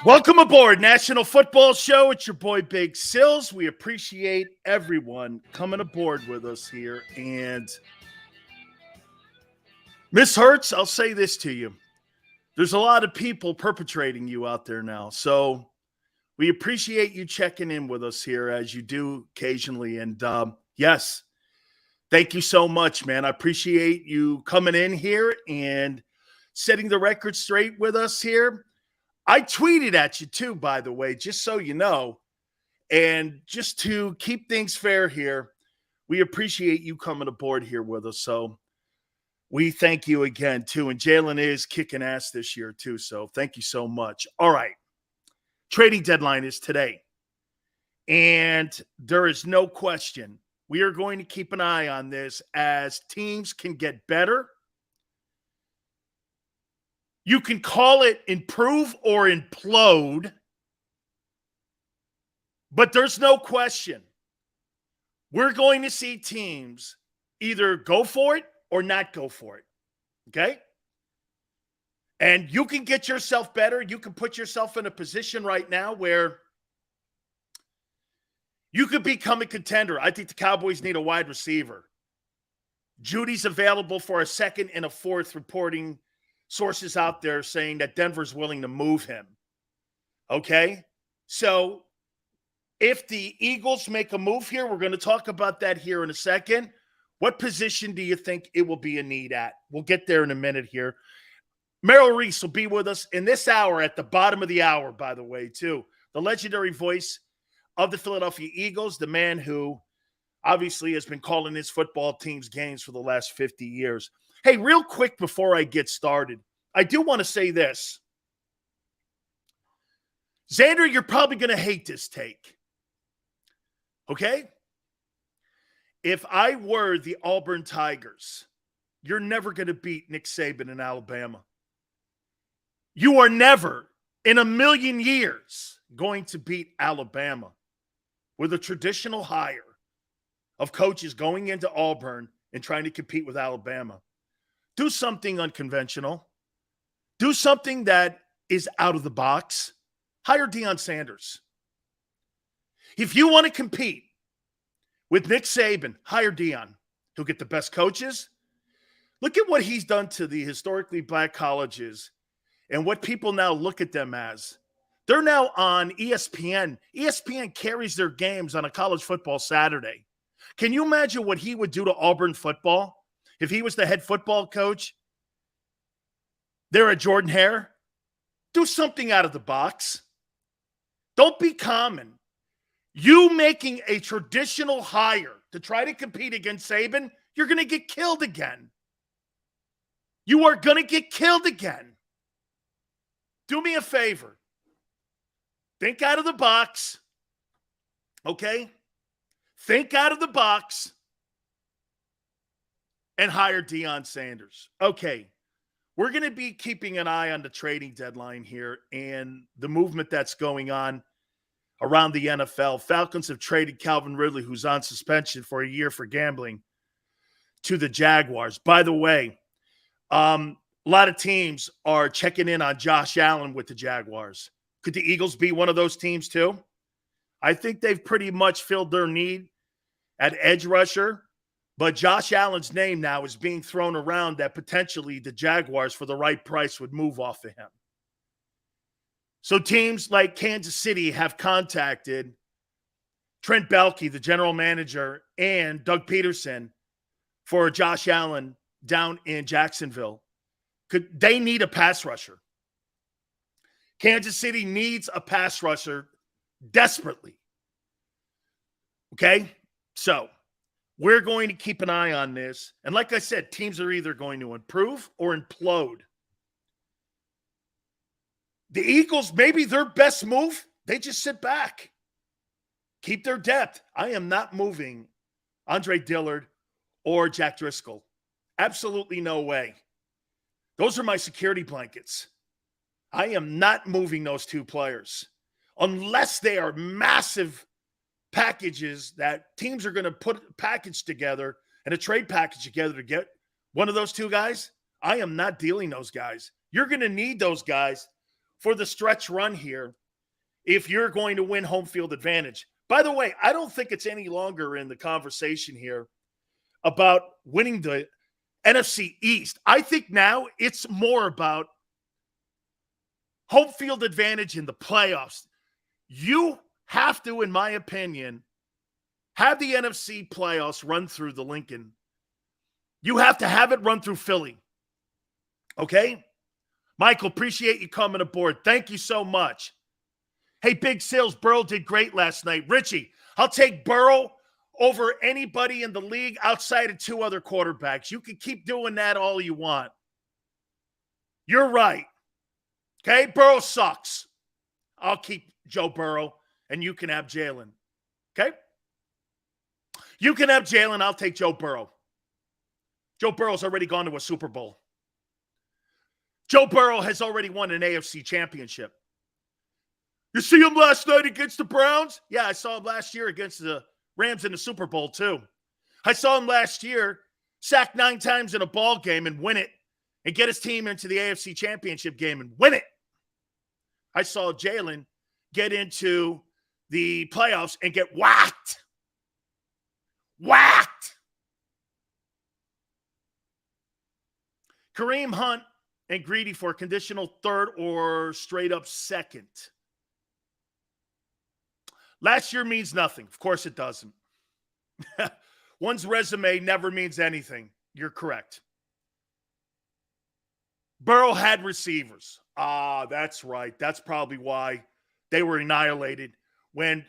Welcome aboard National Football Show. It's your boy Big Sills. We appreciate everyone coming aboard with us here. And Miss Hurts, I'll say this to you. There's a lot of people perpetrating you out there now. So we appreciate you checking in with us here as you do occasionally. And yes, thank you so much, man. I appreciate you coming in here and setting the record straight with us here. I tweeted at you too, by the way, just so you know. And just to keep things fair here, we appreciate you coming aboard here with us. So we thank you again too. And Jalen is kicking ass this year too. So thank you so much. All right. Trading deadline is today. And there is no question we are going to keep an eye on this as teams can get better. You can call it improve or implode, but there's no question. We're going to see teams either go for it or not go for it, okay? And you can get yourself better. You can put yourself in a position right now where you could become a contender. I think the Cowboys need a wide receiver. Judy's available for a second and a fourth, reporting sources out there saying that Denver's willing to move him. Okay? So if the Eagles make a move here, we're going to talk about that here in a second. What position do you think it will be a need at? We'll get there in a minute here. Merrill Reese will be with us in this hour at the bottom of the hour, by the way, too. The legendary voice of the Philadelphia Eagles, the man who obviously has been calling his football team's games for the last 50 years. Hey, real quick before I get started, I do want to say this. Xander, you're probably going to hate this take. Okay? If I were the Auburn Tigers, you're never going to beat Nick Saban in Alabama. You are never in a million years going to beat Alabama with a traditional hire of coaches going into Auburn and trying to compete with Alabama. Do something unconventional. Do something that is out of the box. Hire Deion Sanders. If you want to compete with Nick Saban, hire Deion. He'll get the best coaches. Look at what he's done to the historically black colleges and what people now look at them as. They're now on ESPN. ESPN carries their games on a college football Saturday. Can you imagine what he would do to Auburn football if he was the head football coach there at Jordan-Hare? Do something out of the box. Don't be common. You making a traditional hire to try to compete against Saban, you're going to get killed again. You are going to get killed again. Do me a favor. Think out of the box. Okay? Think out of the box and hire Deion Sanders. Okay. We're going to be keeping an eye on the trading deadline here and the movement that's going on around the NFL. Falcons have traded Calvin Ridley, who's on suspension for a year for gambling, to the Jaguars. By the way, a lot of teams are checking in on Josh Allen with the Jaguars. Could the Eagles be one of those teams too? I think they've pretty much filled their need at edge rusher. But Josh Allen's name now is being thrown around that potentially the Jaguars, for the right price, would move off of him. So teams like Kansas City have contacted Trent Baalke, the general manager, and Doug Peterson for Josh Allen down in Jacksonville. They need a pass rusher. Kansas City needs a pass rusher desperately. Okay? So we're going to keep an eye on this. And like I said, teams are either going to improve or implode. The Eagles, maybe their best move, they just sit back. Keep their depth. I am not moving Andre Dillard or Jack Driscoll. Absolutely no way. Those are my security blankets. I am not moving those two players unless they are massive packages that teams are going to put a package together and a trade package together to get one of those two guys. I am not dealing those guys. You're going to need those guys for the stretch run here if you're going to win home field advantage. By the way, I don't think it's any longer in the conversation here about winning the NFC East. I think now it's more about home field advantage in the playoffs. You have to, in my opinion, have the NFC playoffs run through the Lincoln. You have to have it run through Philly. Okay? Michael, appreciate you coming aboard. Thank you so much. Hey, Big Sills, Burrow did great last night. Richie, I'll take Burrow over anybody in the league outside of 2 other quarterbacks. You can keep doing that all you want. You're right. Okay? Burrow sucks. I'll keep Joe Burrow, and you can have Jalen. Okay? You can have Jalen. I'll take Joe Burrow. Joe Burrow's already gone to a Super Bowl. Joe Burrow has already won an AFC championship. You see him last night against the Browns? Yeah, I saw him last year against the Rams in the Super Bowl too. I saw him last year sack 9 times in a ball game and win it and get his team into the AFC championship game and win it. I saw Jalen get into the playoffs and get whacked. Whacked. Kareem Hunt and Greedy for a conditional 3rd or straight up 2nd. Last year means nothing. Of course it doesn't. One's resume never means anything. You're correct. Burrow had receivers. That's right. That's probably why they were annihilated when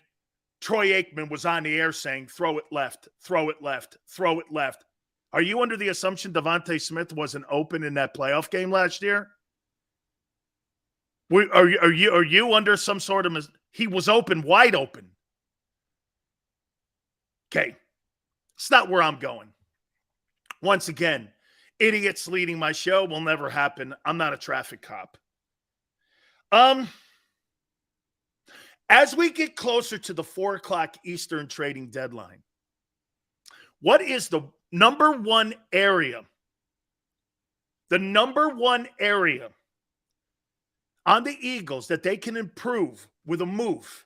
Troy Aikman was on the air saying, throw it left, throw it left, throw it left. Are you under the assumption Devontae Smith wasn't open in that playoff game last year? Are you under some sort of he was open, wide open? Okay. It's not where I'm going. Once again, idiots leading my show will never happen. I'm not a traffic cop. As we get closer to the 4 o'clock Eastern trading deadline, what is the number one area on the Eagles that they can improve with a move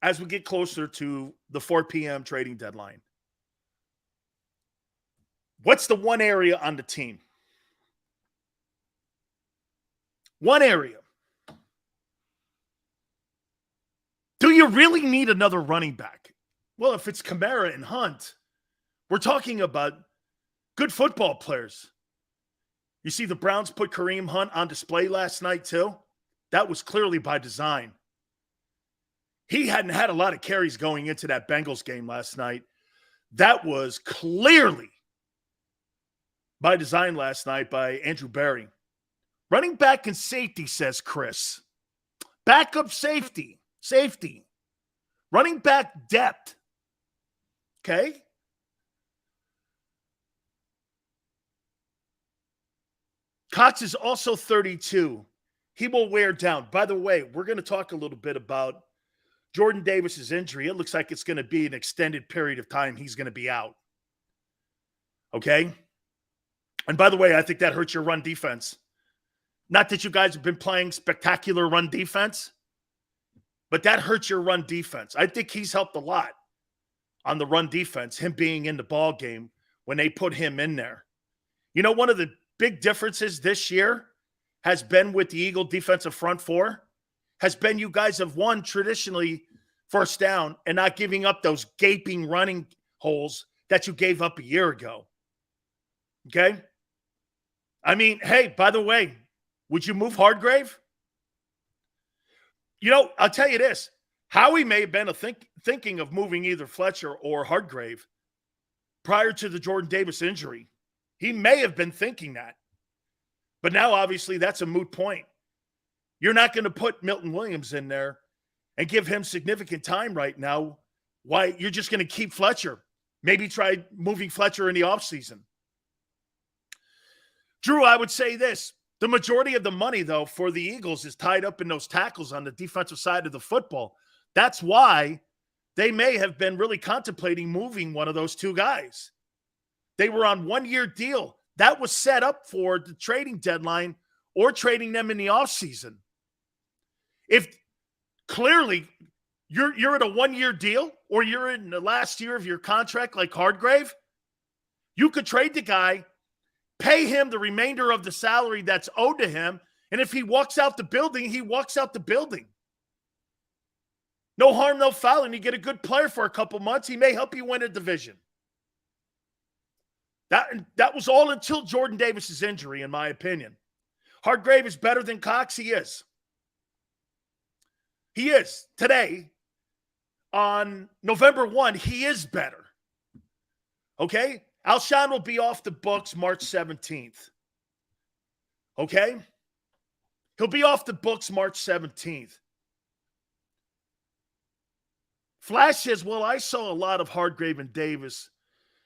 as we get closer to the 4 p.m. trading deadline? What's the one area on the team? One area. Do you really need another running back? Well, if it's Kamara and Hunt, we're talking about good football players. You see the Browns put Kareem Hunt on display last night too? That was clearly by design. He hadn't had a lot of carries going into that Bengals game last night. That was clearly by design last night by Andrew Berry. Running back and safety, says Chris. Backup safety. Running back depth. Okay? Cox is also 32. He will wear down. By the way, we're going to talk a little bit about Jordan Davis's injury. It looks like it's going to be an extended period of time he's going to be out. Okay? And by the way, I think that hurts your run defense. Not that you guys have been playing spectacular run defense, but that hurts your run defense. I think he's helped a lot on the run defense, him being in the ball game when they put him in there. You know, one of the big differences this year has been with the Eagle defensive front 4 has been you guys have won traditionally first down and not giving up those gaping running holes that you gave up a year ago. Okay? I mean, hey, by the way, would you move Hargrave? You know, I'll tell you this. Howie may have been thinking of moving either Fletcher or Hargrave prior to the Jordan Davis injury. He may have been thinking that. But now, obviously, that's a moot point. You're not going to put Milton Williams in there and give him significant time right now. Why? You're just going to keep Fletcher. Maybe try moving Fletcher in the offseason. Drew, I would say this. The majority of the money, though, for the Eagles is tied up in those tackles on the defensive side of the football. That's why they may have been really contemplating moving one of those 2 guys. They were on 1-year deal. That was set up for the trading deadline or trading them in the offseason. If clearly you're at a 1-year deal or you're in the last year of your contract like Hargrave, you could trade the guy, pay him the remainder of the salary that's owed to him, and if he walks out the building, he walks out the building. No harm, no foul, and you get a good player for a couple months. He may help you win a division. That was all until Jordan Davis's injury, in my opinion. Hargrave is better than Cox. He is. He is. Today, on November 1, he is better. Okay? Alshon will be off the books March 17th. Okay? He'll be off the books March 17th. Flash says, well, I saw a lot of Hargrave and Davis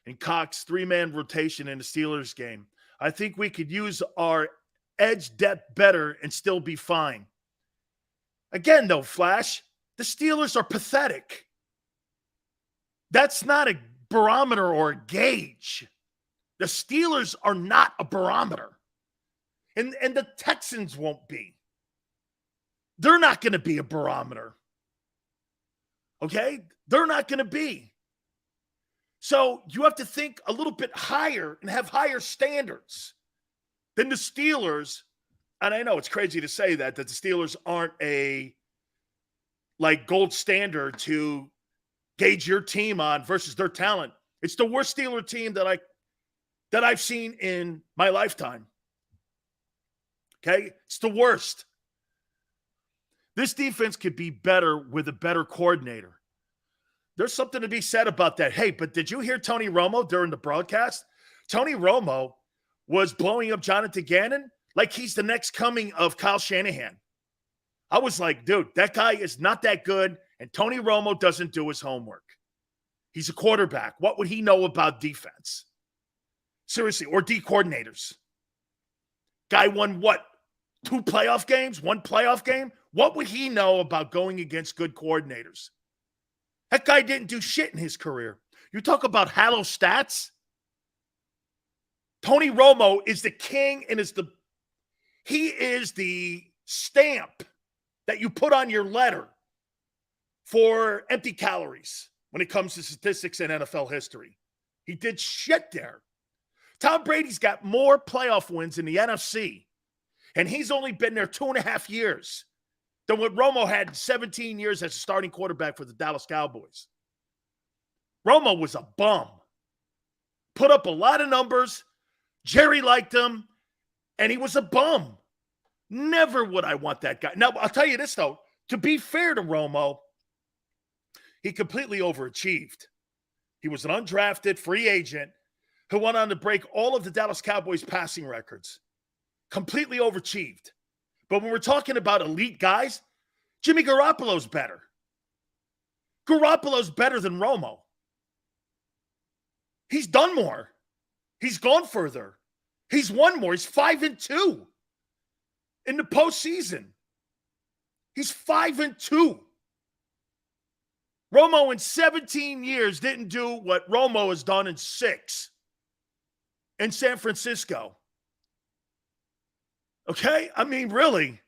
and Cox 3-man rotation in the Steelers game. I think we could use our edge depth better and still be fine. Again, though, Flash, the Steelers are pathetic. That's not a barometer or a gauge. The Steelers are not a barometer. And the Texans won't be. They're not going to be a barometer. Okay? They're not going to be. So you have to think a little bit higher and have higher standards than the Steelers. And I know it's crazy to say that the Steelers aren't a gold standard to gauge your team on versus their talent. It's the worst Steeler team that I've seen in my lifetime. Okay? It's the worst. This defense could be better with a better coordinator. There's something to be said about that. Hey, but did you hear Tony Romo during the broadcast? Tony Romo was blowing up Jonathan Gannon like he's the next coming of Kyle Shanahan. I was like, dude, that guy is not that good, and Tony Romo doesn't do his homework. He's a quarterback. What would he know about defense? Seriously, or D coordinators. Guy won what? 2 playoff games? 1 playoff game? What would he know about going against good coordinators? That guy didn't do shit in his career. You talk about hollow stats? Tony Romo is the king and he is the stamp that you put on your letter for empty calories when it comes to statistics in NFL history. He did shit there. Tom Brady's got more playoff wins in the NFC, and he's only been there 2.5 years than what Romo had in 17 years as a starting quarterback for the Dallas Cowboys. Romo was a bum. Put up a lot of numbers. Jerry liked him, and he was a bum. Never would I want that guy. Now, I'll tell you this, though. To be fair to Romo, he completely overachieved. He was an undrafted free agent who went on to break all of the Dallas Cowboys passing records. Completely overachieved. But when we're talking about elite guys, Jimmy Garoppolo's better. Garoppolo's better than Romo. He's done more. He's gone further. He's won more. He's 5-2 in the postseason. He's 5-2. Romo in 17 years didn't do what Romo has done in 6 in San Francisco. Okay? I mean, really.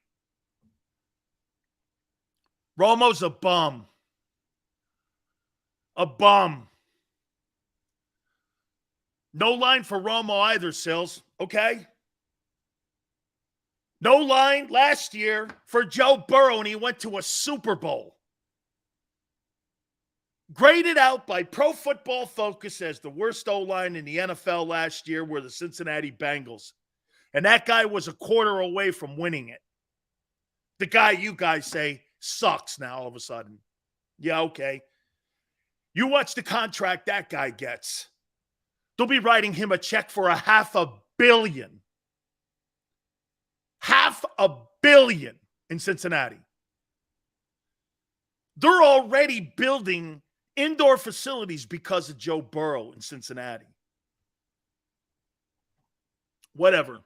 Romo's a bum. A bum. No line for Romo either, Sills. Okay? No line last year for Joe Burrow, and he went to a Super Bowl. Graded out by Pro Football Focus as the worst O-line in the NFL last year were the Cincinnati Bengals. And that guy was a quarter away from winning it. The guy you guys say sucks now all of a sudden. Yeah, okay. You watch the contract that guy gets. They'll be writing him a check for $500 million. $500 million in Cincinnati. They're already building indoor facilities because of Joe Burrow in Cincinnati. Whatever.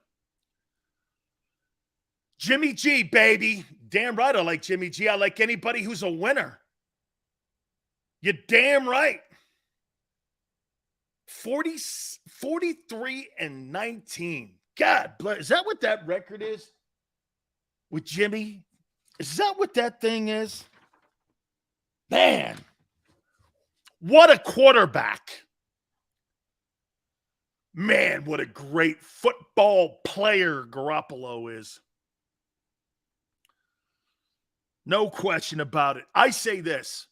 Jimmy G, baby. Damn right I like Jimmy G. I like anybody who's a winner. You're damn right. 43-19. God bless. Is that what that record is? with Jimmy. Is that what that thing is? Man, what a quarterback. Man, what a great football player Garoppolo is. No question about it. I say this.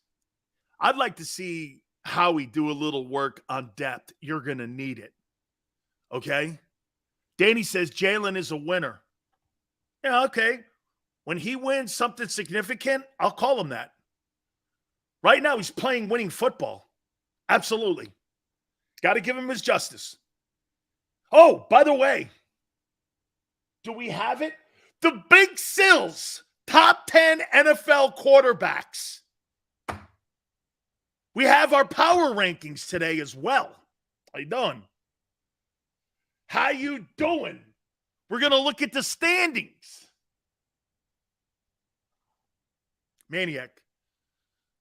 I'd like to see Howie do a little work on depth. You're going to need it. Okay? Danny says Jalen is a winner. Yeah, okay. When he wins something significant, I'll call him that. Right now, he's playing winning football. Absolutely. Got to give him his justice. Oh, by the way, do we have it? The Big Sills, top 10 NFL quarterbacks. We have our power rankings today as well. How you doing? How you doing? We're going to look at the standings. Maniac.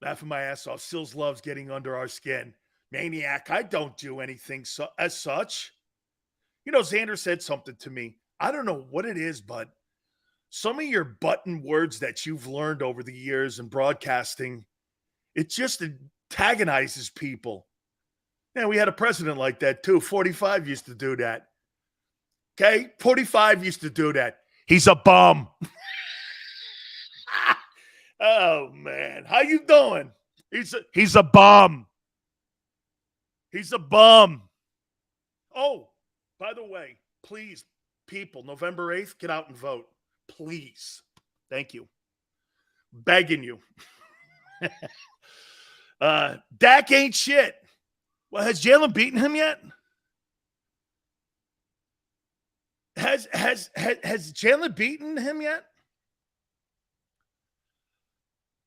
Laughing my ass off. Sills loves getting under our skin. Maniac, I don't do anything as such. You know, Xander said something to me. I don't know what it is, but some of your button words that you've learned over the years in broadcasting, it just antagonizes people. Yeah, we had a president like that too. 45 used to do that. Okay? 45 used to do that. He's a bum. Oh, man. How you doing? He's a bum. He's a bum. Oh, by the way, please, people, November 8th, get out and vote. Please. Thank you. Begging you. Dak ain't shit. Well, has Jalen beaten him yet? Has Jalen beaten him yet?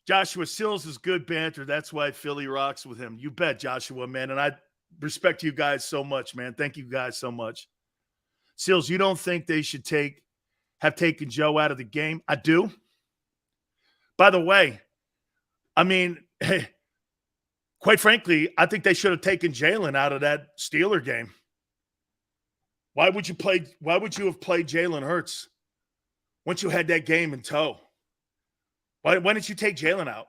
Joshua Sills is good banter. That's why Philly rocks with him. You bet, Joshua, man. And I respect you guys so much, man. Thank you guys so much. Sills, you don't think they should have taken Joe out of the game? I do. By the way, I mean, hey, quite frankly, I think they should have taken Jalen out of that Steeler game. Why would you have played Jalen Hurts once you had that game in tow? Why didn't you take Jalen out?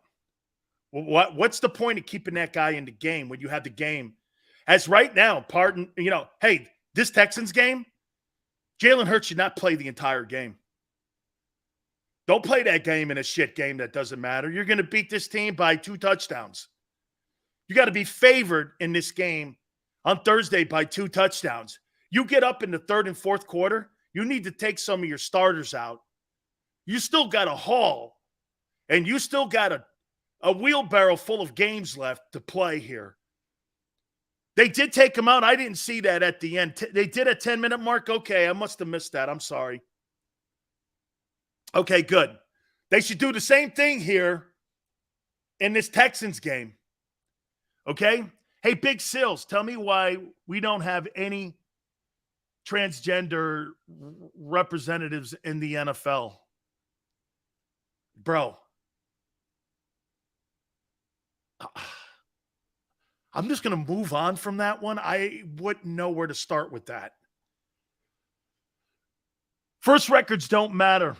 What's the point of keeping that guy in the game when you have the game? As right now, hey, this Texans game, Jalen Hurts should not play the entire game. Don't play that game in a shit game that doesn't matter. You're going to beat this team by 2 touchdowns. You got to be favored in this game on Thursday by 2 touchdowns. You get up in the third and fourth quarter, you need to take some of your starters out. You still got a haul. And you still got a wheelbarrow full of games left to play here. They did take him out. I didn't see that at the end. They did a 10-minute mark. Okay, I must have missed that. I'm sorry. Okay, good. They should do the same thing here in this Texans game. Okay? Hey, Big Sills, tell me why we don't have any transgender representatives in the NFL. Bro. I'm just going to move on from that one. I wouldn't know where to start with that. First records don't matter.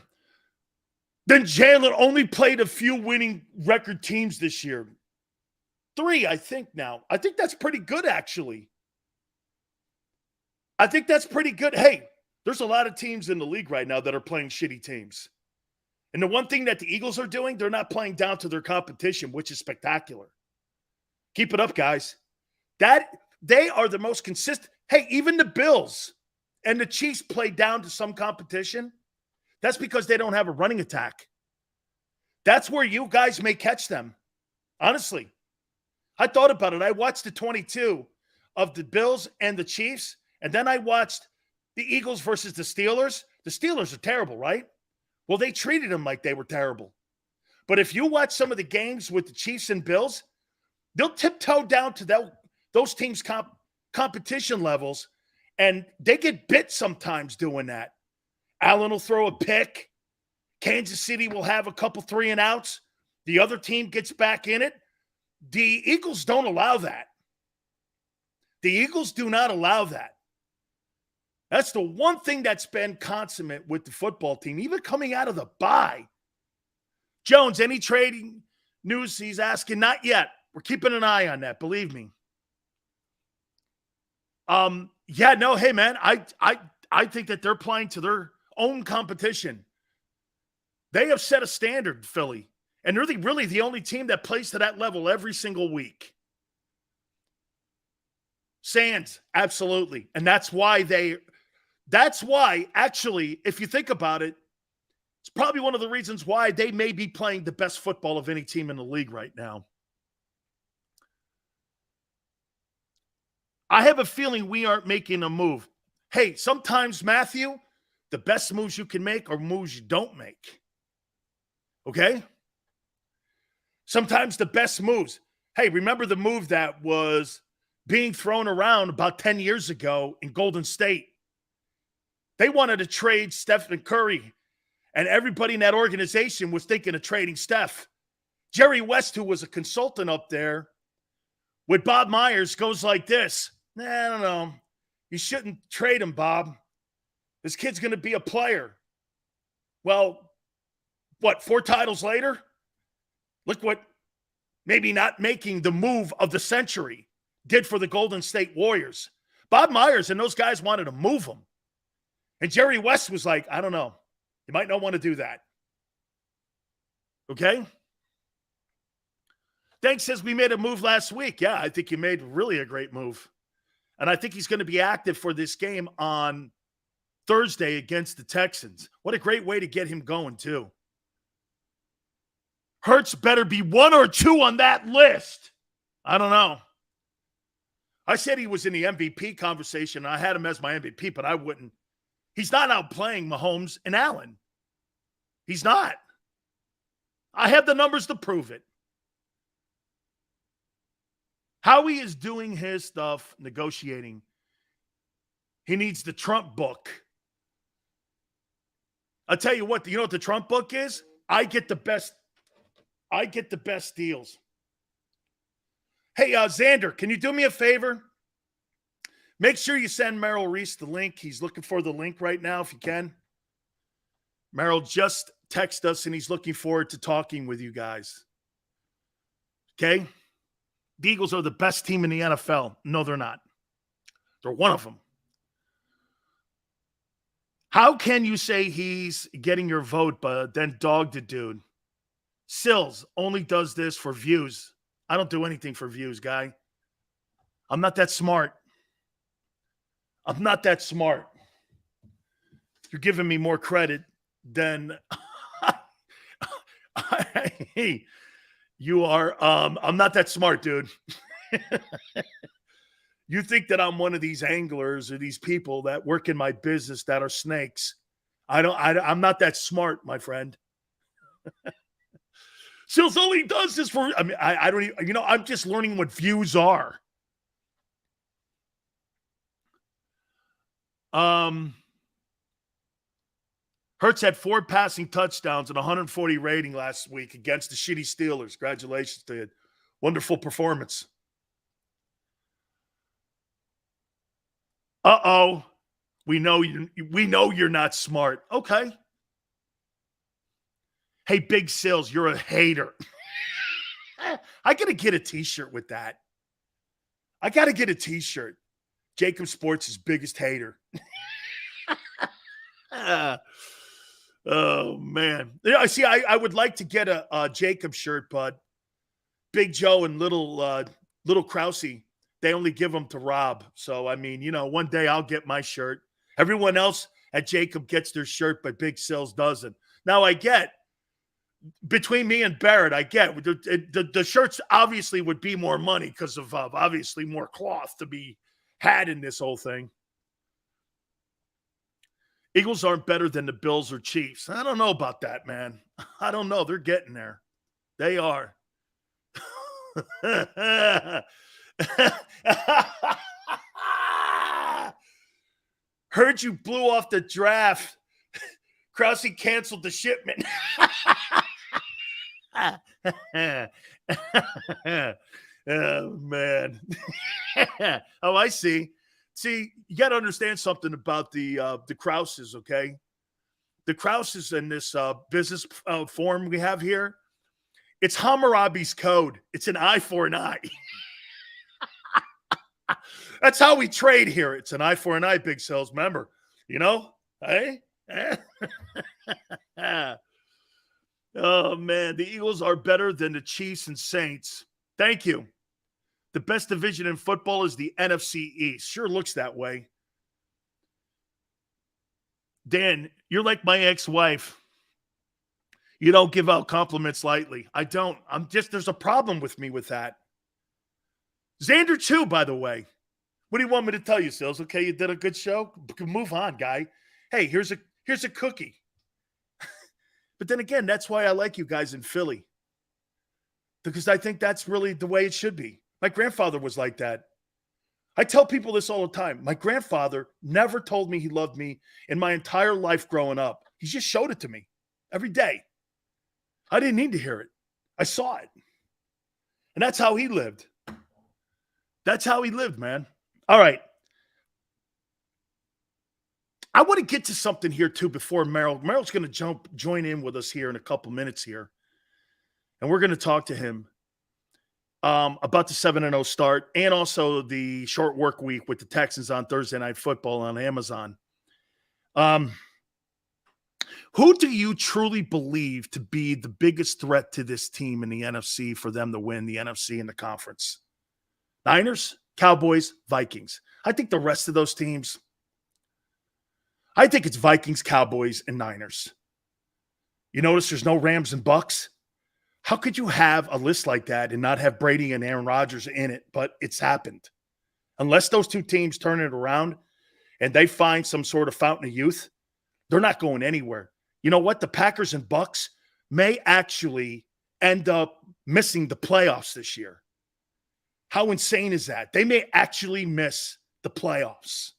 Then Jalen only played a few winning record teams this year. 3, I think now. I think that's pretty good, actually. I think that's pretty good. Hey, there's a lot of teams in the league right now that are playing shitty teams. And the one thing that the Eagles are doing, they're not playing down to their competition, which is spectacular. Keep it up, guys. They are the most consistent. Hey, even the Bills and the Chiefs play down to some competition. That's because they don't have a running attack. That's where you guys may catch them. Honestly. I thought about it. I watched the 22 of the Bills and the Chiefs, and then I watched the Eagles versus the Steelers. The Steelers are terrible, right? Well, they treated them like they were terrible. But if you watch some of the games with the Chiefs and Bills, they'll tiptoe down to those teams' competition levels, and they get bit sometimes doing that. Allen will throw a pick. Kansas City will have a couple 3-and-outs. The other team gets back in it. The Eagles don't allow that. The Eagles do not allow that. That's the one thing that's been consummate with the football team, even coming out of the bye. Jones, any trading news? He's asking. Not yet. We're keeping an eye on that. Believe me. Yeah, no, hey man, I think that they're playing to their own competition. They have set a standard, Philly, and they're really the only team that plays to that level every single week. Sands, absolutely. And that's why actually, if you think about it, it's probably one of the reasons why they may be playing the best football of any team in the league right now. I have a feeling we aren't making a move. Hey, sometimes, Matthew, the best moves you can make are moves you don't make. Okay? Sometimes the best moves. Hey, remember the move that was being thrown around about 10 years ago in Golden State? They wanted to trade Stephen Curry, and everybody in that organization was thinking of trading Steph. Jerry West, who was a consultant up there with Bob Myers, goes like this. I don't know. You shouldn't trade him, Bob. This kid's going to be a player. Well, what, 4 titles later? Look what maybe not making the move of the century did for the Golden State Warriors. Bob Myers and those guys wanted to move him. And Jerry West was like, I don't know. You might not want to do that. Okay? Dank says we made a move last week. Yeah, I think you made really a great move. And I think he's going to be active for this game on Thursday against the Texans. What a great way to get him going, too. Hurts better be 1 or 2 on that list. I don't know. I said he was in the MVP conversation. I had him as my MVP, but I wouldn't. He's not outplaying Mahomes and Allen. He's not. I have the numbers to prove it. Howie is doing his stuff, negotiating. He needs the Trump book. I'll tell you what, you know what the Trump book is? I get the best deals. Hey, Xander, can you do me a favor? Make sure you send Merrill Reese the link. He's looking for the link right now, if you can. Merrill just texted us, and he's looking forward to talking with you guys. Okay? The Eagles are the best team in the NFL. No, they're not. They're one of them. How can you say he's getting your vote, but then dog the dude? Sills only does this for views. I don't do anything for views, guy. I'm not that smart. I'm not that smart. You're giving me more credit than you are. I'm not that smart, dude. You think that I'm one of these anglers or these people that work in my business that are snakes. I'm not that smart, my friend. Sills only does this for, I don't even, I'm just learning what views are. Hurts had 4 passing touchdowns and 140 rating last week against the shitty Steelers. Congratulations to you. Wonderful performance. Uh-oh. We know you're not smart. Okay. Hey, Big Sills, you're a hater. I got to get a t-shirt with that. I got to get a t-shirt. JAKIB Sports' biggest hater. Oh, man. See, I would like to get a JAKIB shirt, but Big Joe and little Krause, they only give them to Rob. So, one day I'll get my shirt. Everyone else at JAKIB gets their shirt, but Big Sills doesn't. Now, I get, between me and Barrett, I get, the shirts obviously would be more money because of obviously more cloth to be had in this whole thing. Eagles aren't better than the Bills or Chiefs. I don't know about that, man. I don't know. They're getting there. They are. Heard you blew off the draft. Krause canceled the shipment. Oh, man. Oh, I see. See, you got to understand something about the Krauses, okay? The Krauses in this business form we have here, it's Hammurabi's code. It's an eye for an eye. That's how we trade here. It's an eye for an eye, big sales member. You know? Hey? Oh, man. The Eagles are better than the Chiefs and Saints. Thank you. The best division in football is the NFC East. Sure looks that way. Dan, you're like my ex-wife. You don't give out compliments lightly. I don't. There's a problem with me with that. Xander, too, by the way. What do you want me to tell you, Sills? Okay, you did a good show. Move on, guy. Hey, here's a cookie. But then again, that's why I like you guys in Philly. Because I think that's really the way it should be. My grandfather was like that. I tell people this all the time. My grandfather never told me he loved me in my entire life growing up. He just showed it to me every day. I didn't need to hear it. I saw it. And that's how he lived. That's how he lived, man. All right. I want to get to something here, too, before Merrill. Merrill's going to join in with us here in a couple minutes here. And we're going to talk to him about the 7-0 start and also the short work week with the Texans on Thursday Night Football on Amazon. Who do you truly believe to be the biggest threat to this team in the NFC for them to win the NFC in the conference? Niners, Cowboys, Vikings. I think the rest of those teams, I think it's Vikings, Cowboys, and Niners. You notice there's no Rams and Bucks? How could you have a list like that and not have Brady and Aaron Rodgers in it? But it's happened. Unless those two teams turn it around and they find some sort of fountain of youth, they're not going anywhere. You know what? The Packers and Bucks may actually end up missing the playoffs this year. How insane is that? They may actually miss the playoffs.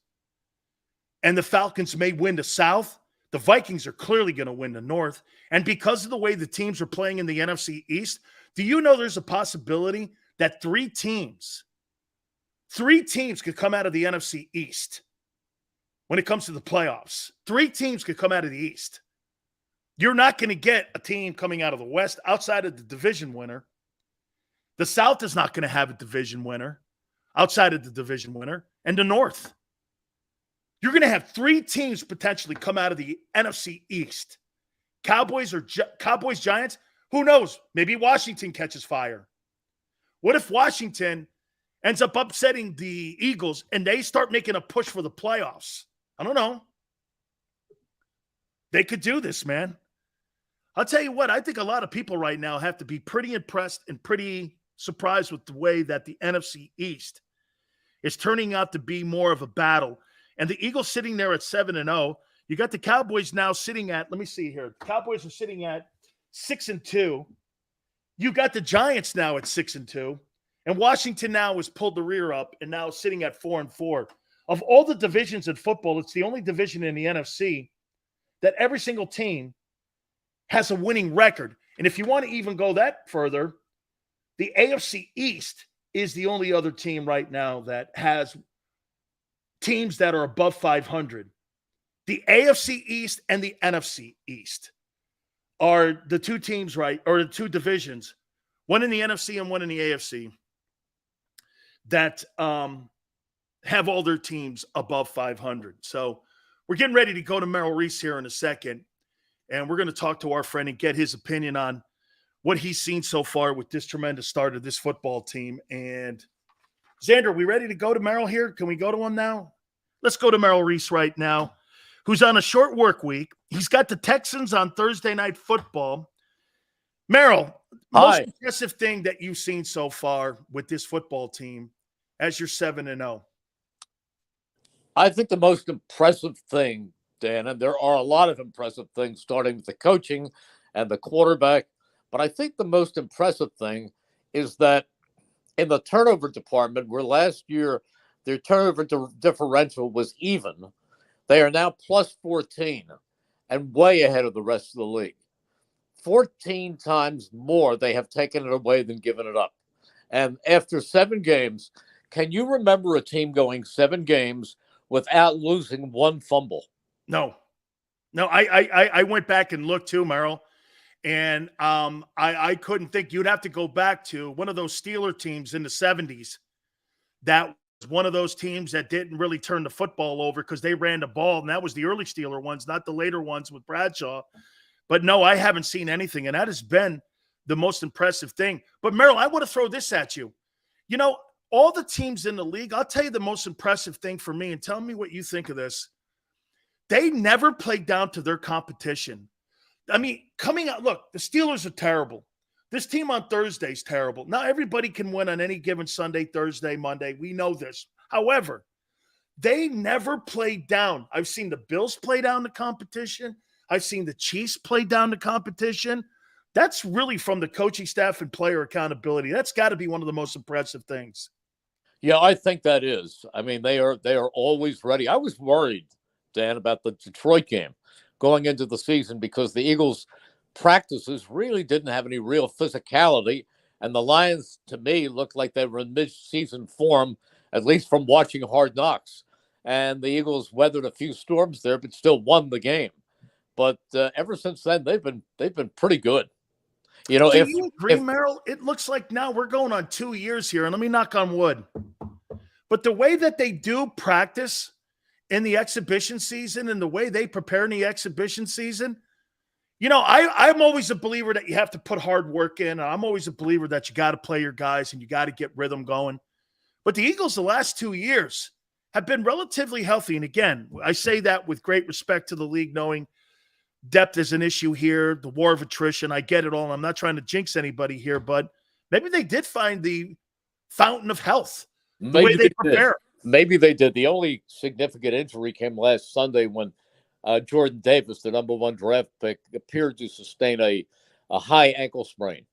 And the Falcons may win the South. The Vikings are clearly going to win the North. And because of the way the teams are playing in the NFC East, do you know there's a possibility that three teams could come out of the NFC East when it comes to the playoffs? Three teams could come out of the East. You're not going to get a team coming out of the West outside of the division winner. The South is not going to have a division winner outside of the division winner. And the North. You're going to have three teams potentially come out of the NFC East. Cowboys, Giants, who knows? Maybe Washington catches fire. What if Washington ends up upsetting the Eagles and they start making a push for the playoffs? I don't know. They could do this, man. I'll tell you what, I think a lot of people right now have to be pretty impressed and pretty surprised with the way that the NFC East is turning out to be more of a battle. And the Eagles sitting there at 7-0. You got the Cowboys now sitting at, let me see here. The Cowboys are sitting at 6-2. You got the Giants now at 6-2. And Washington now has pulled the rear up and now sitting at 4-4. Of all the divisions in football, it's the only division in the NFC that every single team has a winning record. And if you want to even go that further, the AFC East is the only other team right now that has teams that are above 500. The AFC East and the NFC East are the two teams, right, or the two divisions, one in the NFC and one in the AFC, that have all their teams above 500. So we're getting ready to go to Merrill Reese here in a second, and we're going to talk to our friend and get his opinion on what he's seen so far with this tremendous start of this football team. And Xander, are we ready to go to Merrill here? Can we go to him now? Let's go to Merrill Reese right now, who's on a short work week. He's got the Texans on Thursday Night Football. Merrill, most impressive thing that you've seen so far with this football team as you're 7-0. I think the most impressive thing, Dan, and there are a lot of impressive things starting with the coaching and the quarterback, but I think the most impressive thing is that in the turnover department, where last year their turnover differential was even, they are now plus 14 and way ahead of the rest of the league. 14 times more they have taken it away than given it up. And after 7 games, Can you remember a team going 7 games without losing one fumble? No, no. I went back and looked too, Merrill, and I couldn't think. You'd have to go back to one of those Steeler teams in the '70s. That was one of those teams that didn't really turn the football over because they ran the ball, and that was the early Steeler ones, not the later ones with Bradshaw. But no, I haven't seen anything, and that has been the most impressive thing. But Merrill, I want to throw this at you. You know, all the teams in the league, I'll tell you the most impressive thing for me, and tell me what you think of this. They never played down to their competition. I mean, coming out, look, the Steelers are terrible. This team on Thursday is terrible. Now, everybody can win on any given Sunday, Thursday, Monday. We know this. However, they never played down. I've seen the Bills play down the competition. I've seen the Chiefs play down the competition. That's really from the coaching staff and player accountability. That's got to be one of the most impressive things. Yeah, I think that is. I mean, they are always ready. I was worried, Dan, about the Detroit game going into the season because the Eagles' practices really didn't have any real physicality, and the Lions, to me, looked like they were in mid-season form, at least from watching Hard Knocks. And the Eagles weathered a few storms there, but still won the game. But ever since then, they've been pretty good. You know, Do you agree, Merrill? It looks like now we're going on 2 years here, and let me knock on wood. But the way that they do practice in the exhibition season and the way they prepare in the exhibition season, you know, I'm always a believer that you have to put hard work in. I'm always a believer that you got to play your guys and you got to get rhythm going. But the Eagles the last 2 years have been relatively healthy. And again, I say that with great respect to the league, knowing depth is an issue here, the war of attrition. I get it all. I'm not trying to jinx anybody here, but maybe they did find the fountain of health, the way they prepare. Maybe they did. The only significant injury came last Sunday when Jordan Davis, the number 1 draft pick, appeared to sustain a high ankle sprain.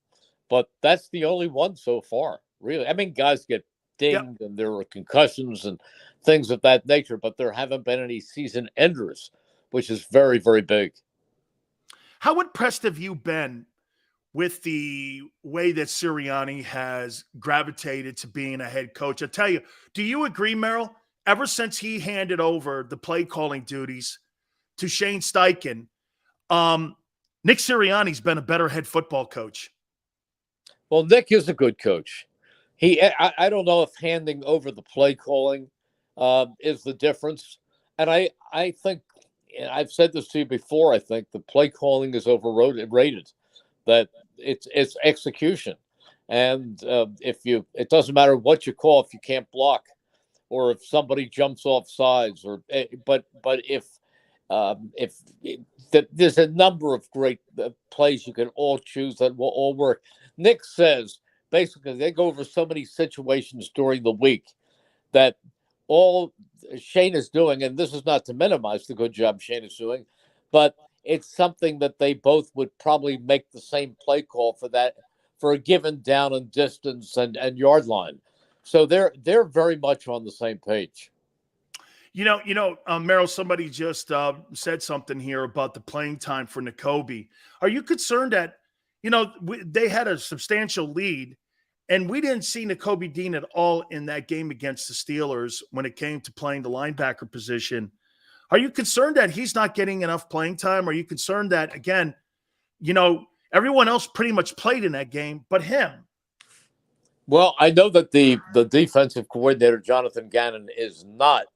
But that's the only one so far, really. I mean, guys get dinged and there are concussions and things of that nature, but there haven't been any season enders, which is very, very big. How impressed have you been with the way that Sirianni has gravitated to being a head coach? I tell you, do you agree, Merrill? Ever since he handed over the play calling duties to Shane Steichen, Nick Sirianni's been a better head football coach. Well, Nick is a good coach. I don't know if handing over the play calling is the difference. And I think, and I've said this to you before, I think the play calling is overrated, that it's execution. And it doesn't matter what you call if you can't block or if somebody jumps off sides but if there's a number of great plays you can all choose that will all work. Nick says basically they go over so many situations during the week that all Shane is doing, and this is not to minimize the good job Shane is doing, but it's something that they both would probably make the same play call for a given down and distance and yard line. So they're very much on the same page. Merrill, somebody just said something here about the playing time for Nakobe. Are you concerned that, they had a substantial lead and we didn't see Nakobe Dean at all in that game against the Steelers when it came to playing the linebacker position? Are you concerned that he's not getting enough playing time? Are you concerned that, again, everyone else pretty much played in that game but him? Well, I know that the defensive coordinator, Jonathan Gannon, is not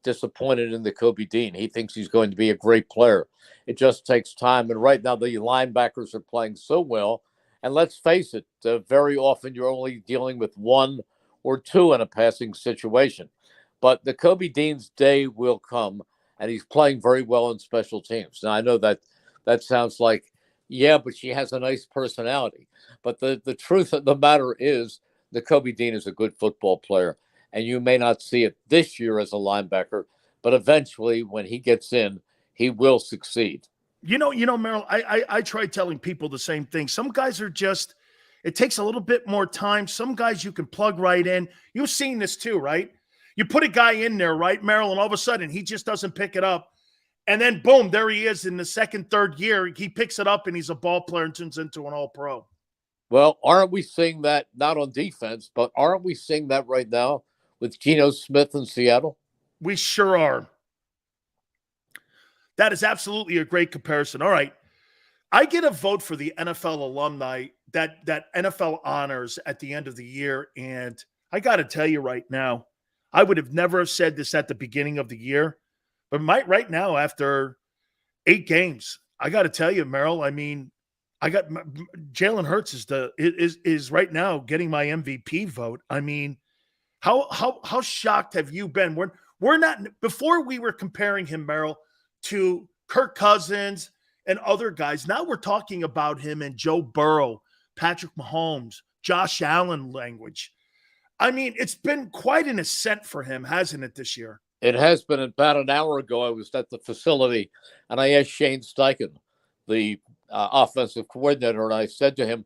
disappointed in Nakobe Dean. He thinks he's going to be a great player. It just takes time. And right now, the linebackers are playing so well. And let's face it, very often you're only dealing with 1 or 2 in a passing situation. But Nakobe Dean's day will come, and he's playing very well in special teams. Now, I know that sounds like, yeah, but she has a nice personality. But the truth of the matter is Nakobe Dean is a good football player. And you may not see it this year as a linebacker, but eventually when he gets in, he will succeed. Merrill, I try telling people the same thing. Some guys are just, it takes a little bit more time. Some guys you can plug right in. You've seen this too, right? You put a guy in there, right, Merrill, and all of a sudden he just doesn't pick it up. And then, boom, there he is in the second, third year. He picks it up and he's a ball player and turns into an all-pro. Well, aren't we seeing that not on defense, but aren't we seeing that right now with Geno Smith in Seattle? We sure are. That is absolutely a great comparison. All right. I get a vote for the NFL alumni that NFL honors at the end of the year. And I got to tell you right now, I would have never have said this at the beginning of the year, but right now, after 8 games, I got to tell you, Merrill, I mean, I got Jalen Hurts is right now getting my MVP vote. I mean, how shocked have you been? We're not, before we were comparing him, Merrill, to Kirk Cousins and other guys. Now we're talking about him and Joe Burrow, Patrick Mahomes, Josh Allen language. I mean, it's been quite an ascent for him, hasn't it, this year? It has been. About an hour ago, I was at the facility, and I asked Shane Steichen, the offensive coordinator, and I said to him,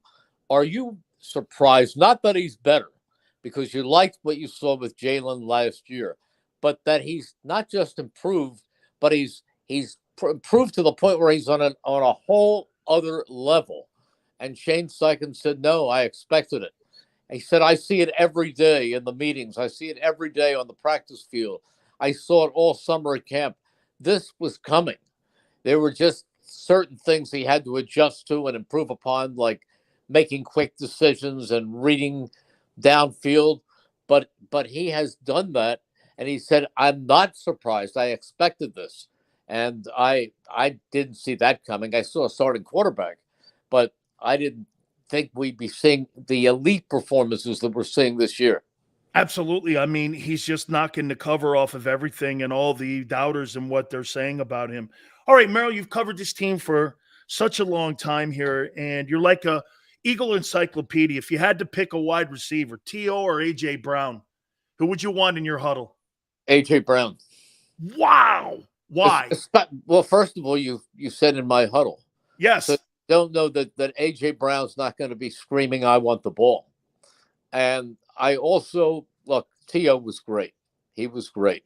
are you surprised, not that he's better, because you liked what you saw with Jalen last year, but that he's not just improved, but he's improved to the point where he's on a whole other level? And Shane Steichen said, no, I expected it. He said, I see it every day in the meetings. I see it every day on the practice field. I saw it all summer at camp. This was coming. There were just certain things he had to adjust to and improve upon, like making quick decisions and reading downfield. But he has done that. And he said, I'm not surprised. I expected this. And I didn't see that coming. I saw a starting quarterback, but I didn't think we'd be seeing the elite performances that we're seeing this year. Absolutely. I mean, he's just knocking the cover off of everything and all the doubters and what they're saying about him. All right, Merrill, you've covered this team for such a long time here, and you're like a Eagle encyclopedia. If you had to pick a wide receiver, T.O. or A.J. Brown, who would you want in your huddle? A.J. Brown. Wow. Why? Well, first of all, you said in my huddle. Yes. So don't know that A.J. Brown's not going to be screaming, I want the ball. And I also, look, T.O. was great. He was great.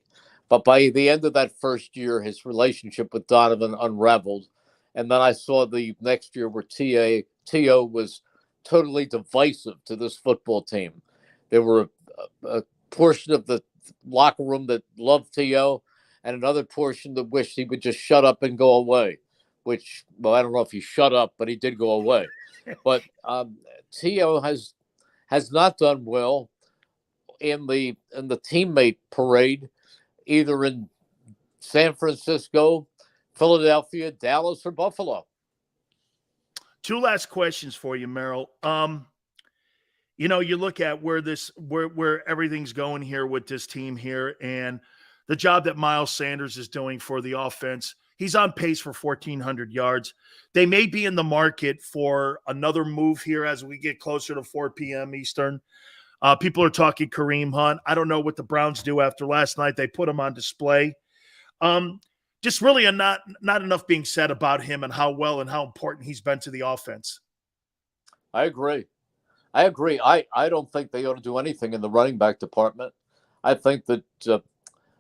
But by the end of that first year, his relationship with Donovan unraveled. And then I saw the next year where T.O. was totally divisive to this football team. There were a portion of the locker room that loved T.O. and another portion that wished he would just shut up and go away, which, well, I don't know if he shut up, but he did go away. But T.O. has not done well in the teammate parade, either in San Francisco, Philadelphia, Dallas, or Buffalo. 2 last questions for you, Merrill. You know, you look at where everything's going here with this team here, and the job that Miles Sanders is doing for the offense. He's on pace for 1,400 yards. They may be in the market for another move here as we get closer to 4 p.m. Eastern. People are talking Kareem Hunt. I don't know what the Browns do after last night. They put him on display. Just really not enough being said about him and how well and how important he's been to the offense. I agree. I don't think they ought to do anything in the running back department. I think that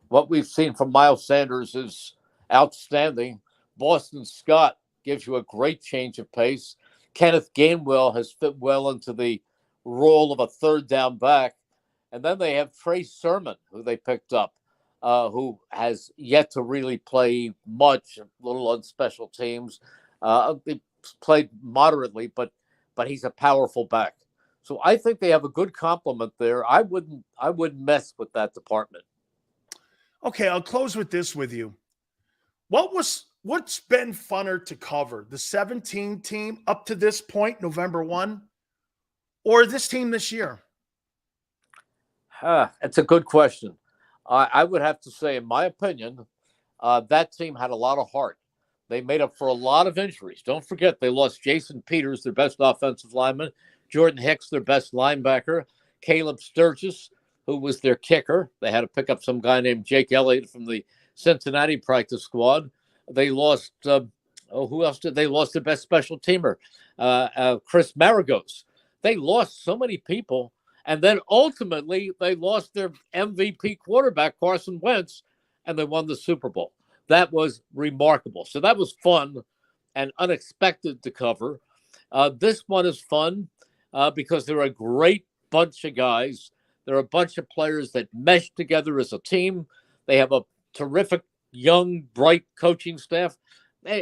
what we've seen from Miles Sanders is outstanding. Boston Scott gives you a great change of pace. Kenneth Gainwell has fit well into the role of a third down back. And then they have Trey Sermon, who they picked up, who has yet to really play much, a little on special teams. They played moderately, but he's a powerful back. So I think they have a good complement there. I wouldn't mess with that department. Okay, I'll close with this with you. What's been funner to cover? The 17 team up to this point, November 1, or this team this year? It's a good question. I would have to say, in my opinion, that team had a lot of heart. They made up for a lot of injuries. Don't forget, they lost Jason Peters, their best offensive lineman, Jordan Hicks, their best linebacker, Caleb Sturgis, who was their kicker. They had to pick up some guy named Jake Elliott from the Cincinnati practice squad. They lost, who else did they lost? Their best special teamer, Chris Maragos. They lost so many people. And then ultimately, they lost their MVP quarterback, Carson Wentz, and they won the Super Bowl. That was remarkable. So that was fun and unexpected to cover. This one is fun because they're a great bunch of guys They're a bunch of players that mesh together as a team. They have a terrific, young, bright coaching staff.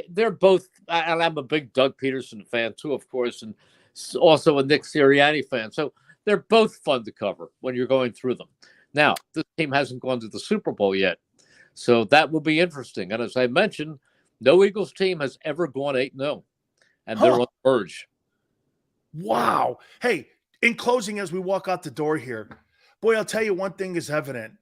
They're both, and I'm a big Doug Peterson fan too, of course, and also a Nick Sirianni fan. So they're both fun to cover when you're going through them. Now, this team hasn't gone to the Super Bowl yet, so that will be interesting. And as I mentioned, no Eagles team has ever gone 8-0, and they're on the verge. Wow. Hey, in closing, as we walk out the door here, boy, I'll tell you one thing is evident.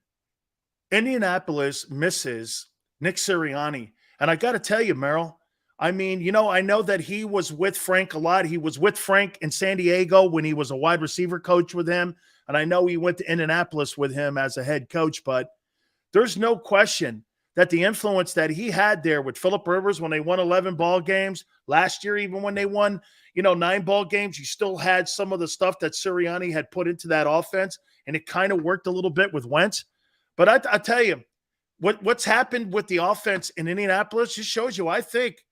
Indianapolis misses Nick Sirianni. And I got to tell you, Merrill, I mean, you know, I know that he was with Frank a lot. He was with Frank in San Diego when he was a wide receiver coach with him. And I know he went to Indianapolis with him as a head coach. But there's no question that the influence that he had there with Phillip Rivers when they won 11 ball games last year, even when they won, 9 ball games, you still had some of the stuff that Sirianni had put into that offense. And it kind of worked a little bit with Wentz. But I tell you, what's happened with the offense in Indianapolis just shows you, I think,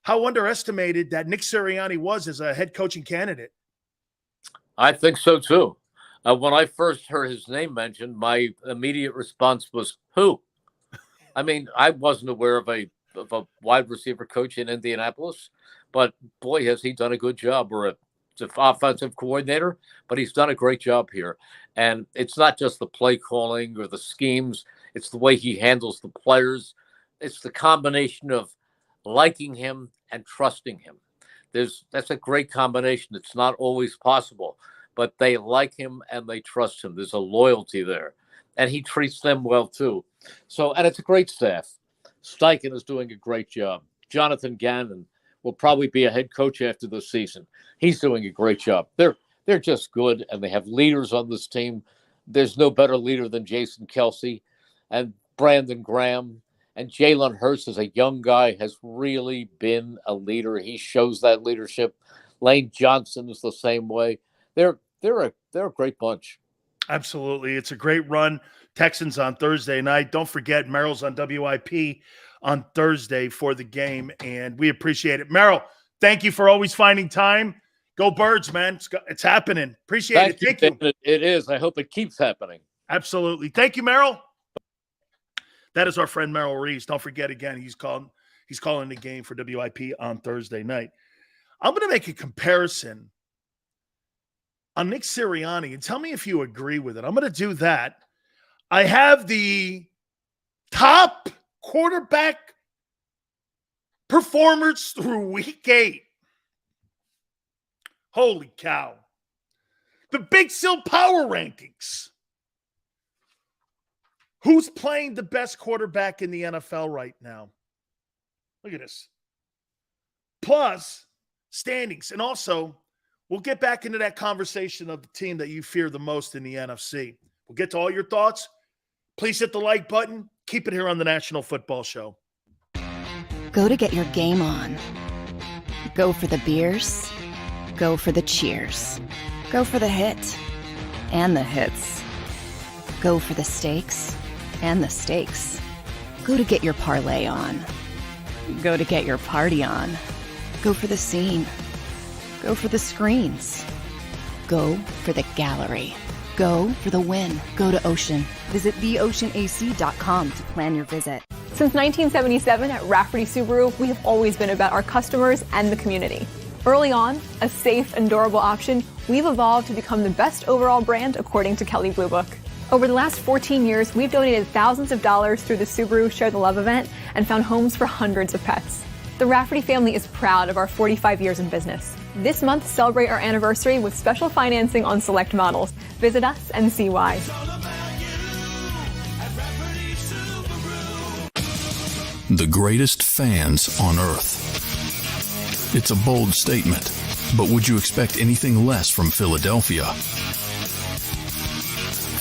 how underestimated that Nick Sirianni was as a head coaching candidate. I think so, too. When I first heard his name mentioned, my immediate response was, who? I mean, I wasn't aware of a wide receiver coach in Indianapolis, but boy, has he done a good job, or an offensive coordinator, but he's done a great job here. And it's not just the play calling or the schemes. It's the way he handles the players. It's the combination of liking him and trusting him. That's a great combination. It's not always possible, but they like him and they trust him. There's a loyalty there, and he treats them well too. So, and it's a great staff. Steichen is doing a great job. Jonathan Gannon will probably be a head coach after this season. He's doing a great job. They're just good, and they have leaders on this team. There's no better leader than Jason Kelsey and Brandon Graham. And Jalen Hurts, as a young guy, has really been a leader. He shows that leadership. Lane Johnson is the same way. They're a great bunch. Absolutely. It's a great run. Texans on Thursday night. Don't forget, Merrill's on WIP on Thursday for the game, and we appreciate it. Merrill, thank you for always finding time. Go Birds, man. It's happening. Appreciate it. Thank you. It is. I hope it keeps happening. Absolutely. Thank you, Merrill. That is our friend Merrill Reese. Don't forget, again, he's calling the game for WIP on Thursday night. I'm going to make a comparison on Nick Sirianni, and tell me if you agree with it. I'm going to do that. I have the top quarterback performers through week 8. Holy cow. The Big Sill Power Rankings. Who's playing the best quarterback in the NFL right now? Look at this. Plus, standings. And also, we'll get back into that conversation of the team that you fear the most in the NFC. We'll get to all your thoughts. Please hit the like button. Keep it here on the National Football Show. Go to get your game on. Go for the beers. Go for the cheers. Go for the hit and the hits. Go for the stakes and the stakes. Go to get your parlay on. Go to get your party on. Go for the scene. Go for the screens. Go for the gallery. Go for the win. Go to Ocean. Visit theoceanac.com to plan your visit. Since 1977 at Rafferty Subaru, we have always been about our customers and the community. Early on, a safe and durable option, we've evolved to become the best overall brand according to Kelley Blue Book. Over the last 14 years, we've donated thousands of dollars through the Subaru Share the Love event and found homes for hundreds of pets. The Rafferty family is proud of our 45 years in business. This month, celebrate our anniversary with special financing on select models. Visit us and see why. The greatest fans on earth. It's a bold statement, but would you expect anything less from Philadelphia?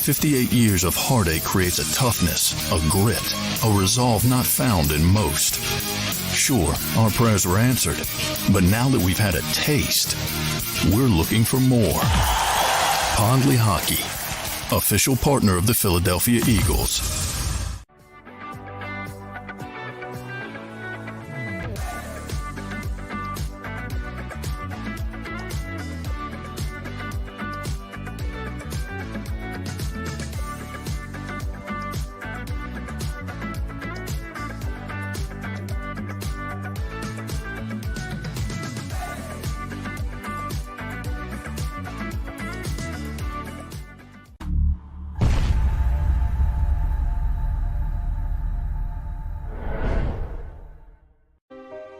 58 years of heartache creates a toughness, a grit, a resolve not found in most. Sure, our prayers were answered, but now that we've had a taste, we're looking for more. Pondley Hockey, official partner of the Philadelphia Eagles.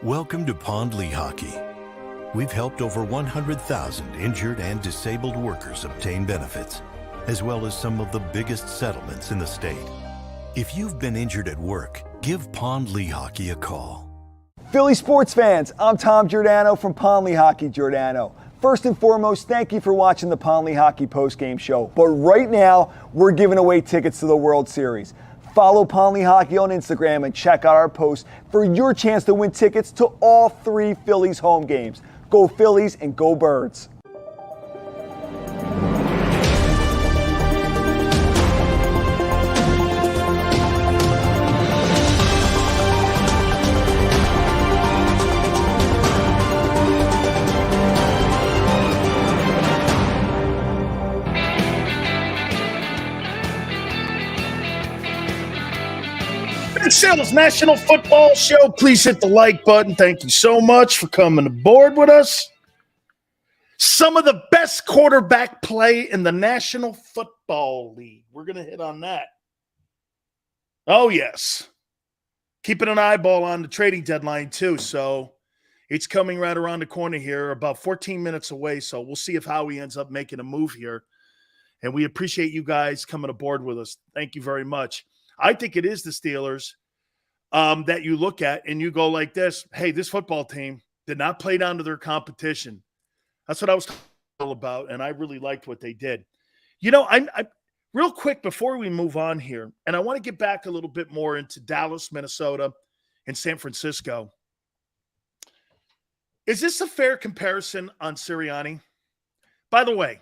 Welcome to Pond Lee Hockey. We've helped over 100,000 injured and disabled workers obtain benefits, as well as some of the biggest settlements in the state. If you've been injured at work, give Pond Lee Hockey a call. Philly sports fans, I'm Tom Giordano from Pond Lee Hockey Giordano. First and foremost, thank you for watching the Pond Lee Hockey postgame show. But right now, we're giving away tickets to the World Series. Follow Pond Lee Hockey on Instagram and check out our posts for your chance to win tickets to all 3 Phillies home games. Go Phillies and go Birds. Sills National Football Show. Please hit the like button. Thank you so much for coming aboard with us. Some of the best quarterback play in the National Football League. We're going to hit on that. Oh, yes. Keeping an eyeball on the trading deadline, too. So it's coming right around the corner here, about 14 minutes away. So we'll see if Howie ends up making a move here. And we appreciate you guys coming aboard with us. Thank you very much. I think it is the Steelers that you look at and you go like this. Hey, this football team did not play down to their competition. That's what I was talking about, and I really liked what they did. You know, I real quick before we move on here, and I want to get back a little bit more into Dallas, Minnesota, and San Francisco. Is this a fair comparison on Sirianni? By the way,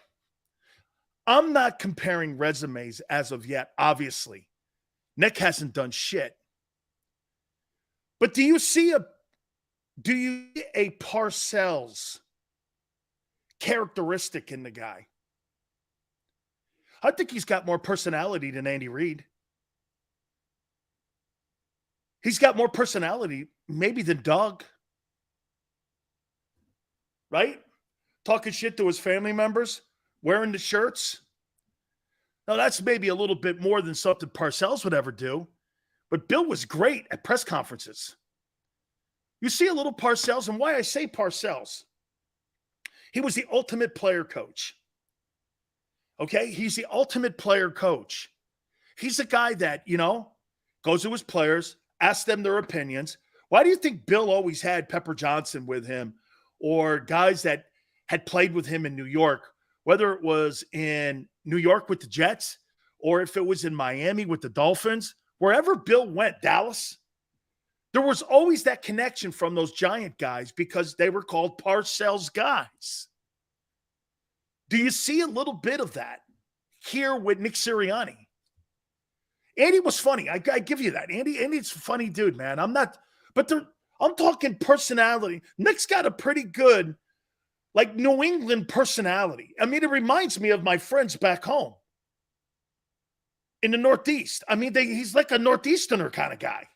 I'm not comparing resumes as of yet, obviously. Nick hasn't done shit. But do you see a Parcells characteristic in the guy? I think he's got more personality than Andy Reid. He's got more personality maybe than Doug. Right? Talking shit to his family members, wearing the shirts. Now, that's maybe a little bit more than something Parcells would ever do. But Bill was great at press conferences. You see a little Parcells, and why I say Parcells, he was the ultimate player coach. Okay? He's the ultimate player coach. He's a guy that, you know, goes to his players, asks them their opinions. Why do you think Bill always had Pepper Johnson with him or guys that had played with him in New York, whether it was in New York with the Jets or if it was in Miami with the Dolphins? Wherever Bill went, Dallas, there was always that connection from those Giant guys because they were called Parcells guys. Do you see a little bit of that here with Nick Sirianni? Andy was funny. I give you that. Andy's a funny dude, man. I'm talking personality. Nick's got a pretty good, like, New England personality. I mean, it reminds me of my friends back home in the Northeast. I mean, he's like a Northeasterner kind of guy.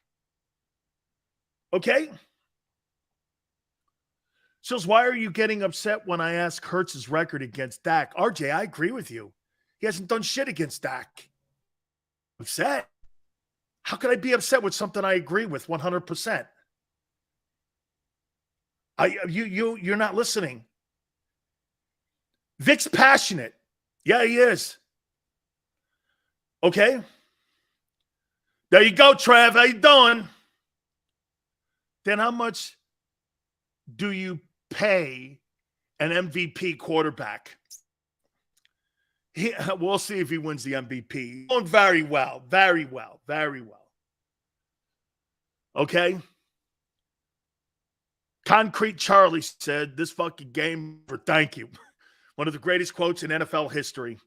Okay? Sills, why are you getting upset when I ask Hurts' record against Dak? RJ, I agree with you. He hasn't done shit against Dak. Upset? How could I be upset with something I agree with 100%? You're not listening. Vic's passionate. Yeah, he is. Okay? There you go, Trav. How you doing? Then how much do you pay an MVP quarterback? We'll see if he wins the MVP. Going very well. Very well. Very well. Okay? Concrete Charlie said, this fucking game for thank you. One of the greatest quotes in NFL history.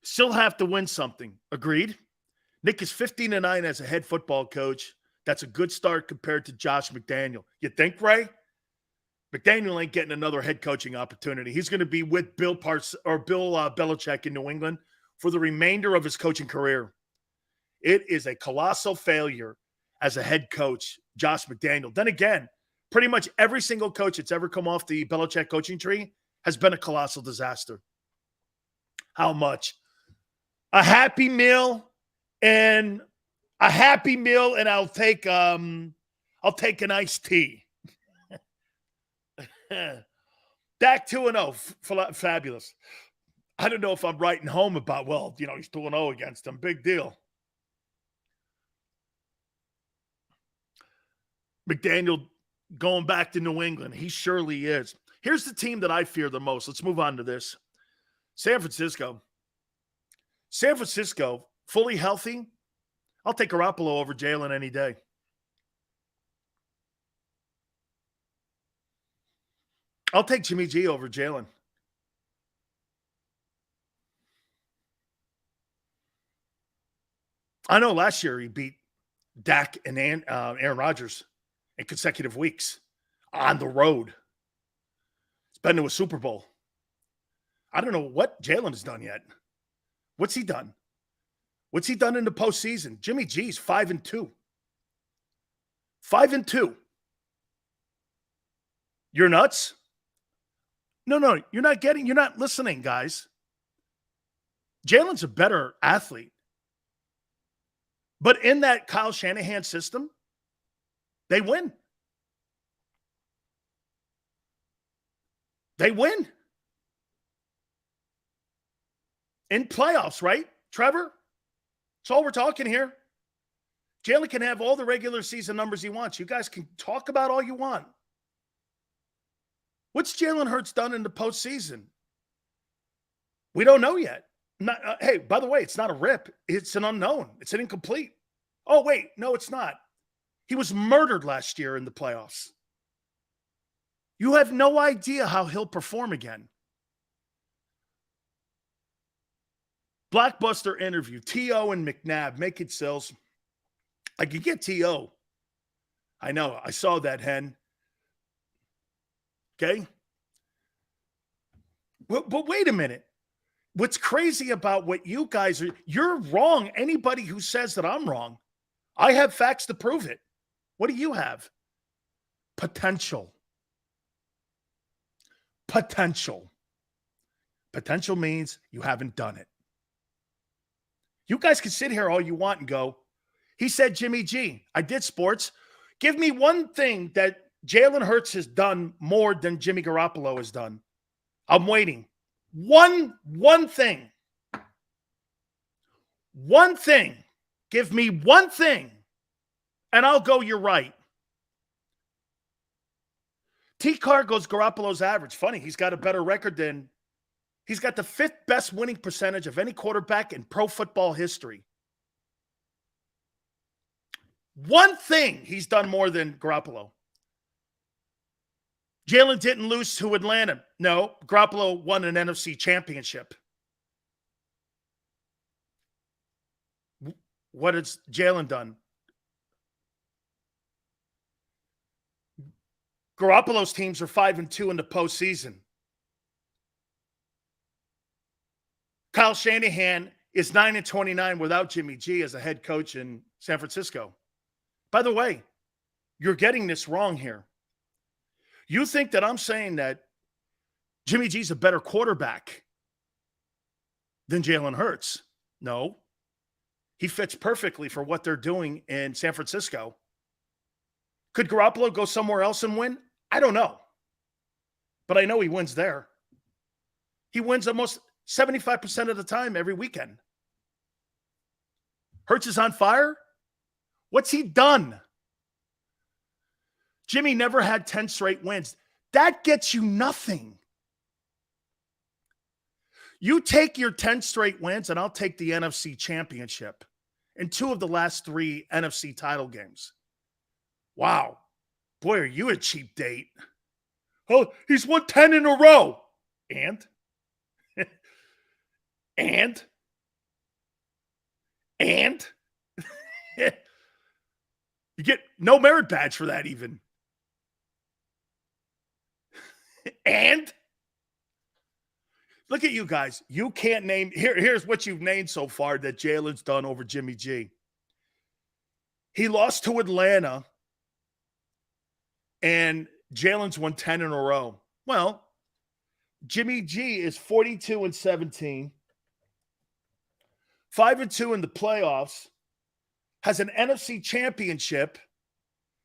Still have to win something. Agreed. Nick is 15-9 as a head football coach. That's a good start compared to Josh McDaniel. You think, Ray? McDaniel ain't getting another head coaching opportunity. He's going to be with Bill Belichick in New England for the remainder of his coaching career. It is a colossal failure as a head coach, Josh McDaniel. Then again, pretty much every single coach that's ever come off the Belichick coaching tree has been a colossal disaster. How much? A Happy Meal and I'll take I'll take an iced tea. Dak 2-0. Fabulous. I don't know if I'm writing home about, well, he's 2-0 against them. Big deal. McDaniel going back to New England. He surely is. Here's the team that I fear the most. Let's move on to this. San Francisco. San Francisco, fully healthy. I'll take Garoppolo over Jalen any day. I'll take Jimmy G over Jalen. I know last year he beat Dak and Aaron Rodgers in consecutive weeks on the road. It's been to a Super Bowl. I don't know what Jalen has done yet. What's he done? What's he done in the postseason? Jimmy G's 5-2. 5-2. You're nuts? No, you're not listening, guys. Jalen's a better athlete. But in that Kyle Shanahan system, they win. They win. In playoffs, right, Trevor? That's all we're talking here. Jalen can have all the regular season numbers he wants. You guys can talk about all you want. What's Jalen Hurts done in the postseason? We don't know yet. Hey, by the way, it's not a rip. It's an unknown. It's an incomplete. Oh, wait. No, it's not. He was murdered last year in the playoffs. You have no idea how he'll perform again. Blockbuster interview. T.O. and McNabb. Make it Sills. I could get T.O. I know. I saw that, Hen. Okay? But wait a minute. What's crazy about what you guys are, you're wrong. Anybody who says that I'm wrong, I have facts to prove it. What do you have? Potential. Potential. Potential means you haven't done it. You guys can sit here all you want and go, he said Jimmy G. I did sports. Give me one thing that Jalen Hurts has done more than Jimmy Garoppolo has done. I'm waiting. One thing. One thing. Give me one thing, and I'll go, you're right. T-Car goes Garoppolo's average. Funny, he's got a better record than – he's got the 5th best winning percentage of any quarterback in pro football history. One thing he's done more than Garoppolo. Jalen didn't lose to Atlanta. No, Garoppolo won an NFC championship. What has Jalen done? Garoppolo's teams are 5-2 in the postseason. Kyle Shanahan is 9-29 without Jimmy G as a head coach in San Francisco. By the way, you're getting this wrong here. You think that I'm saying that Jimmy G's a better quarterback than Jalen Hurts. No. He fits perfectly for what they're doing in San Francisco. Could Garoppolo go somewhere else and win? I don't know. But I know he wins there. He wins almost 75% of the time every weekend. Hurts is on fire? What's he done? Jimmy never had 10 straight wins. That gets you nothing. You take your 10 straight wins, and I'll take the NFC championship in 2 of the last 3 NFC title games. Wow. Boy, are you a cheap date. Oh, he's won 10 in a row. And? And? You get no merit badge for that even. And? Look at you guys. You can't name. Here's what you've named so far that Jalen's done over Jimmy G. He lost to Atlanta, and Jalen's won 10 in a row. Well, Jimmy G is 42-17, 5-2 in the playoffs, has an NFC championship,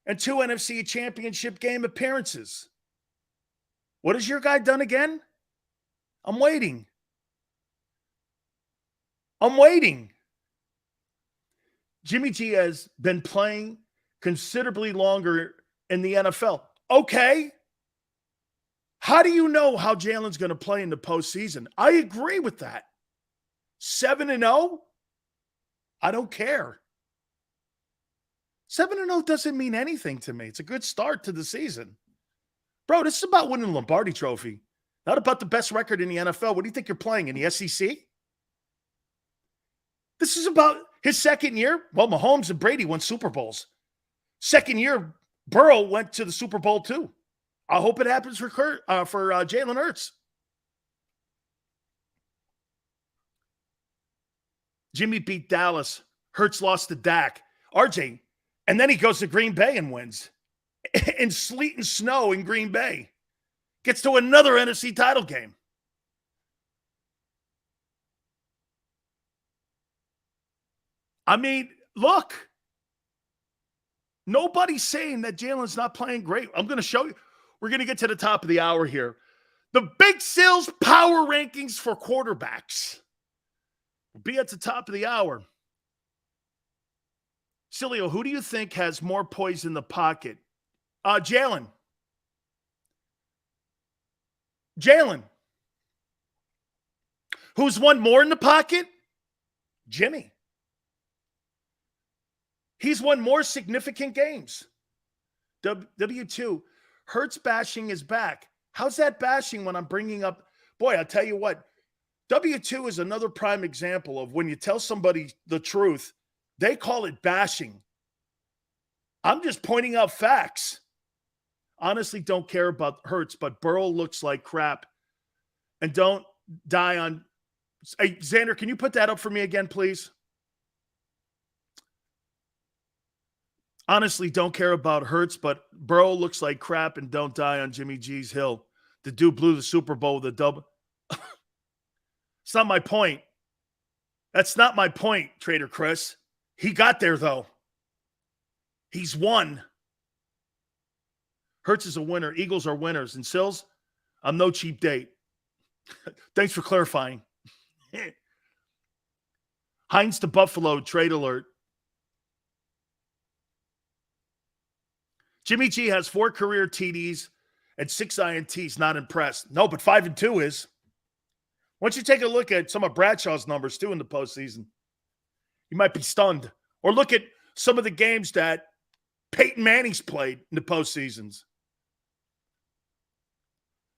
and 2 NFC championship game appearances. What has your guy done again? I'm waiting. Jimmy G has been playing considerably longer in the NFL. Okay. How do you know how Jalen's going to play in the postseason? I agree with that. 7-0? I don't care. 7-0 doesn't mean anything to me. It's a good start to the season. Bro, this is about winning the Lombardi Trophy, not about the best record in the NFL. What do you think you're playing in the SEC? This is about his second year. Well, Mahomes and Brady won Super Bowls. Second year, Burrow went to the Super Bowl too. I hope it happens for Jalen Hurts. Jimmy beat Dallas. Hurts lost to Dak. RJ, and then he goes to Green Bay and wins. In sleet and snow in Green Bay. Gets to another NFC title game. I mean, look. Nobody's saying that Jalen's not playing great. I'm going to show you. We're going to get to the top of the hour here. The Big Sills power rankings for quarterbacks will be at the top of the hour. Sileo, who do you think has more poise in the pocket? Jalen. Who's won more in the pocket? Jimmy. He's won more significant games. W2. Hurts bashing is back. How's that bashing when I'm bringing up? Boy, I'll tell you what. W2 is another prime example of when you tell somebody the truth, they call it bashing. I'm just pointing out facts. Honestly, don't care about Hurts, but Burrow looks like crap. And don't die on. Hey, Xander, can you put that up for me again, please? Honestly, don't care about Hurts, but Burrow looks like crap, and don't die on Jimmy G's hill. The dude blew the Super Bowl with a double. It's not my point. That's not my point, Trader Chris. He got there, though. He's won. Hurts is a winner. Eagles are winners. And Sills, I'm no cheap date. Thanks for clarifying. Hines to Buffalo, trade alert. Jimmy G has 4 career TDs and 6 INTs. Not impressed. No, but 5-2 is. Once you take a look at some of Bradshaw's numbers, too, in the postseason, you might be stunned. Or look at some of the games that Peyton Manning's played in the postseasons.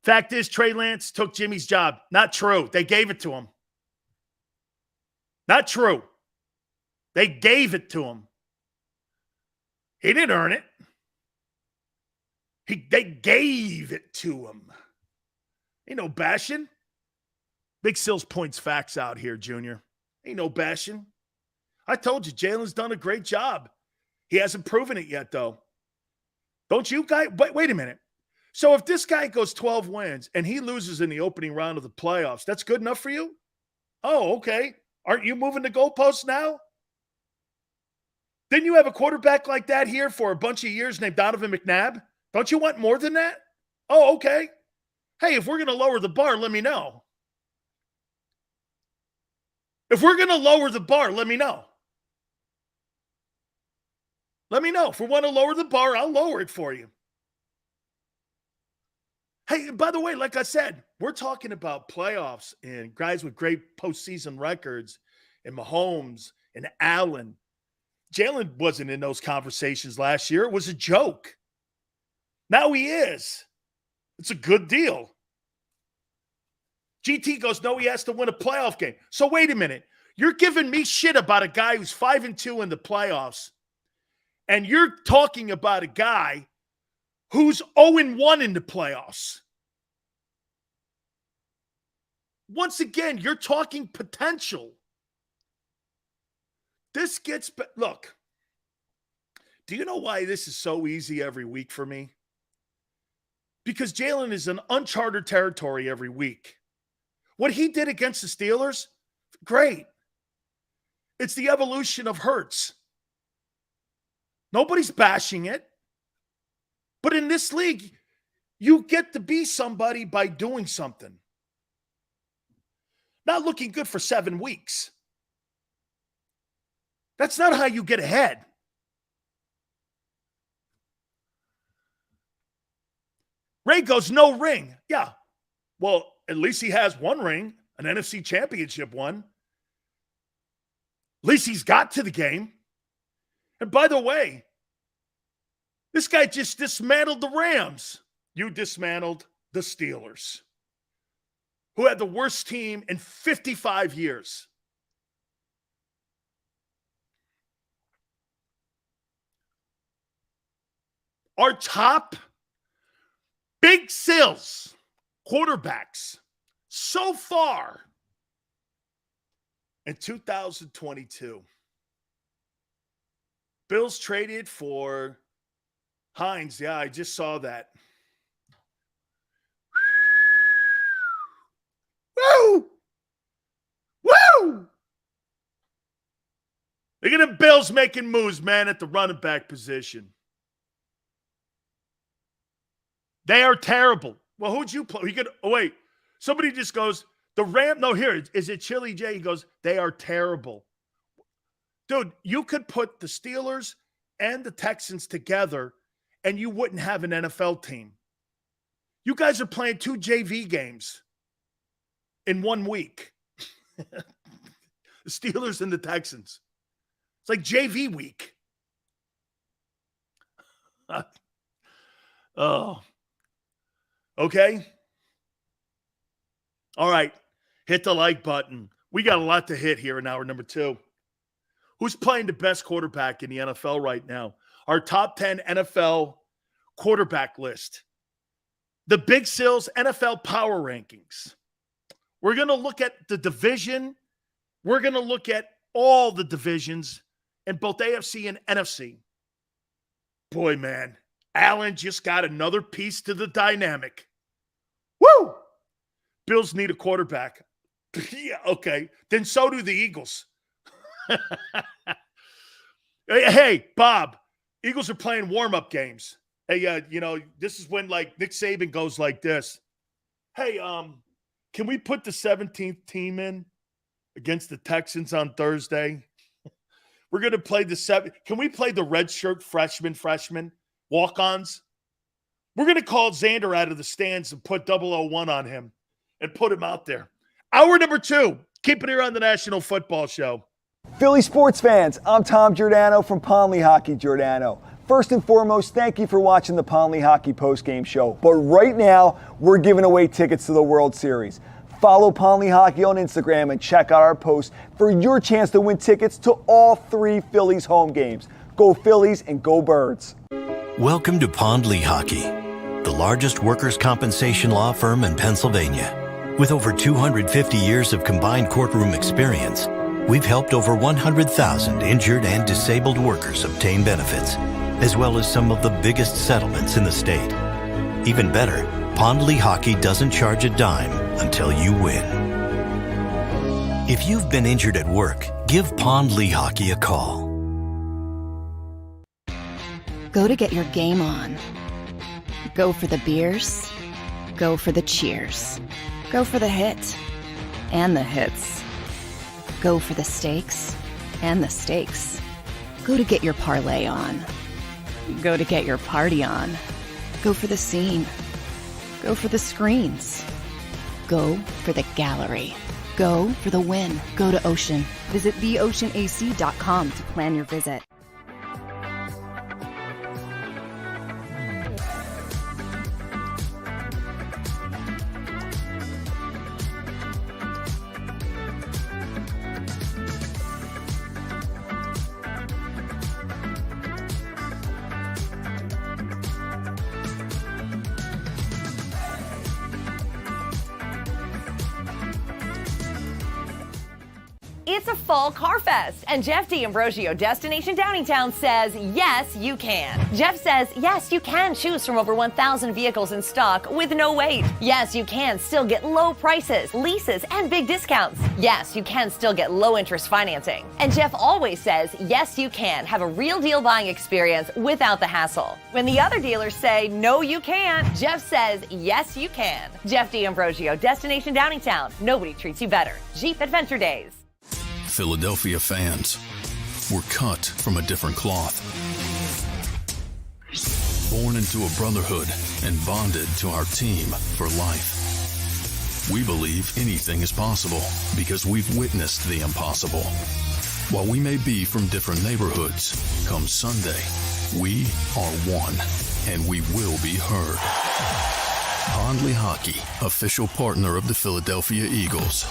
Fact is, Trey Lance took Jimmy's job. Not true. They gave it to him. Not true. They gave it to him. He didn't earn it. They gave it to him. Ain't no bashing. Big Sills points facts out here, Junior. Ain't no bashing. I told you, Jalen's done a great job. He hasn't proven it yet, though. Don't you guys? Wait a minute. So if this guy goes 12 wins and he loses in the opening round of the playoffs, that's good enough for you? Oh, okay. Aren't you moving the goalposts now? Didn't you have a quarterback like that here for a bunch of years named Donovan McNabb? Don't you want more than that? Oh, okay. Hey, if we're going to lower the bar, let me know. If we're going to lower the bar, let me know. Let me know. If we want to lower the bar, I'll lower it for you. Hey, by the way, like I said, we're talking about playoffs and guys with great postseason records and Mahomes and Allen. Jalen wasn't in those conversations last year. It was a joke. Now he is. It's a good deal. GT goes, no, he has to win a playoff game. So wait a minute. You're giving me shit about a guy who's 5-2 in the playoffs, and you're talking about a guy who's 0-1 in the playoffs. Once again, you're talking potential. This gets – look, do you know why this is so easy every week for me? Because Jalen is in uncharted territory every week. What he did against the Steelers, great. It's the evolution of Hurts. Nobody's bashing it. But in this league, you get to be somebody by doing something. Not looking good for 7 weeks. That's not how you get ahead. Ray goes, no ring. Yeah. Well, at least he has one ring, an NFC championship one. At least he's got to the game. And by the way, this guy just dismantled the Rams. You dismantled the Steelers, who had the worst team in 55 years. Our top big Sills quarterbacks so far in 2022. Bills traded for Hines. Yeah, I just saw that. Woo! Woo! Look at the Bills making moves, man, at the running back position. They are terrible. Well, who'd you play? Wait. Somebody just goes, the Ram. No, here. Is it Chili J? He goes, they are terrible. Dude, you could put the Steelers and the Texans together and you wouldn't have an NFL team. You guys are playing 2 JV games in 1 week. The Steelers and the Texans. It's like JV week. Oh. Okay. All right. Hit the like button. We got a lot to hit here in hour number 2. Who's playing the best quarterback in the NFL right now? Our top 10 NFL quarterback list. The Big Sills NFL Power Rankings. We're going to look at the division. We're going to look at all the divisions in both AFC and NFC. Boy, man, Allen just got another piece to the dynamic. Woo! Bills need a quarterback. Yeah, okay. Then so do the Eagles. Hey, Bob, Eagles are playing warm-up games. Hey, this is when, like, Nick Saban goes like this. Hey, can we put the 17th team in against the Texans on Thursday? We're going to play Can we play the redshirt freshman, walk-ons? We're going to call Xander out of the stands and put 001 on him and put him out there. Hour number 2. Keep it here on the National Football Show. Philly sports fans, I'm Tom Giordano from Ponley Hockey Giordano. First and foremost, thank you for watching the Ponley Hockey postgame show. But right now, we're giving away tickets to the World Series. Follow Ponley Hockey on Instagram and check out our posts for your chance to win tickets to all 3 Phillies home games. Go Phillies and go Birds. Welcome to Pondley Hockey, the largest workers' compensation law firm in Pennsylvania. With over 250 years of combined courtroom experience, we've helped over 100,000 injured and disabled workers obtain benefits, as well as some of the biggest settlements in the state. Even better, Pondley Hockey doesn't charge a dime until you win. If you've been injured at work, give Pondley Hockey a call. Go to get your game on. Go for the beers. Go for the cheers. Go for the hit and the hits. Go for the stakes and the stakes. Go to get your parlay on. Go to get your party on. Go for the scene. Go for the screens. Go for the gallery. Go for the win. Go to Ocean. Visit theoceanac.com to plan your visit. It's a fall car fest, and Jeff D'Ambrosio, Destination Downingtown, says yes, you can. Jeff says yes, you can choose from over 1,000 vehicles in stock with no wait. Yes, you can still get low prices, leases, and big discounts. Yes, you can still get low interest financing. And Jeff always says yes, you can have a real deal buying experience without the hassle. When the other dealers say no, you can't, Jeff says yes, you can. Jeff D'Ambrosio, Destination Downingtown. Nobody treats you better. Jeep Adventure Days. Philadelphia fans were cut from a different cloth. Born into a brotherhood and bonded to our team for life. We believe anything is possible because we've witnessed the impossible. While we may be from different neighborhoods, come Sunday, we are one, and we will be heard. Pondley Hockey, official partner of the Philadelphia Eagles.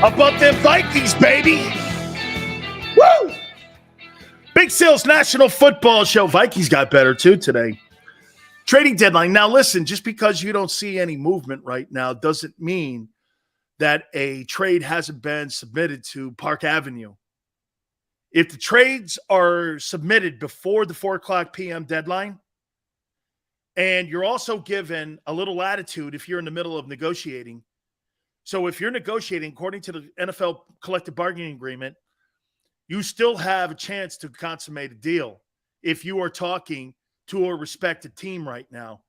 About them Vikings, baby. Woo! Big Sills National Football Show. Vikings got better, too, today. Trading deadline. Now, listen, just because you don't see any movement right now doesn't mean that a trade hasn't been submitted to Park Avenue. If the trades are submitted before the 4 o'clock p.m. deadline, and you're also given a little latitude if you're in the middle of negotiating. So if you're negotiating, according to the NFL collective bargaining agreement, you still have a chance to consummate a deal. If you are talking to a respected team right now,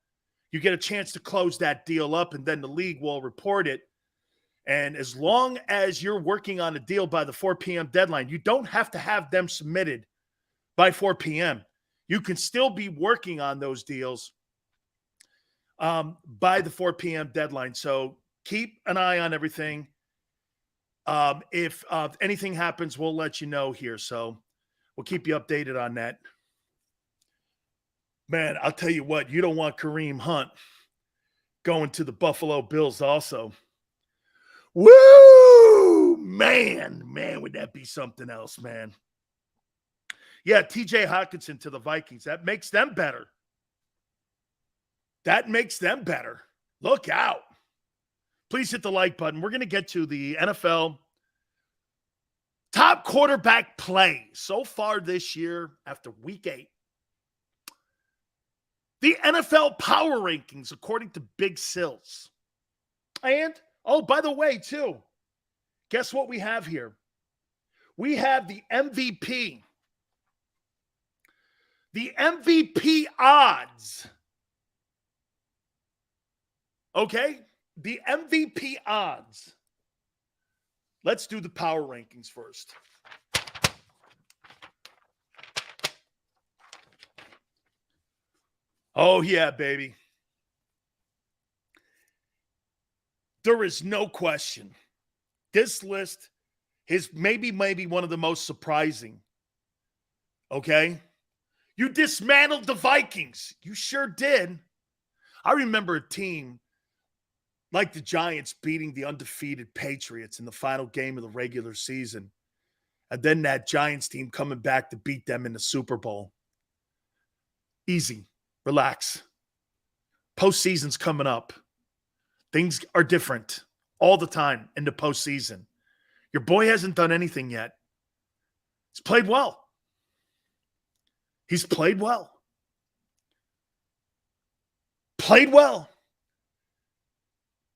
you get a chance to close that deal up, and then the league will report it. And as long as you're working on a deal by the 4 p.m. deadline, you don't have to have them submitted by 4 p.m. You can still be working on those deals by the 4 p.m. deadline. So keep an eye on everything. If anything happens, we'll let you know here. So we'll keep you updated on that. Man, I'll tell you what, you don't want Kareem Hunt going to the Buffalo Bills also. Woo! Man, would that be something else, man. Yeah, TJ Hawkinson to the Vikings. That makes them better. Look out. Please hit the like button. We're going to get to the NFL top quarterback play so far this year after week 8. The NFL power rankings according to Big Sills. And, oh, by the way, too, guess what we have here? We have the MVP. The MVP odds. Okay? The MVP odds. Let's do the power rankings first. Oh, yeah, baby. There is no question. This list is maybe one of the most surprising. Okay? You dismantled the Vikings. You sure did. I remember a team like the Giants beating the undefeated Patriots in the final game of the regular season. And then that Giants team coming back to beat them in the Super Bowl. Easy. Relax. Postseason's coming up. Things are different all the time in the postseason. Your boy hasn't done anything yet. He's played well. Played well.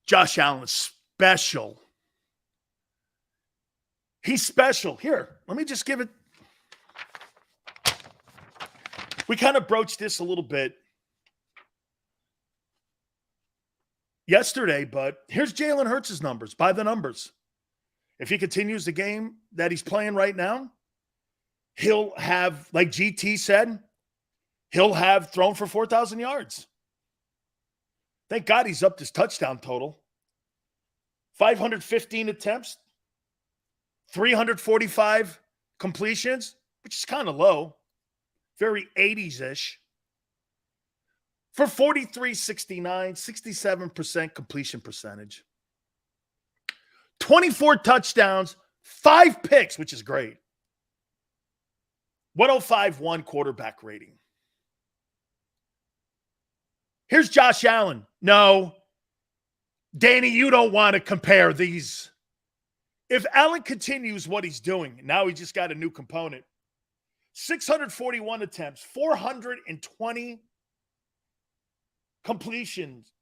Josh Allen is special. He's special. Here, let me just give it. We kind of broached this a little bit yesterday, but here's Jalen Hurts' numbers, by the numbers. If he continues the game that he's playing right now, he'll have, like GT said, he'll have thrown for 4,000 yards. Thank God he's upped his touchdown total. 515 attempts, 345 completions, which is kind of low. Very 80s-ish. for 43-69, 67% completion percentage. 24 touchdowns, 5 picks, which is great. 105.1 quarterback rating. Here's Josh Allen. No, Danny, you don't want to compare these. If Allen continues what he's doing, now he just got a new component. 641 attempts, 420 completions.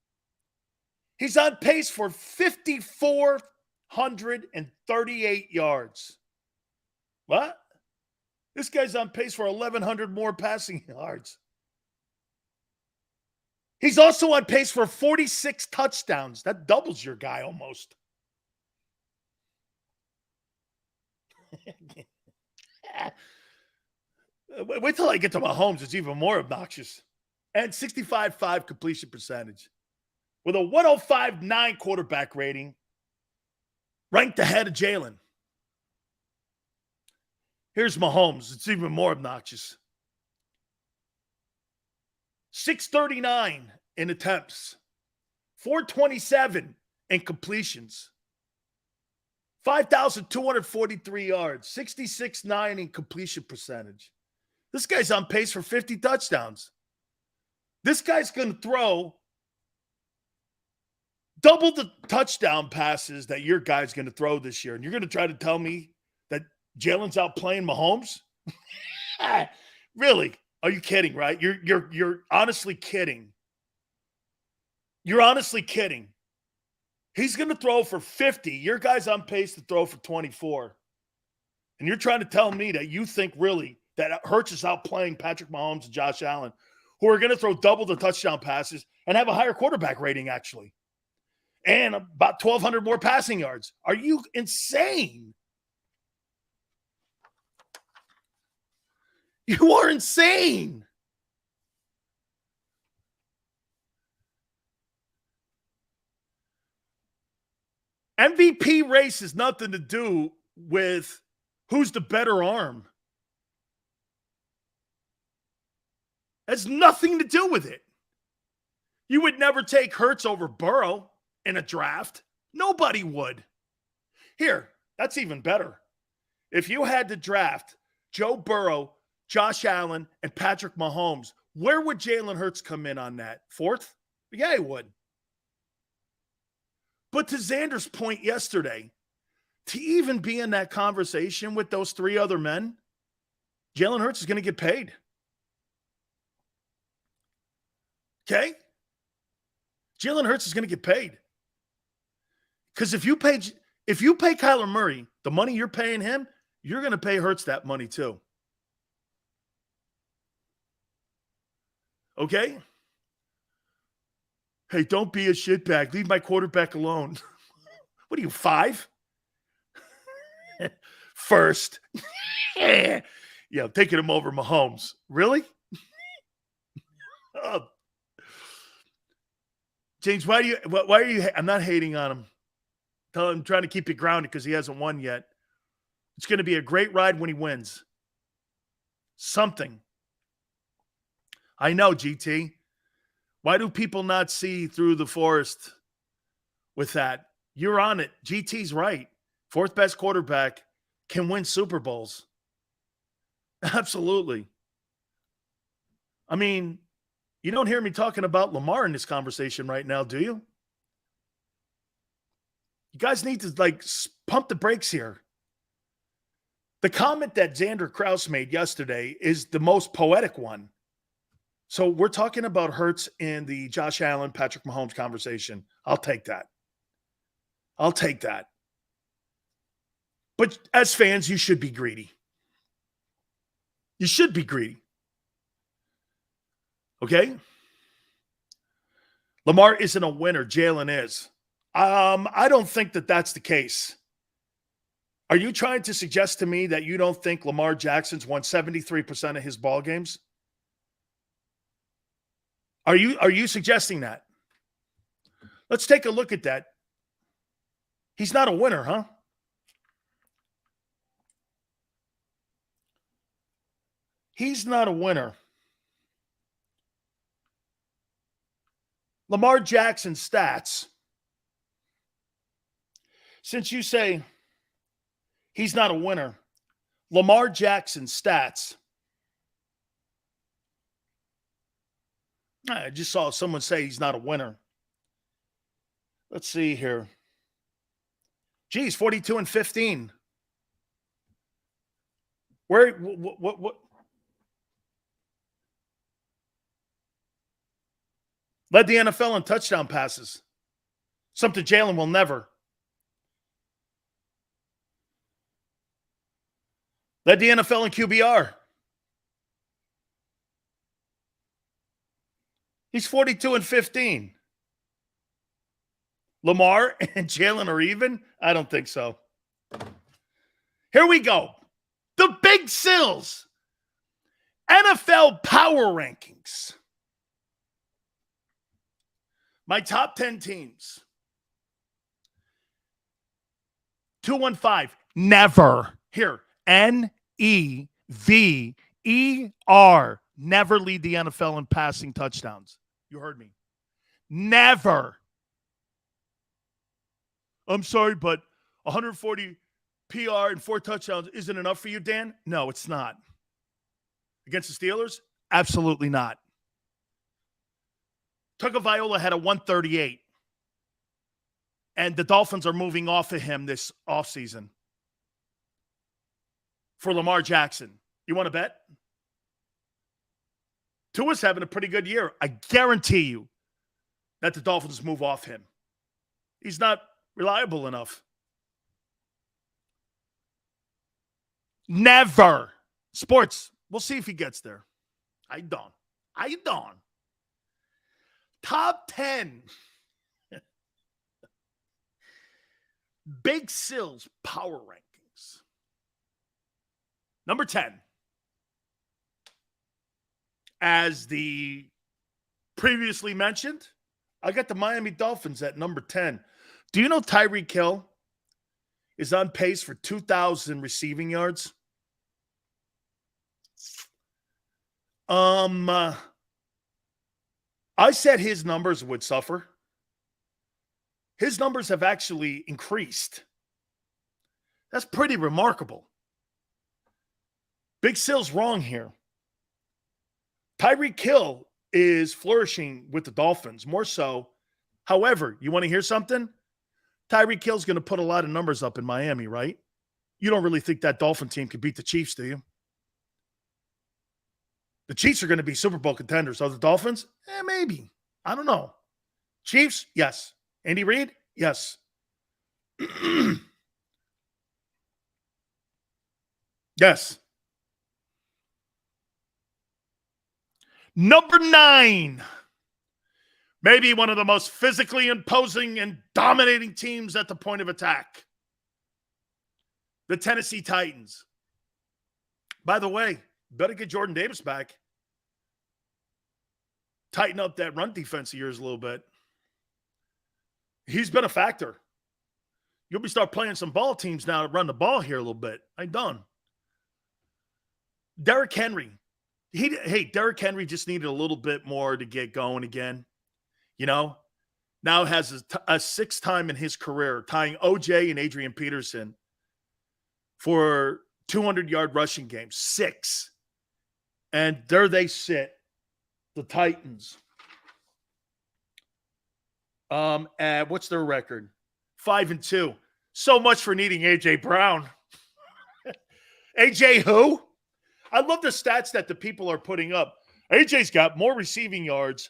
He's on pace for 5,438 yards. What? This guy's on pace for 1,100 more passing yards. He's also on pace for 46 touchdowns. That doubles your guy almost. Wait till I get to Mahomes. It's even more obnoxious. And 65.5 completion percentage. With a 105.9 quarterback rating. Ranked ahead of Jalen. Here's Mahomes. It's even more obnoxious. 639 in attempts. 427 in completions. 5,243 yards. 66.9 in completion percentage. This guy's on pace for 50 touchdowns. This guy's going to throw double the touchdown passes that your guy's going to throw this year. And you're going to try to tell me that Jalen's outplaying Mahomes? Really? Are you kidding, right? You're honestly kidding. You're honestly kidding. He's going to throw for 50. Your guy's on pace to throw for 24. And you're trying to tell me that you think really that Hurts is outplaying Patrick Mahomes and Josh Allen, who are going to throw double the touchdown passes and have a higher quarterback rating, actually. And about 1,200 more passing yards. Are you insane? You are insane. MVP race has nothing to do with who's the better arm. Has nothing to do with it. You would never take Hurts over Burrow in a draft. Nobody would. Here, that's even better. If you had to draft Joe Burrow, Josh Allen, and Patrick Mahomes, where would Jalen Hurts come in on that? 4th? Yeah, he would. But to Xander's point yesterday, to even be in that conversation with those 3 other men, Jalen Hurts is going to get paid. Okay? Jalen Hurts is going to get paid. Because if you pay Kyler Murray the money you're paying him, you're going to pay Hurts that money too. Okay? Hey, don't be a shitbag. Leave my quarterback alone. What are you, 5? First. Yeah, taking him over Mahomes. Really? Oh. James, why are you, I'm not hating on him. I'm trying to keep you grounded because he hasn't won yet. It's going to be a great ride when he wins. Something. I know, GT. Why do people not see through the forest with that? You're on it. GT's right. 4th best quarterback can win Super Bowls. Absolutely. I mean, you don't hear me talking about Lamar in this conversation right now, do you? You guys need to, pump the brakes here. The comment that Xander Krause made yesterday is the most poetic one. So we're talking about Hurts in the Josh Allen, Patrick Mahomes conversation. I'll take that. But as fans, you should be greedy. You should be greedy. Okay? Lamar isn't a winner. Jalen is. I don't think that that's the case. Are you trying to suggest to me that you don't think Lamar Jackson's won 73% of his ball games? Are you suggesting that? Let's take a look at that. He's not a winner, huh? He's not a winner. Lamar Jackson stats. Since you say he's not a winner, Lamar Jackson stats. I just saw someone say he's not a winner. Let's see here. Geez, 42-15. What? Led the NFL in touchdown passes. Something Jalen will never. Led the NFL in QBR. He's 42-15. Lamar and Jalen are even? I don't think so. Here we go. The Big Sills. NFL Power Rankings. My top 10 teams. 215. Never. Here. N-E-V-E-R. Never lead the NFL in passing touchdowns. You heard me. Never. I'm sorry, but 140 PR and 4 touchdowns isn't enough for you, Dan? No, it's not. Against the Steelers? Absolutely not. Tagovailoa had a 138. And the Dolphins are moving off of him this offseason. For Lamar Jackson. You want to bet? Tua's having a pretty good year. I guarantee you that the Dolphins move off him. He's not reliable enough. Never. Sports. We'll see if he gets there. I don't. Top 10. Big Sills Power Rankings. Number 10. As the previously mentioned, I got the Miami Dolphins at number 10. Do you know Tyreek Hill is on pace for 2,000 receiving yards? I said his numbers would suffer. His numbers have actually increased. That's pretty remarkable. Big Sil's wrong here. Tyreek Hill is flourishing with the Dolphins, more so. However, you want to hear something? Tyreek Hill's going to put a lot of numbers up in Miami, right? You don't really think that Dolphin team can beat the Chiefs, do you? The Chiefs are going to be Super Bowl contenders. Are the Dolphins? Maybe. I don't know. Chiefs? Yes. Andy Reid? Yes. Yes. Number 9. Maybe one of the most physically imposing and dominating teams at the point of attack. The Tennessee Titans. By the way, better get Jordan Davis back. Tighten up that run defense of yours a little bit. He's been a factor. You'll be start playing some ball teams now to run the ball here a little bit. I'm done. Derrick Henry. Derrick Henry just needed a little bit more to get going again. You know, now has a 6th time in his career, tying OJ and Adrian Peterson for 200-yard rushing games. 6. And there they sit, the Titans. What's their record? 5-2. So much for needing A.J. Brown. A.J. who? I love the stats that the people are putting up. A.J.'s got more receiving yards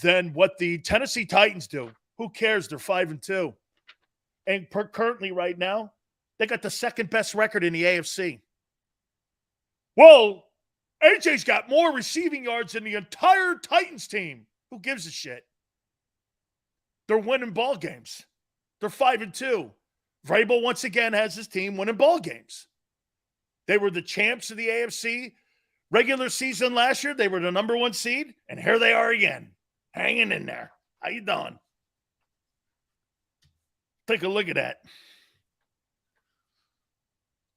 than what the Tennessee Titans do. Who cares? They're 5-2. And currently right now, they got the 2nd best record in the AFC. Well, A.J.'s got more receiving yards than the entire Titans team. Who gives a shit? They're winning ball games. They're 5-2. Vrabel once again has his team winning ball games. They were the champs of the AFC regular season last year. They were the number 1 seed, and here they are again, hanging in there. How you doing? Take a look at that.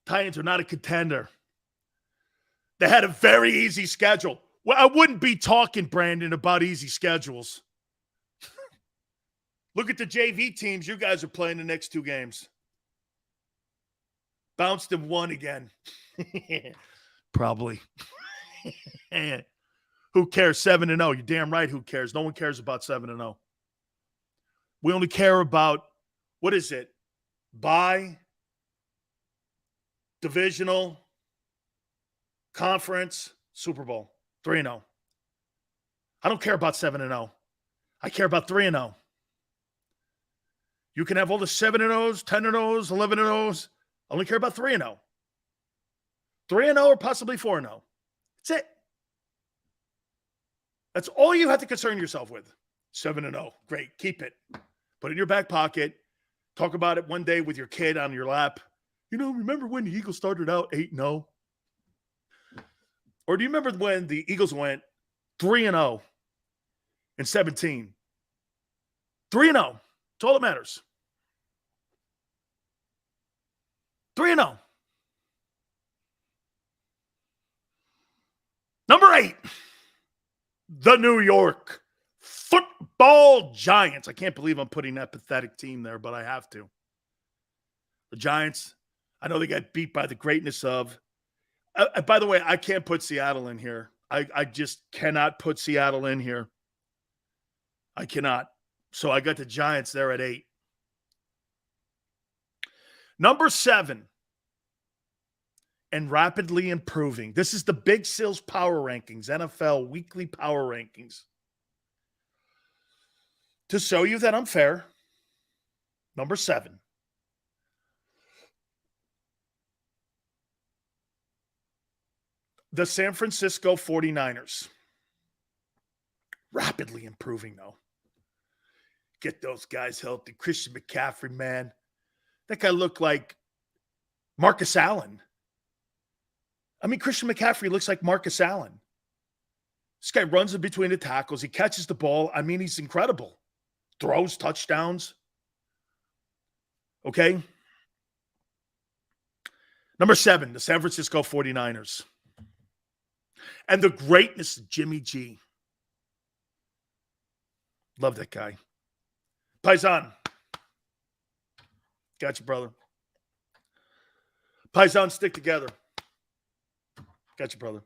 Titans are not a contender. They had a very easy schedule. Well, I wouldn't be talking, Brandon, about easy schedules. Look at the JV teams you guys are playing the next 2 games. Bounced and won again. Probably. Who cares? 7-0. You're damn right. Who cares? No one cares about 7-0. We only care about, what is it? Bye, divisional, conference, Super Bowl. 3-0. I don't care about 7-0. I care about 3-0. You can have all the 7-0s, 10-0s, 11-0s. I only care about 3-0. 3-0 or possibly 4-0. That's it. That's all you have to concern yourself with. 7-0. Great. Keep it. Put it in your back pocket. Talk about it one day with your kid on your lap. Remember when the Eagles started out 8-0? Or do you remember when the Eagles went 3-0 in 17? 3-0. That's all that matters. 3-0. Number 8, the New York Football Giants. I can't believe I'm putting that pathetic team there, but I have to. The Giants, I know they got beat by the greatness of. By the way, I can't put Seattle in here. I just cannot put Seattle in here. I cannot. So I got the Giants there at 8. Number 7, and rapidly improving. This is the Big Sills Power Rankings, NFL Weekly Power Rankings. To show you that I'm fair, number 7. The San Francisco 49ers. Rapidly improving, though. Get those guys healthy. Christian McCaffrey, man. That guy looked like Marcus Allen. I mean, Christian McCaffrey looks like Marcus Allen. This guy runs in between the tackles. He catches the ball. I mean, he's incredible. Throws touchdowns. Okay? Number 7, the San Francisco 49ers. And the greatness of Jimmy G. Love that guy. Paisan. Got you, brother. Paisan, stick together. Got you, brother.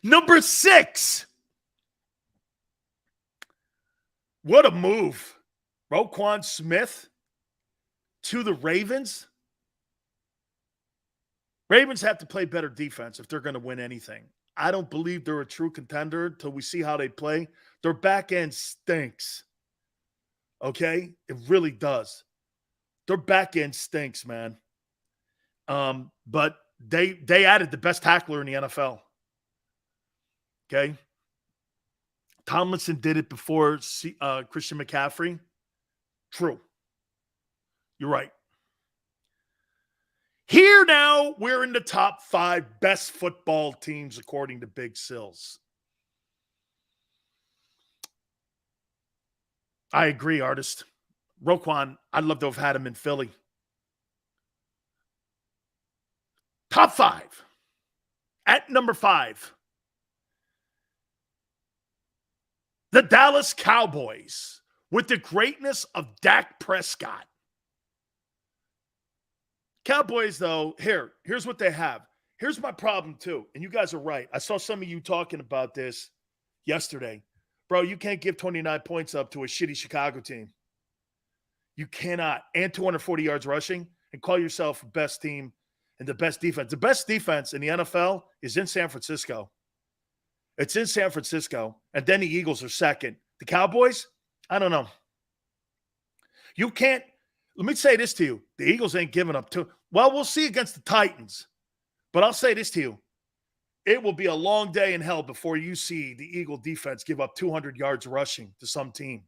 Number 6. What a move. Roquan Smith to the Ravens. Ravens have to play better defense if they're going to win anything. I don't believe they're a true contender until we see how they play. Their back end stinks. Okay? It really does. Their back end stinks, man. But they added the best tackler in the NFL. Okay? Tomlinson did it before Christian McCaffrey. True. You're right. Here now, we're in the top 5 best football teams according to Big Sills. I agree, artist. Roquan, I'd love to have had him in Philly. Top 5. At number 5, the Dallas Cowboys with the greatness of Dak Prescott. Cowboys, though, here's what they have. Here's my problem, too. And you guys are right. I saw some of you talking about this yesterday. Bro, you can't give 29 points up to a shitty Chicago team. You cannot. And 240 yards rushing and call yourself the best team and the best defense. The best defense in the NFL is in San Francisco. It's in San Francisco. And then the Eagles are second. The Cowboys, I don't know. You can't. Let me say this to you. The Eagles ain't giving up too. Well, we'll see against the Titans. But I'll say this to you. It will be a long day in hell before you see the Eagle defense give up 200 yards rushing to some team.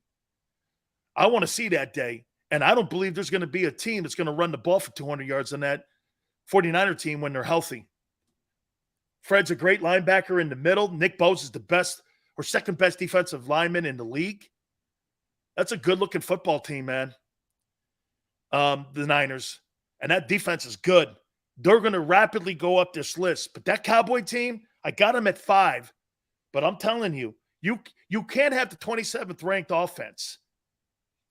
I want to see that day. And I don't believe there's going to be a team that's going to run the ball for 200 yards on that 49er team when they're healthy. Fred's a great linebacker in the middle. Nick Bosa is the best or second best defensive lineman in the league. That's a good-looking football team, man. The Niners. And that defense is good. They're going to rapidly go up this list. But that Cowboy team, I got them at 5 But I'm telling you, you can't have the 27th ranked offense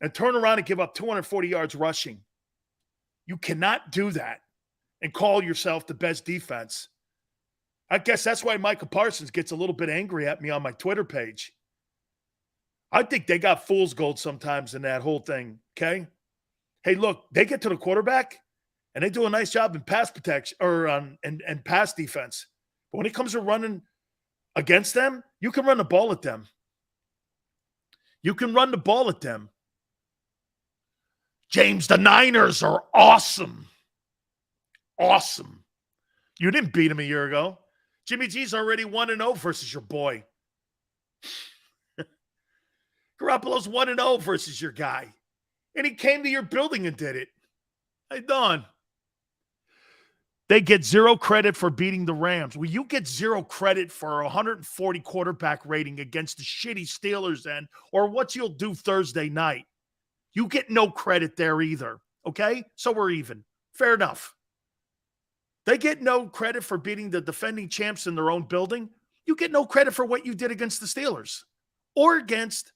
and turn around and give up 240 yards rushing. You cannot do that and call yourself the best defense. I guess that's why Micah Parsons gets a little bit angry at me on my Twitter page. I think they got fool's gold sometimes in that whole thing, okay? Hey, look, they get to the quarterback, and they do a nice job in pass protection or and pass defense. But when it comes to running against them, you can run the ball at them. You can run the ball at them. James, the Niners are awesome. Awesome. You didn't beat him a year ago. Jimmy G's already 1-0 versus your boy. Garoppolo's 1-0 versus your guy. And he came to your building and did it. Hey, Don. They get zero credit for beating the Rams. Well, you get zero credit for a 140 quarterback rating against the shitty Steelers then, or what you'll do Thursday night. You get no credit there either, okay? So we're even. Fair enough. They get no credit for beating the defending champs in their own building. You get no credit for what you did against the Steelers or against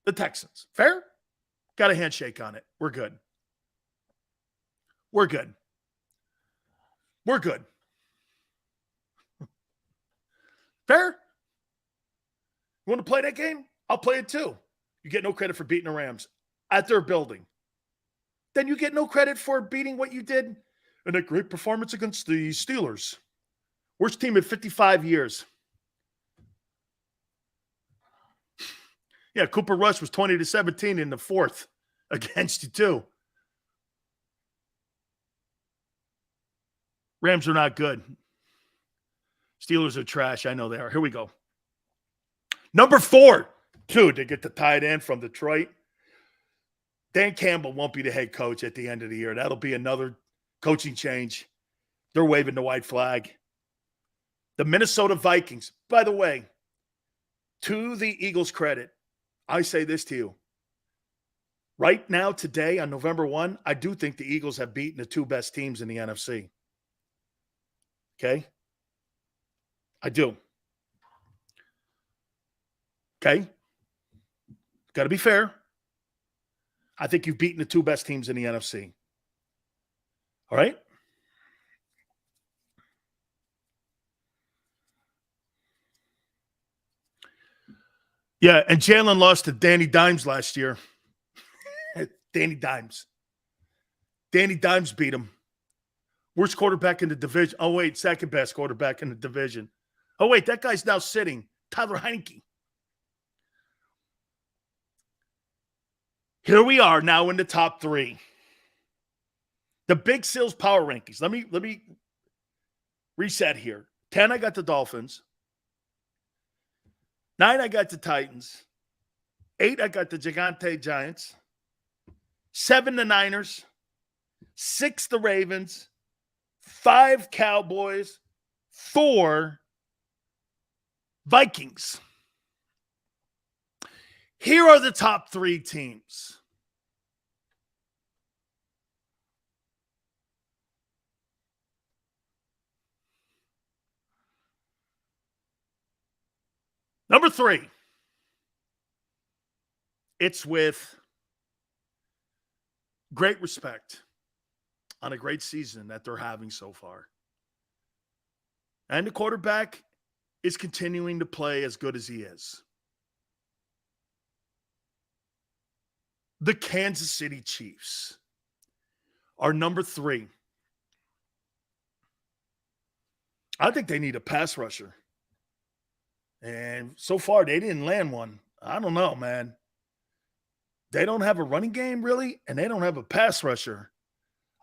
the Texans. Fair? Got a handshake on it. We're good. We're good. We're good. Fair? You want to play that game? I'll play it too. You get no credit for beating the Rams at their building. Then you get no credit for beating what you did in a great performance against the Steelers. Worst team in 55 years. Yeah, Cooper Rush was 20-17 in the fourth against you too. Rams are not good. Steelers are trash. I know they are. Here we go. Number 4. Dude, they get the tight end from Detroit. Dan Campbell won't be the head coach at the end of the year. That'll be another coaching change. They're waving the white flag. The Minnesota Vikings. By the way, to the Eagles' credit, I say this to you. Right now, today, on November 1, I do think the Eagles have beaten the 2 best teams in the NFC. Okay? I do. Okay? Got to be fair. I think you've beaten the 2 best teams in the NFC. All right? Yeah, and Jalen lost to Danny Dimes last year. Danny Dimes. Danny Dimes beat him. Worst quarterback in the division. Oh, wait, second best quarterback in the division. Oh, wait, that guy's now sitting. Tyler Heineke. Here we are now in the top 3. The Big Sills power rankings. Let me reset here. 10, I got the Dolphins. 9, I got the Titans. 8, I got the Gigante Giants. 7, the Niners. 6, the Ravens. 5, Cowboys. 4, Vikings. Here are the top 3 teams. Number 3. It's with great respect on a great season that they're having so far. And the quarterback is continuing to play as good as he is. The Kansas City Chiefs are number 3. I think they need a pass rusher. And so far, they didn't land one. I don't know, man. They don't have a running game, really, and they don't have a pass rusher.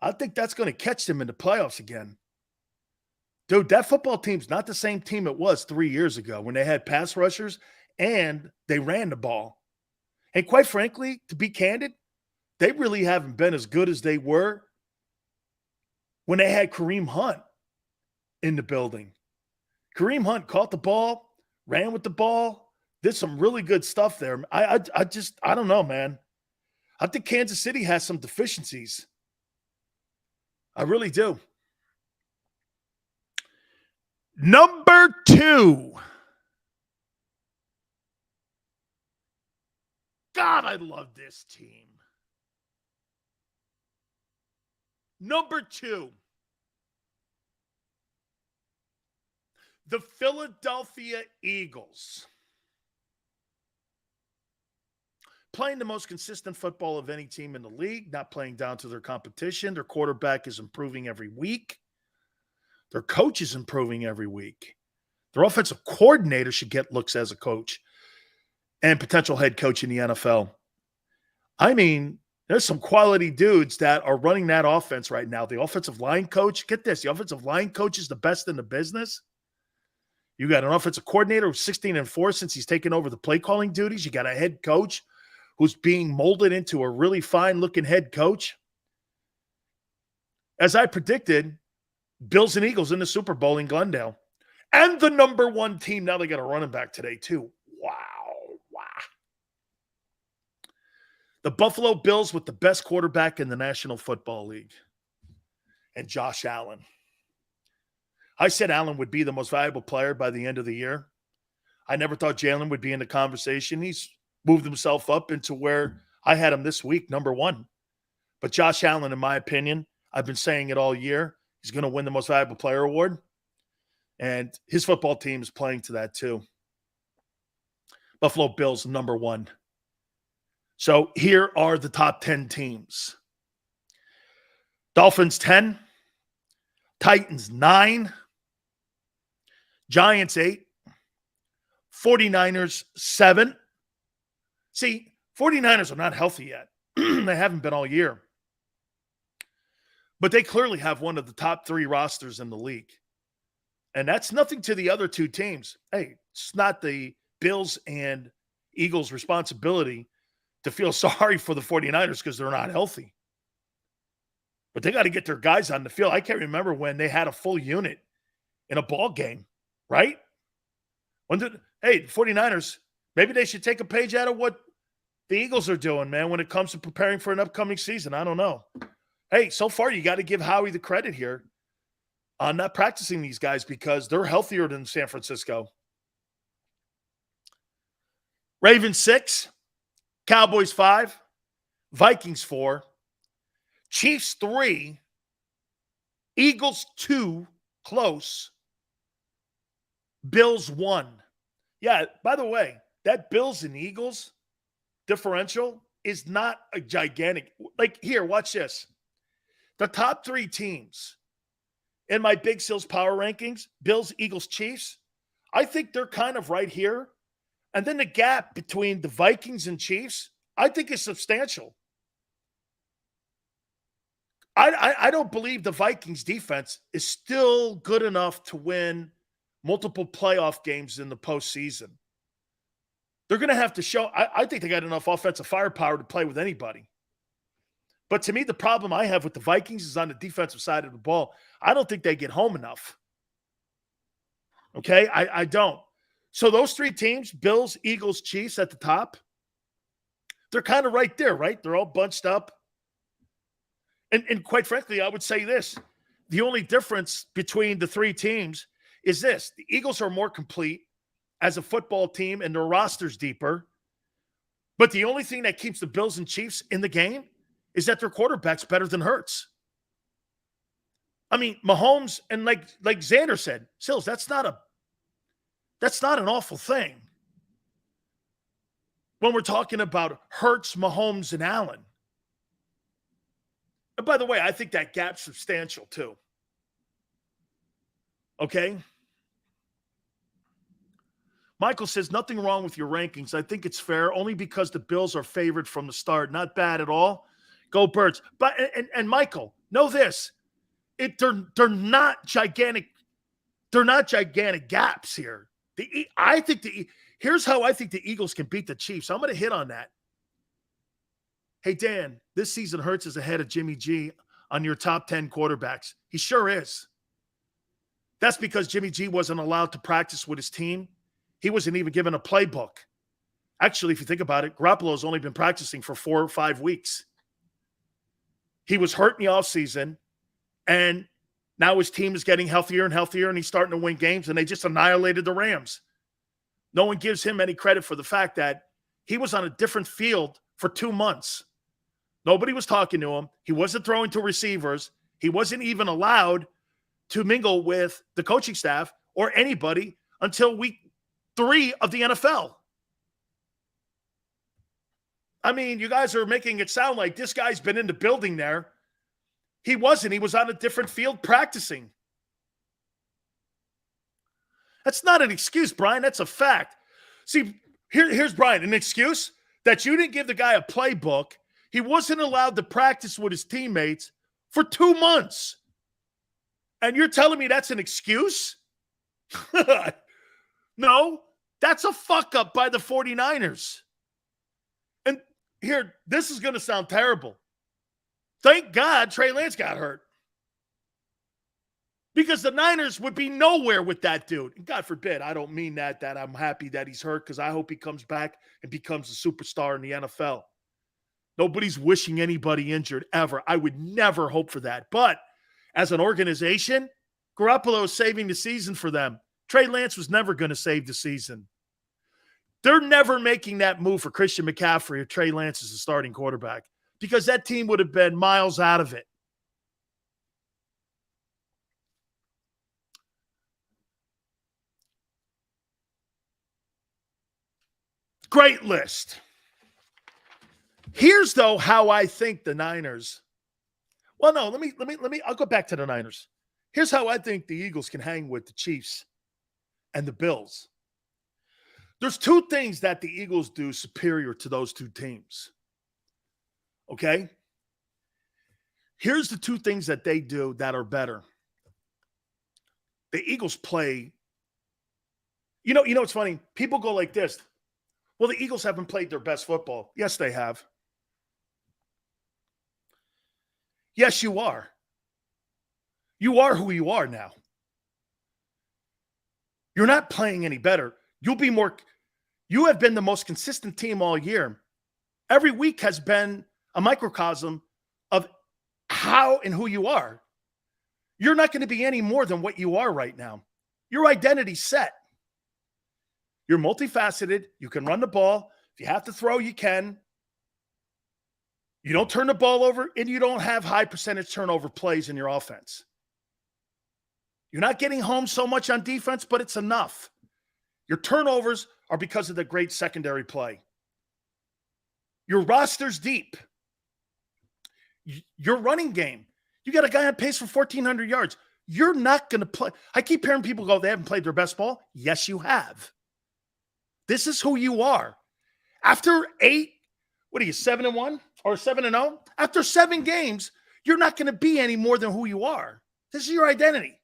I think that's going to catch them in the playoffs again. Dude, that football team's not the same team it was 3 years ago when they had pass rushers and they ran the ball. And quite frankly, to be candid, they really haven't been as good as they were when they had Kareem Hunt in the building. Kareem Hunt caught the ball, ran with the ball, did some really good stuff there. I don't know, man. I think Kansas City has some deficiencies. I really do. Number 2. God, I love this team. Number 2, the Philadelphia Eagles. Playing the most consistent football of any team in the league, not playing down to their competition. Their quarterback is improving every week. Their coach is improving every week. Their offensive coordinator should get looks as a coach and potential head coach in the NFL. I mean, there's some quality dudes that are running that offense right now. The offensive line coach, get this, the offensive line coach is the best in the business. You got an offensive coordinator who's 16-4 since he's taken over the play calling duties. You got a head coach who's being molded into a really fine-looking head coach. As I predicted, Bills and Eagles in the Super Bowl in Glendale. And the number 1 team, now they got a running back today too. Wow. The Buffalo Bills with the best quarterback in the National Football League. And Josh Allen. I said Allen would be the most valuable player by the end of the year. I never thought Jalen would be in the conversation. He's moved himself up into where I had him this week, number 1. But Josh Allen, in my opinion, I've been saying it all year, he's going to win the most valuable player award. And his football team is playing to that too. Buffalo Bills, number 1. So here are the top 10 teams. Dolphins, 10. Titans, 9. Giants, 8. 49ers, 7. See, 49ers are not healthy yet. They haven't been all year. But they clearly have one of the top 3 rosters in the league. And that's nothing to the other 2 teams. Hey, it's not the Bills and Eagles' responsibility to feel sorry for the 49ers because they're not healthy. But they got to get their guys on the field. I can't remember when they had a full unit in a ball game, right? The 49ers, maybe they should take a page out of what the Eagles are doing, man, when it comes to preparing for an upcoming season. I don't know. Hey, so far you got to give Howie the credit here on not practicing these guys because they're healthier than San Francisco. Ravens, 6. Cowboys, 5. Vikings, 4. Chiefs, 3. Eagles, 2. Close. Bills, 1. Yeah, by the way, that Bills and Eagles differential is not a gigantic. Like, here, watch this. The top 3 teams in my Big Sills power rankings, Bills, Eagles, Chiefs, I think they're kind of right here. And then the gap between the Vikings and Chiefs, I think is substantial. I don't believe the Vikings defense is still good enough to win multiple playoff games in the postseason. They're going to have to show, I think they got enough offensive firepower to play with anybody. But to me, the problem I have with the Vikings is on the defensive side of the ball. I don't think they get home enough. Okay? I don't. So those 3 teams, Bills, Eagles, Chiefs at the top, they're kind of right there, right? They're all bunched up. And quite frankly, I would say this. The only difference between the 3 teams is this. The Eagles are more complete as a football team and their roster's deeper. But the only thing that keeps the Bills and Chiefs in the game is that their quarterback's better than Hurts. I mean, Mahomes, and like Xander said, Sills, that's not an awful thing when we're talking about Hurts, Mahomes, and Allen. And by the way, I think that gap's substantial too. Okay? Michael says, nothing wrong with your rankings. I think it's fair only because the Bills are favored from the start. Not bad at all. Go Birds. But and Michael, know this. They're not gigantic. They're not gigantic gaps here. Here's how I think the Eagles can beat the Chiefs. I'm going to hit on that. Hey, Dan, this season Hurts is ahead of Jimmy G on your top 10 quarterbacks. He sure is. That's because Jimmy G wasn't allowed to practice with his team. He wasn't even given a playbook. Actually, if you think about it, Garoppolo's only been practicing for 4 or 5 weeks. He was hurt in the offseason, and now his team is getting healthier and healthier, and he's starting to win games, and they just annihilated the Rams. No one gives him any credit for the fact that he was on a different field for 2 months. Nobody was talking to him. He wasn't throwing to receivers. He wasn't even allowed to mingle with the coaching staff or anybody until week 3 of the NFL. I mean, you guys are making it sound like this guy's been in the building there. He wasn't. He was on a different field practicing. That's not an excuse, Brian. That's a fact. See, here's Brian. An excuse that you didn't give the guy a playbook. He wasn't allowed to practice with his teammates for 2 months. And you're telling me that's an excuse? No, that's a fuck up by the 49ers. And here, this is going to sound terrible. Thank God Trey Lance got hurt. Because the Niners would be nowhere with that dude. And God forbid, I don't mean that I'm happy that he's hurt, because I hope he comes back and becomes a superstar in the NFL. Nobody's wishing anybody injured ever. I would never hope for that. But as an organization, Garoppolo is saving the season for them. Trey Lance was never going to save the season. They're never making that move for Christian McCaffrey or Trey Lance as the starting quarterback, because that team would have been miles out of it. Great list. Here's, though, how I think the Niners. Well, no, let me. I'll go back to the Niners. Here's how I think the Eagles can hang with the Chiefs and the Bills. There's 2 things that the Eagles do superior to those 2 teams. Okay? Here's the 2 things that they do that are better. The Eagles play. You know what's funny? People go like this. Well, the Eagles haven't played their best football. Yes, they have. Yes, you are. You are who you are now. You're not playing any better. You have been the most consistent team all year. Every week has been a microcosm of how and who you are. You're not going to be any more than what you are right now. Your identity's set. You're multifaceted. You can run the ball. If you have to throw, you can. You don't turn the ball over, and you don't have high percentage turnover plays in your offense. You're not getting home so much on defense, but it's enough. Your turnovers are because of the great secondary play. Your roster's deep. Your running game. You got a guy on pace for 1,400 yards. You're not going to play. I keep hearing people go, they haven't played their best ball. Yes, you have. This is who you are. After 8, 7-1 or 7-0? After 7 games, you're not going to be any more than who you are. This is your identity.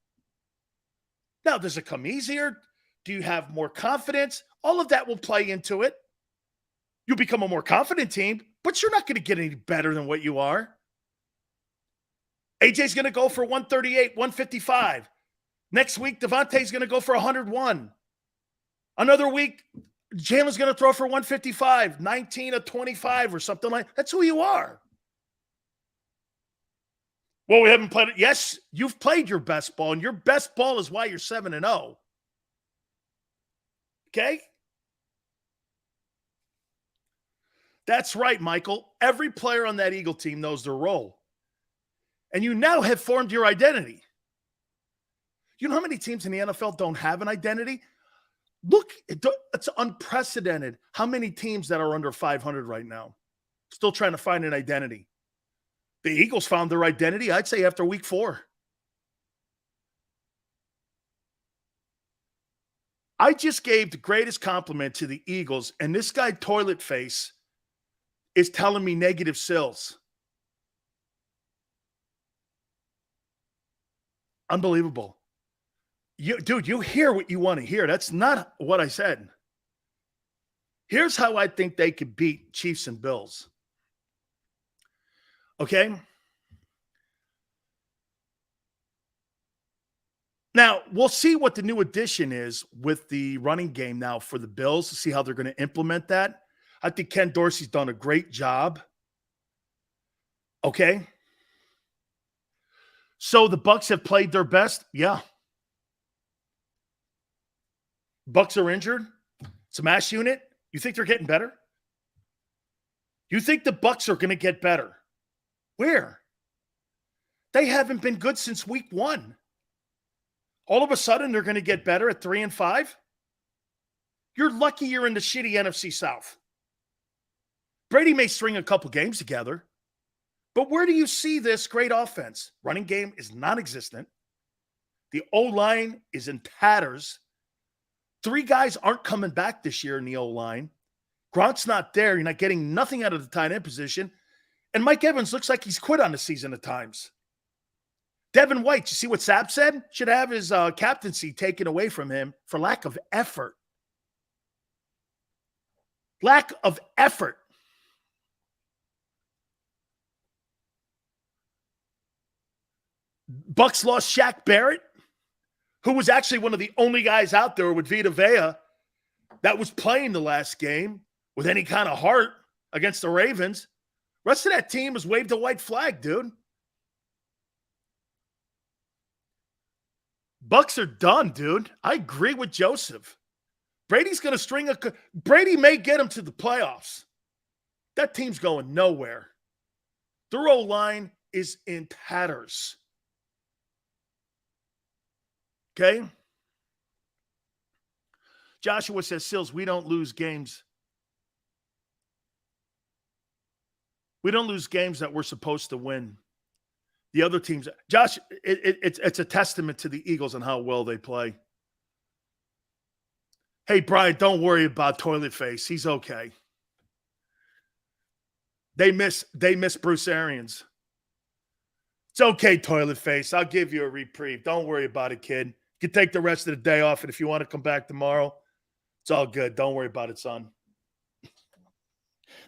Now, does it come easier? Do you have more confidence? All of that will play into it. You become a more confident team, but you're not going to get any better than what you are. AJ's going to go for 138, 155. Next week, Devontae's going to go for 101. Another week, Jalen's going to throw for 155, 19 of 25 or something like that. That's who you are. Well, we haven't played it. Yes, you've played your best ball, and your best ball is why you're 7-0. Okay? That's right, Michael. Every player on that Eagle team knows their role. And you now have formed your identity. You know how many teams in the NFL don't have an identity? Look, it's unprecedented how many teams that are under 500 right now still trying to find an identity. The Eagles found their identity, I'd say, after week 4. I just gave the greatest compliment to the Eagles, and this guy, Toilet Face, is telling me negative Sills. Unbelievable. Dude, you hear what you want to hear. That's not what I said. Here's how I think they could beat Chiefs and Bills. Okay? Now, we'll see what the new addition is with the running game now for the Bills, to see how they're going to implement that. I think Ken Dorsey's done a great job. Okay? So the Bucs have played their best? Yeah. Bucs are injured. It's a mass unit. You think they're getting better? You think the Bucs are going to get better? Where? They haven't been good since week 1. All of a sudden, they're going to get better at 3-5? You're lucky you're in the shitty NFC South. Brady may string a couple games together, but where do you see this great offense? Running game is non-existent. The O-line is in tatters. 3 guys aren't coming back this year in the O-line. Gronk's not there. You're not getting nothing out of the tight end position. And Mike Evans looks like he's quit on the season at times. Devin White, you see what Sapp said? Should have his captaincy taken away from him for lack of effort. Lack of effort. Bucs lost Shaq Barrett, who was actually one of the only guys out there with Vita Vea that was playing the last game with any kind of heart against the Ravens. Rest of that team has waved a white flag, dude. Bucs are done, dude. I agree with Joseph. Brady's going to string a... Brady may get him to the playoffs. That team's going nowhere. Their O-line is in tatters. Okay? Joshua says, Sills, we don't lose games. We don't lose games that we're supposed to win. The other teams, Josh, it's a testament to the Eagles and how well they play. Hey, Brian, don't worry about Toilet Face. He's okay. They miss Bruce Arians. It's okay, Toilet Face. I'll give you a reprieve. Don't worry about it, kid. You can take the rest of the day off, and if you want to come back tomorrow, it's all good. Don't worry about it, son.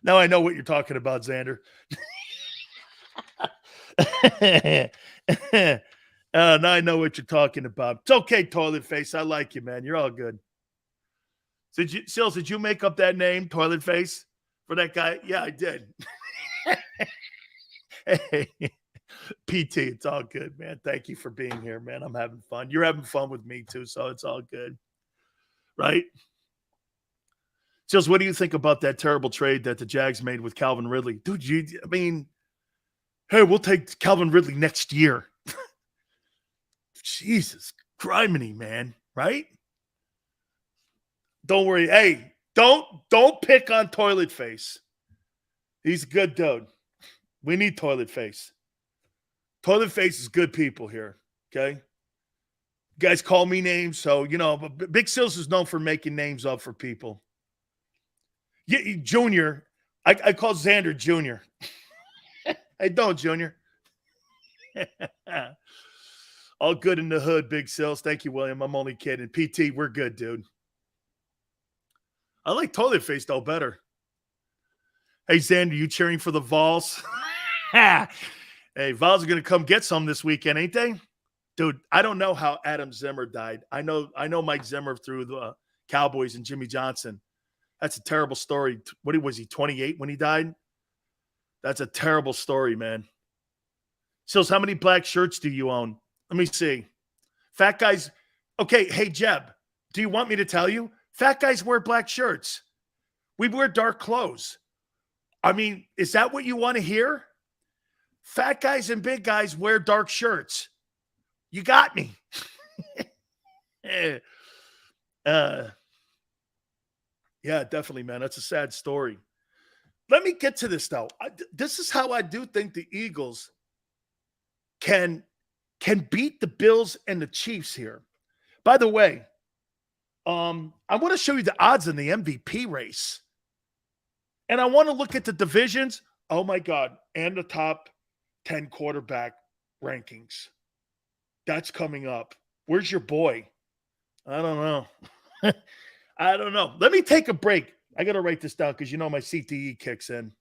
Now I know what you're talking about, Xander. Now I know what you're talking about. It's okay, Toilet Face. I like you, man. You're all good. Sills, did you make up that name, Toilet Face, for that guy? Yeah, I did. Hey, PT, it's all good, man. Thank you for being here, man. I'm having fun. You're having fun with me, too, so it's all good. Right? Sills, what do you think about that terrible trade that the Jags made with Calvin Ridley? Dude, hey, we'll take Calvin Ridley next year. Jesus, criminy, man, right? Don't worry. Hey, don't pick on Toilet Face. He's a good dude. We need Toilet Face. Toilet Face is good people here, okay? You guys call me names, so, but Big Sills is known for making names up for people. Junior, I call Xander Junior. Hey, don't, Junior. All good in the hood, Big Sills. Thank you, William. I'm only kidding. PT, we're good, dude. I like Toilet Face, though, better. Hey, Xander, you cheering for the Vols? Hey, Vols are going to come get some this weekend, ain't they? Dude, I don't know how Adam Zimmer died. I know Mike Zimmer through the Cowboys and Jimmy Johnson. That's a terrible story. What was he, 28 when he died? That's a terrible story, man. Sills, how many black shirts do you own? Let me see. Fat guys. Okay, hey, Jeb, do you want me to tell you? Fat guys wear black shirts. We wear dark clothes. I mean, is that what you want to hear? Fat guys and big guys wear dark shirts. You got me. Yeah, definitely, man. That's a sad story. Let me get to this, though. This is how I do think the Eagles can beat the Bills and the Chiefs here. By the way, I want to show you the odds in the MVP race. And I want to look at the divisions. Oh, my God. And the top 10 quarterback rankings. That's coming up. Where's your boy? I don't know. I don't know. Let me take a break. I got to write this down because my CTE kicks in.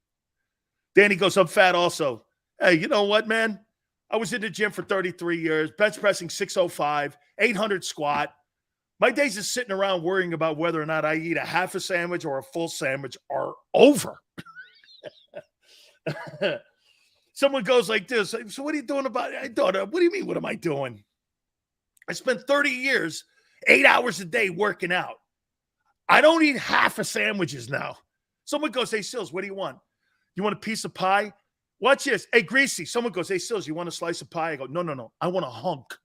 Danny goes, I'm fat also. Hey, you know what, man? I was in the gym for 33 years, bench pressing 605, 800 squat. My days just sitting around worrying about whether or not I eat a half a sandwich or a full sandwich are over. Someone goes like this. So what are you doing about it? What do you mean, what am I doing? I spent 30 years, 8 hours a day working out. I don't eat half a sandwiches now. Someone goes, hey, Sills, what do you want? You want a piece of pie? Watch this. Hey, Greasy. Someone goes, hey, Sills, you want a slice of pie? I go, no. I want a hunk.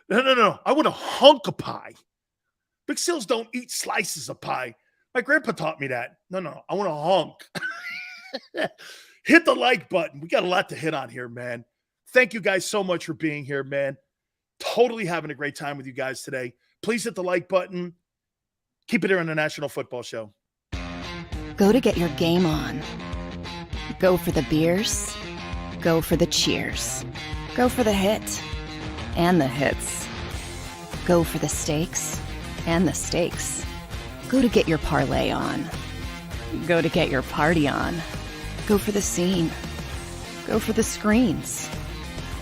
No. I want a hunk of pie. Big Sills don't eat slices of pie. My grandpa taught me that. No. I want a hunk. Hit the like button. We got a lot to hit on here, man. Thank you guys so much for being here, man. Totally having a great time with you guys today. Please hit the like button. Keep it here on the National Football Show. Go to get your game on. Go for the beers. Go for the cheers. Go for the hit and the hits. Go for the stakes and the stakes. Go to get your parlay on. Go to get your party on. Go for the scene. Go for the screens.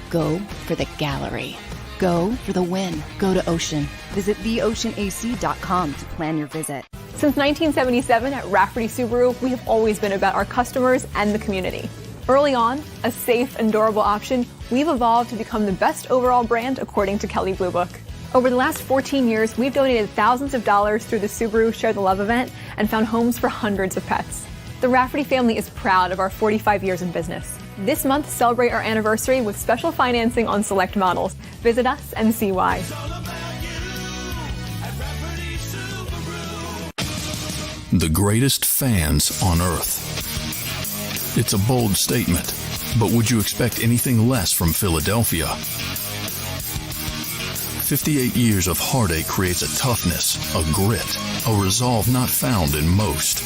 Go for the gallery. Go for the win. Go to Ocean. Visit theoceanac.com to plan your visit. Since 1977 at Rafferty Subaru, we have always been about our customers and the community. Early on, a safe and durable option, we've evolved to become the best overall brand according to Kelley Blue Book. Over the last 14 years, we've donated thousands of dollars through the Subaru Share the Love event and found homes for hundreds of pets. The Rafferty family is proud of our 45 years in business. This month, celebrate our anniversary with special financing on select models. Visit us and see why. The greatest fans on earth. It's a bold statement, but would you expect anything less from Philadelphia? 58 years of heartache creates a toughness, a grit, a resolve not found in most.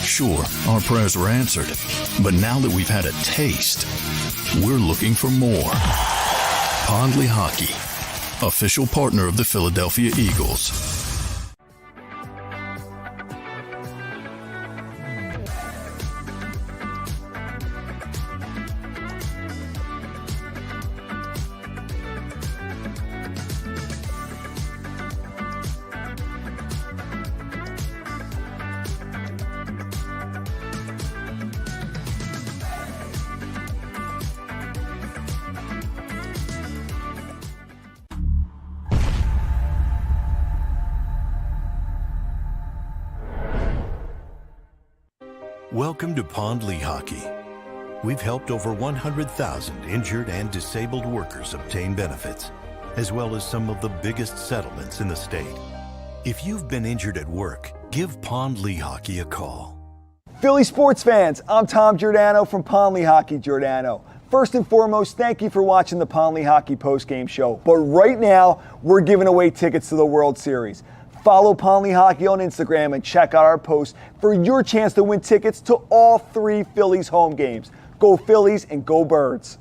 Sure, our prayers were answered, but now that we've had a taste, we're looking for more. Pondley Hockey, official partner of the Philadelphia Eagles. Welcome to Pondley Hockey. We've helped over 100,000 injured and disabled workers obtain benefits, as well as some of the biggest settlements in the state. If you've been injured at work, give Pondley Hockey a call. Philly sports fans, I'm Tom Giordano from Pondley Hockey Giordano. First and foremost, thank you for watching the Pondley Hockey postgame show. But right now, we're giving away tickets to the World Series. Follow Pondley Hockey on Instagram and check out our posts for your chance to win tickets to all 3 Phillies home games. Go Phillies and go Birds.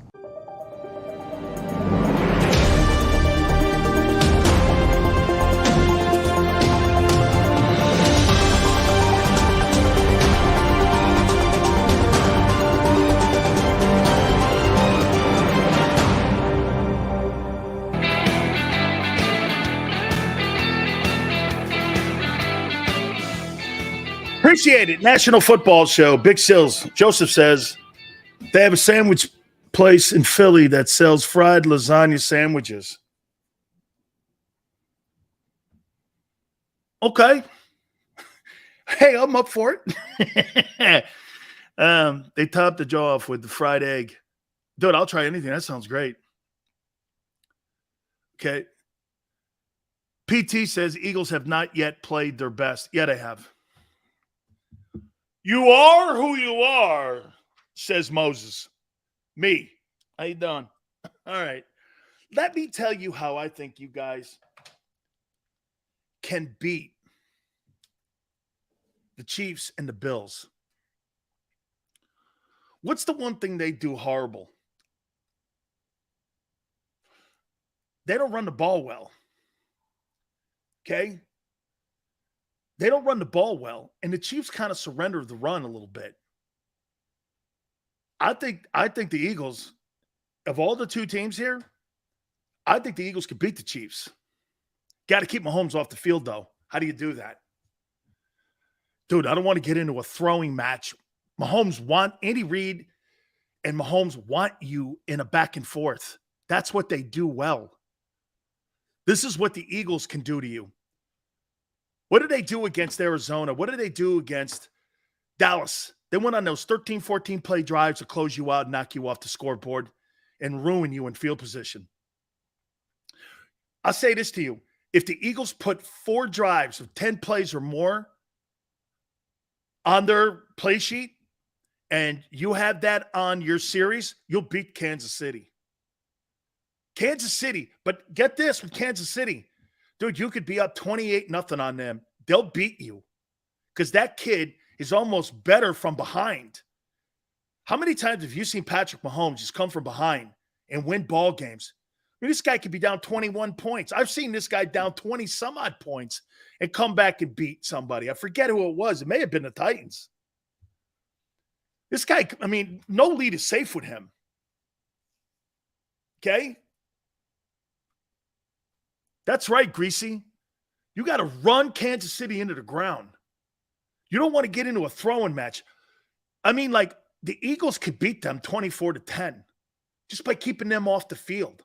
Appreciate it. National Football Show. Big Sills. Joseph says they have a sandwich place in Philly that sells fried lasagna sandwiches. Okay. Hey, I'm up for it. They topped the jaw off with the fried egg. Dude, I'll try anything. That sounds great. Okay. PT says Eagles have not yet played their best. Yeah, they have. You are who you are, says Moses. Me. How you doing? All right. Let me tell you how I think you guys can beat the Chiefs and the Bills. What's the one thing they do horrible? They don't run the ball well. Okay? They don't run the ball well, and the Chiefs kind of surrender the run a little bit. I think the Eagles, of all the 2 teams here, I think the Eagles could beat the Chiefs. Got to keep Mahomes off the field, though. How do you do that? Dude, I don't want to get into a throwing match. Andy Reid and Mahomes want you in a back and forth. That's what they do well. This is what the Eagles can do to you. What did they do against Arizona? What did they do against Dallas, they went on those 13, 14 play drives to close you out, knock you off the scoreboard, and ruin you in field position. I'll say this to you. If the Eagles put 4 drives of 10 plays or more on their play sheet, and you have that on your series, you'll beat Kansas City. Kansas City, but get this with Kansas City. Dude, you could be up 28-0 on them. They'll beat you because that kid is almost better from behind. How many times have you seen Patrick Mahomes just come from behind and win ball games? I mean, this guy could be down 21 points. I've seen this guy down 20-some-odd points and come back and beat somebody. I forget who it was. It may have been the Titans. This guy, I mean, no lead is safe with him. Okay? That's right, Greasy. You got to run Kansas City into the ground. You don't want to get into a throwing match. I mean, like, the Eagles could beat them 24-10 just by keeping them off the field.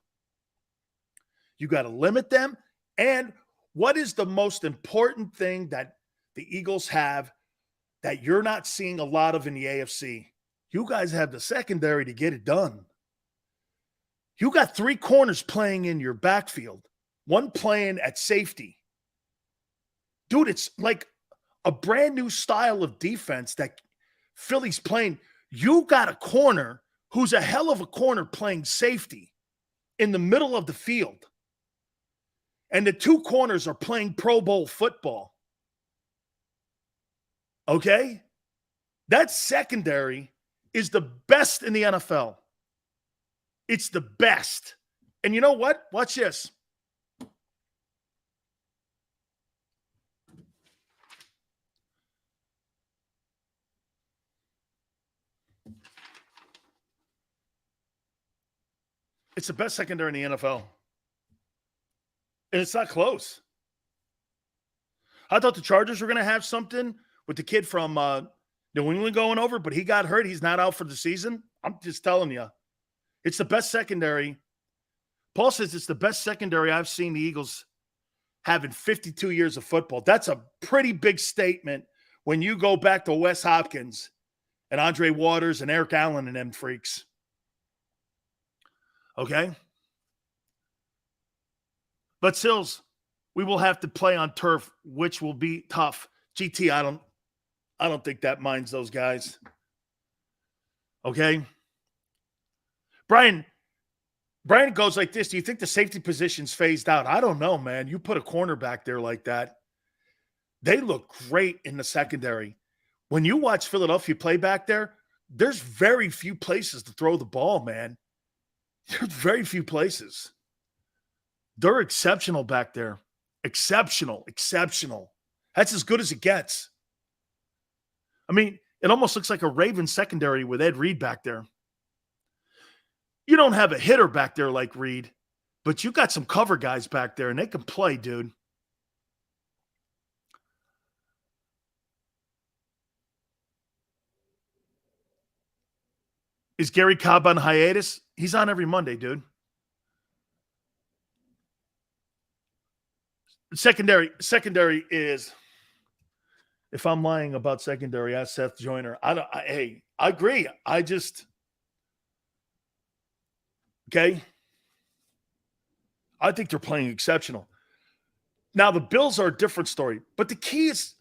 You got to limit them. And what is the most important thing that the Eagles have that you're not seeing a lot of in the AFC? You guys have the secondary to get it done. You got 3 corners playing in your backfield, 1 playing at safety. Dude, it's like a brand new style of defense that Philly's playing. You got a corner who's a hell of a corner playing safety in the middle of the field. And the 2 corners are playing Pro Bowl football. Okay? That secondary is the best in the NFL. It's the best. And you know what? Watch this. It's the best secondary in the NFL. And it's not close. I thought the Chargers were going to have something with the kid from New England going over, but he got hurt. He's not out for the season. I'm just telling you. It's the best secondary. Paul says it's the best secondary I've seen the Eagles have in 52 years of football. That's a pretty big statement when you go back to Wes Hopkins and Andre Waters and Eric Allen and them freaks. Okay? But Sills, we will have to play on turf, which will be tough. GT, I don't think that minds those guys. Okay? Brian goes like this. Do you think the safety position's phased out? I don't know, man. You put a corner back there like that. They look great in the secondary. When you watch Philadelphia play back there, there's very few places to throw the ball, man. There's very few places. They're exceptional back there. Exceptional. That's as good as it gets. I mean, it almost looks like a Ravens secondary with Ed Reed back there. You don't have a hitter back there like Reed, but you got some cover guys back there, and they can play, dude. Is Gary Cobb on hiatus? He's on every Monday, dude. Secondary is, if I'm lying about secondary, ask Seth Joyner. I agree. Okay. I think they're playing exceptional. Now, the Bills are a different story, but the key is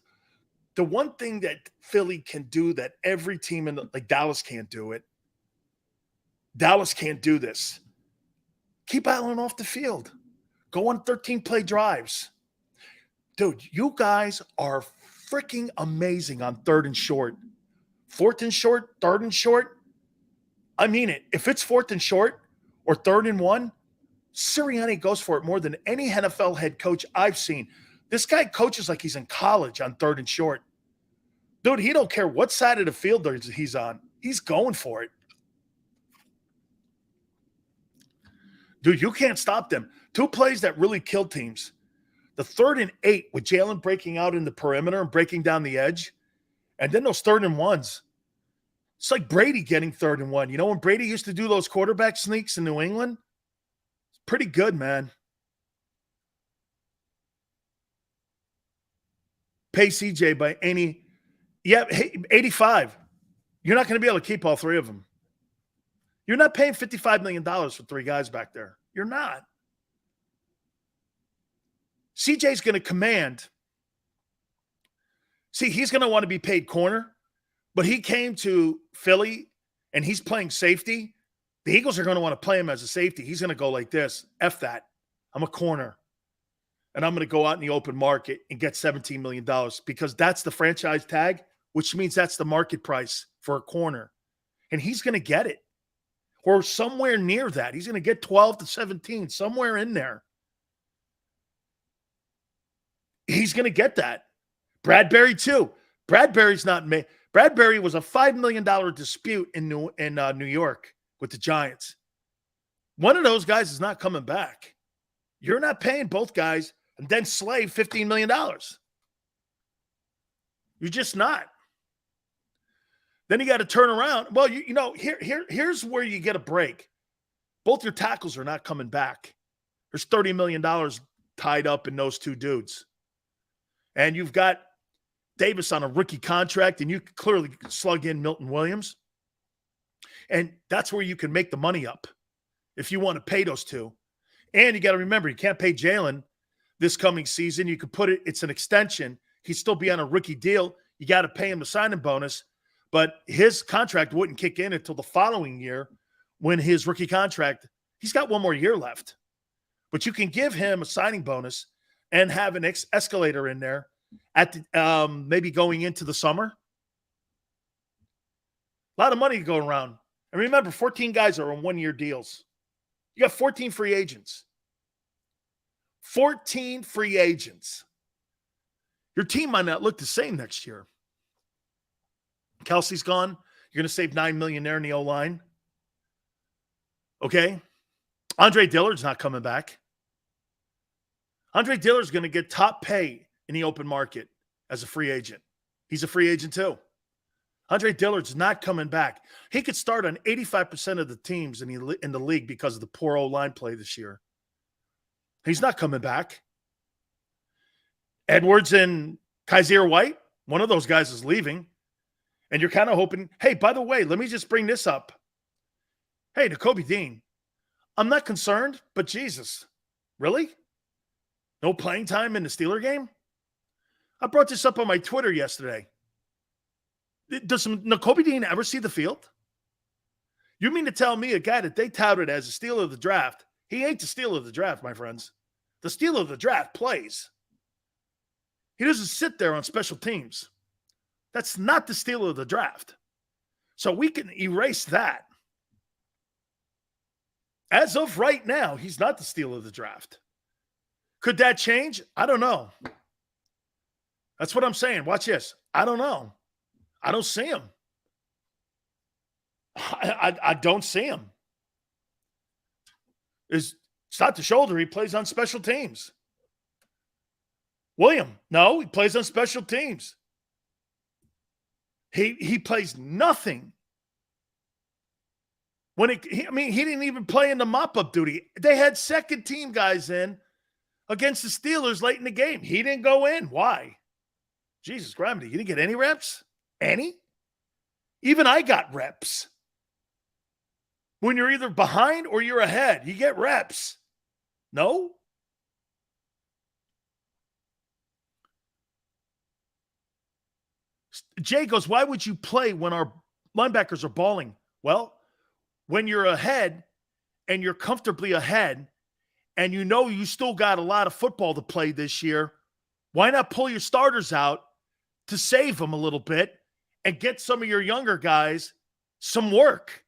the one thing that Philly can do that every team like Dallas can't do it. Dallas can't do this. Keep Allen off the field. Go on 13-play drives. Dude, you guys are freaking amazing on 3rd and short. 4th and short, 3rd and short. I mean it. If it's 4th and short or 3rd and 1, Sirianni goes for it more than any NFL head coach I've seen. This guy coaches like he's in college on 3rd and short. Dude, he don't care what side of the field he's on. He's going for it. Dude, you can't stop them. 2 plays that really killed teams. The 3rd and 8 with Jalen breaking out in the perimeter and breaking down the edge. And then those 3rd and 1s. It's like Brady getting 3rd and 1. You know when Brady used to do those quarterback sneaks in New England? It's pretty good, man. Pay CJ by any Yeah, hey, 85. You're not going to be able to keep all three of them. You're not paying $55 million for three guys back there. You're not. CJ's going to command. See, he's going to want to be paid corner, but he came to Philly and he's playing safety. The Eagles are going to want to play him as a safety. He's going to go like this. F that. I'm a corner. And I'm going to go out in the open market and get $17 million because that's the franchise tag, which means that's the market price for a corner. And he's going to get it. Or somewhere near that. He's going to get 12 to 17, somewhere in there. He's going to get that. Bradbury, too. Bradbury's not made. Bradbury was a $5 million dispute in New York with the Giants. One of those guys is not coming back. You're not paying both guys and then Slay $15 million. You're just not. Then you got to turn around. Well, here's where you get a break. Both your tackles are not coming back. There's $30 million tied up in those two dudes. And you've got Davis on a rookie contract, and you can clearly slug in Milton Williams. And that's where you can make the money up if you want to pay those two. And you got to remember, you can't pay Jalen this coming season. You could put it, it's an extension. He'd still be on a rookie deal. You got to pay him a signing bonus. But his contract wouldn't kick in until the following year when his rookie contract, he's got one more year left. But you can give him a signing bonus and have an escalator in there at the, maybe going into the summer. A lot of money going around. And remember, 14 guys are on one-year deals. You got 14 free agents. 14 free agents. Your team might not look the same next year. Kelsey's gone. You're going to save $9 million there in the O-line. Okay? Andre Dillard's not coming back. Andre Dillard's going to get top pay in the open market as a free agent. He's a free agent too. Andre Dillard's not coming back. He could start on 85% of the teams in the league because of the poor O-line play this year. He's not coming back. Edwards and Kaiser White, one of those guys is leaving. And you're kind of hoping, hey, by the way, let me just bring this up. Hey, Nakobe Dean, I'm not concerned, but Jesus, really? No playing time in the Steeler game? I brought this up on my Twitter yesterday. Does Nakobe Dean ever see the field? You mean to tell me a guy that they touted as a steal of the draft, he ain't the steal of the draft, my friends. The steal of the draft plays. He doesn't sit there on special teams. That's not the steal of the draft. So we can erase that. As of right now, he's not the steal of the draft. Could that change? I don't know. That's what I'm saying. Watch this. I don't know. I don't see him. I don't see him. It's not the shoulder. He plays on special teams. William, no, he plays on special teams. He plays nothing. He didn't even play in the mop-up duty. They had second-team guys in against the Steelers late in the game. He didn't go in. Why? Jesus, gravity. You didn't get any reps? Any? Even I got reps. When you're either behind or you're ahead, you get reps. No? Jay goes, why would you play when our linebackers are balling? Well, when you're ahead and you're comfortably ahead and you know you still got a lot of football to play this year, why not pull your starters out to save them a little bit and get some of your younger guys some work?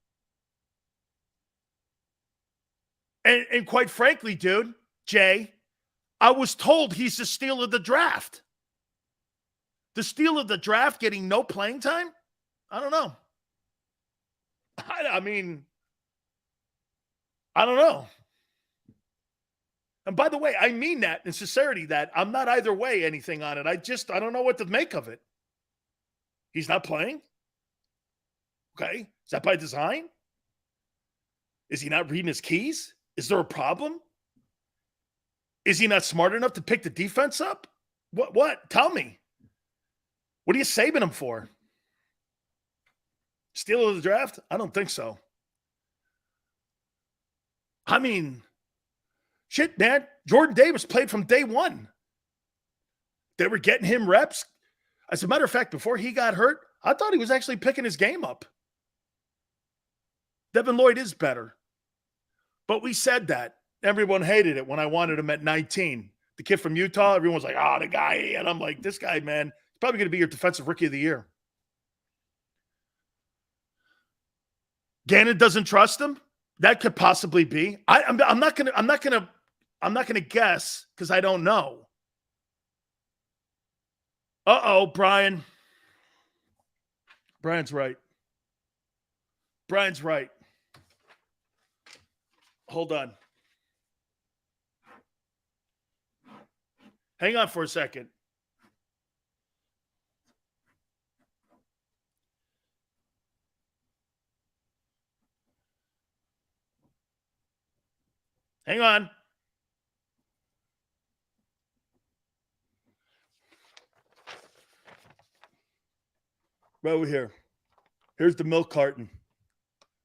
And quite frankly, dude, Jay, I was told he's the steal of the draft. The steal of the draft getting no playing time? I don't know. I mean, I don't know. And by the way, I mean that in sincerity, that I'm not either way anything on it. I don't know what to make of it. He's not playing? Okay. Is that by design? Is he not reading his keys? Is there a problem? Is he not smart enough to pick the defense up? What? Tell me. What are you saving him for? Steal of the draft? I don't think so. I mean, shit, man. Jordan Davis played from day one. They were getting him reps. As a matter of fact, before he got hurt, I thought he was actually picking his game up. Devin Lloyd is better. But we said that. Everyone hated it when I wanted him at 19. The kid from Utah, everyone's like, the guy. And I'm like, this guy, man, he's probably going to be your defensive rookie of the year. Gannon doesn't trust him. That could possibly be. I'm not gonna guess because I don't know. Brian. Brian's right. Brian's right. Hold on. Hang on for a second. Hang on. Right over here. Here's the milk carton.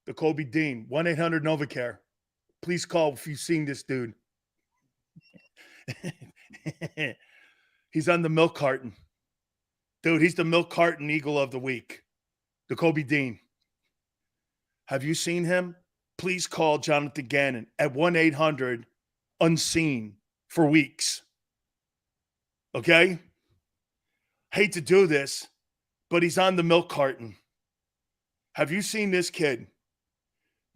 Nakobe Dean, 1-800-NOVACARE. Please call if you've seen this dude. He's on the milk carton. Dude, he's the milk carton eagle of the week. Nakobe Dean. Have you seen him? Please call Jonathan Gannon at 1-800-UNSEEN for weeks. Okay? Hate to do this, but he's on the milk carton. Have you seen this kid?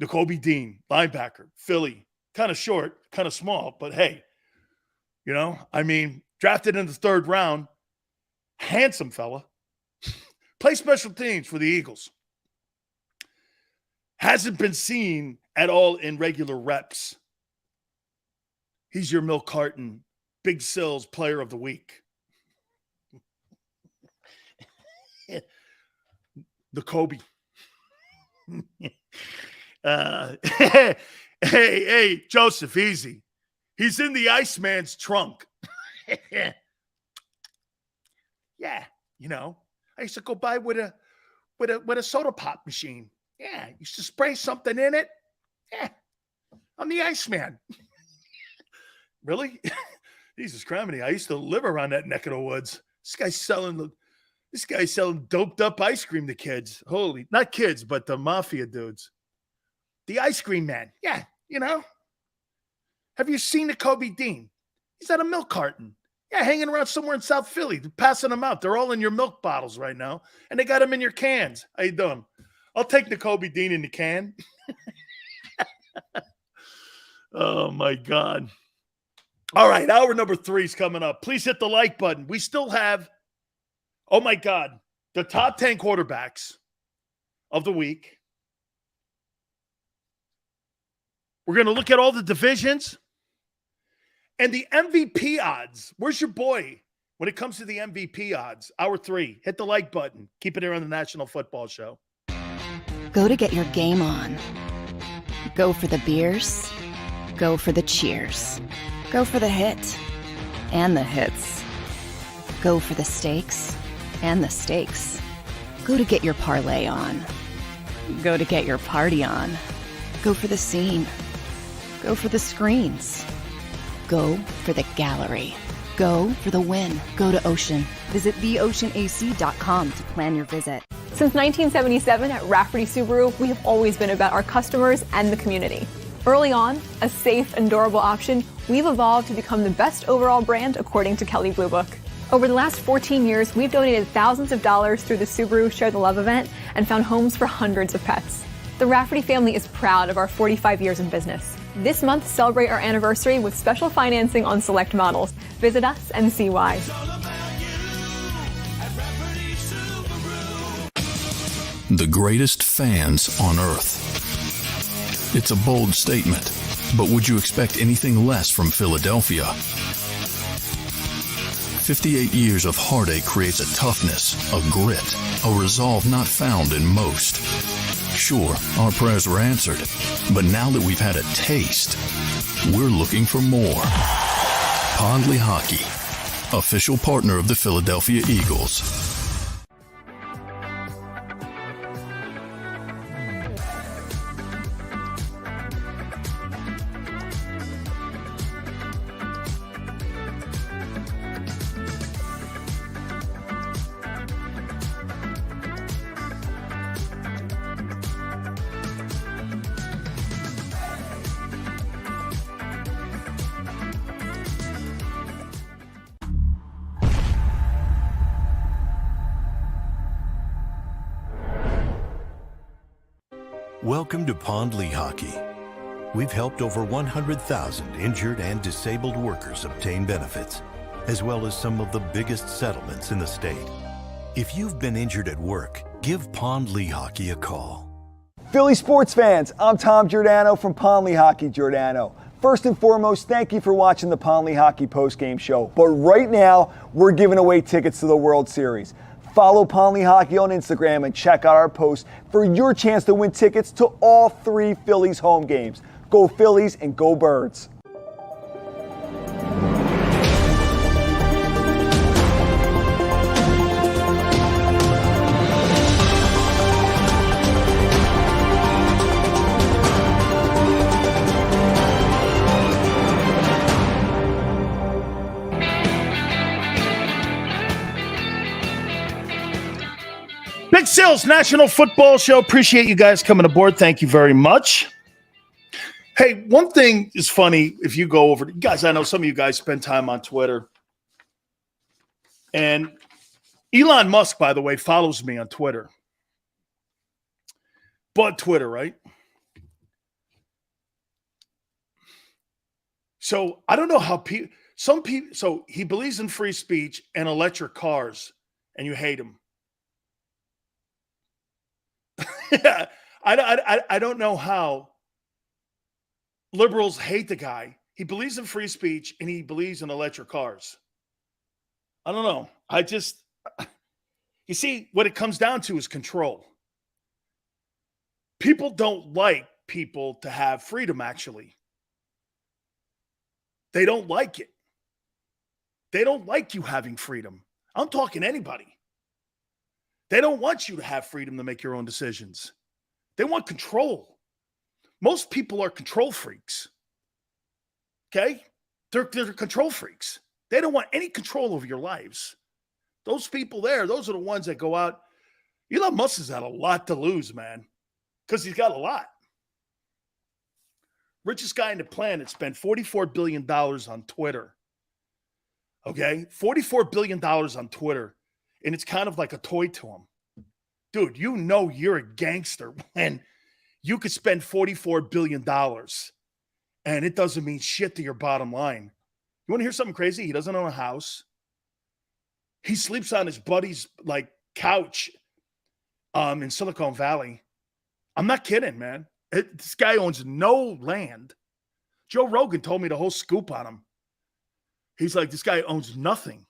Nakobe Dean, linebacker, Philly. Kind of short, kind of small, but hey, drafted in the 3rd round. Handsome fella. Play special teams for the Eagles. Hasn't been seen at all in regular reps. He's your milk carton, Big Sills player of the week. Nakobe. Hey, Joseph, easy. He's in the Iceman's trunk. Yeah, I used to go by with a soda pop machine. Yeah, used to spray something in it. Yeah, I'm the Iceman. Really? Jesus Christ, I used to live around that neck of the woods. This guy's selling doped up ice cream to kids. Not kids, but the mafia dudes. The ice cream man. Yeah, Have you seen Nakobe Dean? He's at a milk carton. Yeah, hanging around somewhere in South Philly, passing them out. They're all in your milk bottles right now, and they got them in your cans. How you doing? I'll take Nakobe Dean in the can. Oh, my God. All right, hour number 3 is coming up. Please hit the like button. We still have, oh, my God, the top 10 quarterbacks of the week. We're going to look at all the divisions. And the MVP odds, where's your boy when it comes to the MVP odds? Hour 3, hit the like button. Keep it here on the National Football Show. Go to get your game on. Go for the beers. Go for the cheers. Go for the hit and the hits. Go for the stakes and the stakes. Go to get your parlay on. Go to get your party on. Go for the scene. Go for the screens. Go for the gallery. Go for the win. Go to Ocean. Visit theoceanac.com to plan your visit. Since 1977 at Rafferty Subaru, we have always been about our customers and the community. Early on, a safe and durable option, we've evolved to become the best overall brand according to Kelley Blue Book. Over the last 14 years, we've donated thousands of dollars through the Subaru Share the Love event and found homes for hundreds of pets. The Rafferty family is proud of our 45 years in business. This month, celebrate our anniversary with special financing on select models. Visit us and see why. The greatest fans on earth. It's a bold statement, but would you expect anything less from Philadelphia? 58 years of heartache creates a toughness, a grit, a resolve not found in most. Sure, our prayers were answered, but now that we've had a taste, we're looking for more. Pondley Hockey, official partner of the Philadelphia Eagles. Welcome to Pond Lee Hockey. We've helped over 100,000 injured and disabled workers obtain benefits, as well as some of the biggest settlements in the state. If you've been injured at work, give Pond Lee Hockey a call. Philly sports fans, I'm Tom Giordano from Pond Lee Hockey Giordano. First and foremost, thank you for watching the Pond Lee Hockey postgame show. But right now, we're giving away tickets to the World Series. Follow Pond Lee Hockey on Instagram and check out our posts for your chance to win tickets to all 3 Phillies home games. Go Phillies and go Birds. Big Sills National Football Show. Appreciate you guys coming aboard. Thank you very much. Hey, one thing is funny if you go over, guys, I know some of you guys spend time on Twitter. And Elon Musk, by the way, follows me on Twitter. But Twitter, right? So I don't know how some people, so he believes in free speech and electric cars, and you hate him. I don't know how liberals hate the guy. He believes in free speech and he believes in electric cars. I don't know. You see, what it comes down to is control. People don't like people to have freedom, actually. They don't like it. They don't like you having freedom. I'm talking anybody. They don't want you to have freedom to make your own decisions. They want control. Most people are control freaks. Okay? They're control freaks. They don't want any control over your lives. Those people there, those are the ones that go out. Elon Musk has had a lot to lose, man, because he's got a lot. Richest guy on the planet spent $44 billion on Twitter. Okay? $44 billion on Twitter. And it's kind of like a toy to him. Dude, you know you're a gangster when you could spend $44 billion and it doesn't mean shit to your bottom line. You want to hear something crazy? He doesn't own a house. He sleeps on his buddy's couch in Silicon Valley. I'm not kidding, man. This guy owns no land. Joe Rogan told me the whole scoop on him. He's like, this guy owns nothing.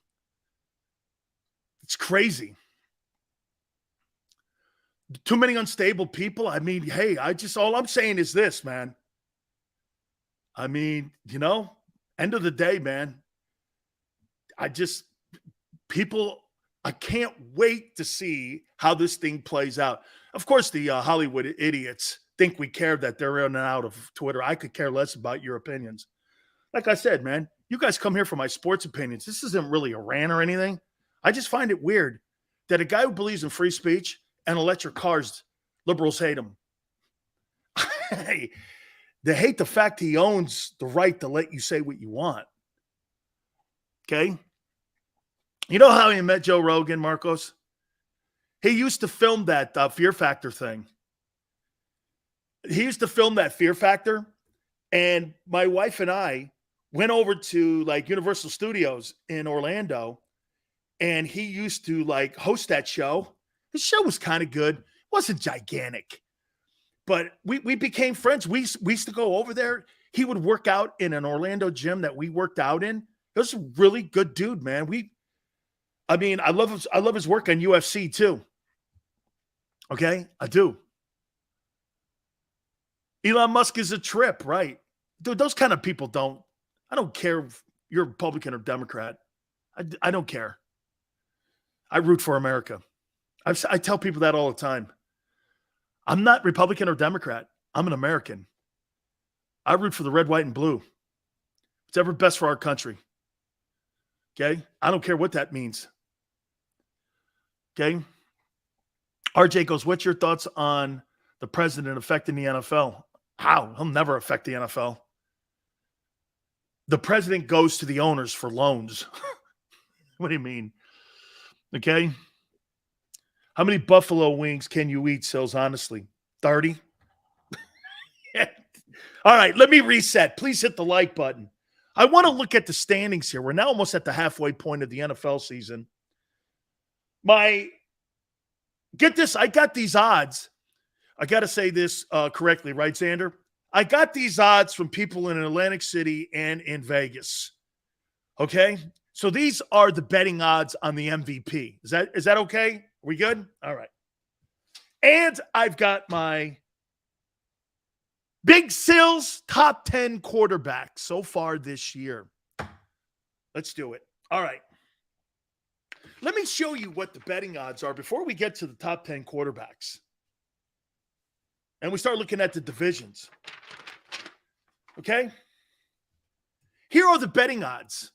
It's crazy. Too many unstable people. I mean, hey, all I'm saying is this, man. I mean, end of the day, man. I can't wait to see how this thing plays out. Of course, the Hollywood idiots think we care that they're in and out of Twitter. I could care less about your opinions. Like I said, man, you guys come here for my sports opinions. This isn't really a rant or anything. I just find it weird that a guy who believes in free speech and electric cars, liberals hate him. They hate the fact he owns the right to let you say what you want. Okay? You know how he met Joe Rogan, Marcos? He used to film that Fear Factor thing. He used to film that Fear Factor, and my wife and I went over to Universal Studios in Orlando. And he used to host that show. The show was kind of good. It wasn't gigantic. But we became friends. We used to go over there. He would work out in an Orlando gym that we worked out in. He was a really good dude, man. I love his work on UFC too. Okay? I do. Elon Musk is a trip, right? Dude, those kind of people I don't care if you're Republican or Democrat. I don't care. I root for America. I tell people that all the time. I'm not Republican or Democrat. I'm an American. I root for the red, white, and blue. It's ever best for our country. Okay? I don't care what that means. Okay? RJ goes, what's your thoughts on the president affecting the NFL? How? He'll never affect the NFL. The president goes to the owners for loans. What do you mean? Okay? How many buffalo wings can you eat, Sills, honestly? 30? All right, let me reset. Please hit the like button. I want to look at the standings here. We're now almost at the halfway point of the NFL season. Get this, I got these odds. I got to say this correctly, right, Xander? I got these odds from people in Atlantic City and in Vegas. Okay? So these are the betting odds on the MVP. Is that okay? Are we good? All right. And I've got my Big Sills top 10 quarterbacks so far this year. Let's do it. All right. Let me show you what the betting odds are before we get to the top 10 quarterbacks. And we start looking at the divisions. Okay? Here are the betting odds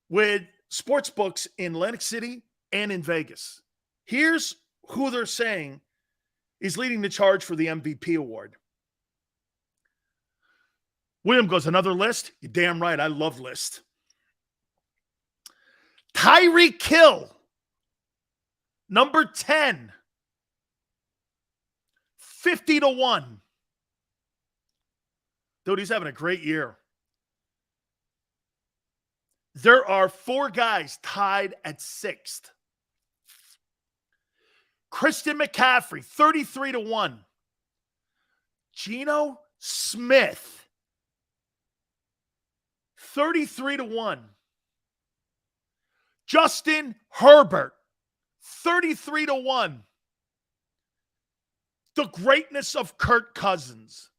with sports books in Atlantic City and in Vegas. Here's who they're saying is leading the charge for the MVP award. William goes, another list? You're damn right. I love lists. Tyreek Hill, number 10, 50-1. Dude, he's having a great year. There are 4 guys tied at 6th. Christian McCaffrey, 33-1. Geno Smith, 33-1. Justin Herbert, 33-1. The greatness of Kirk Cousins,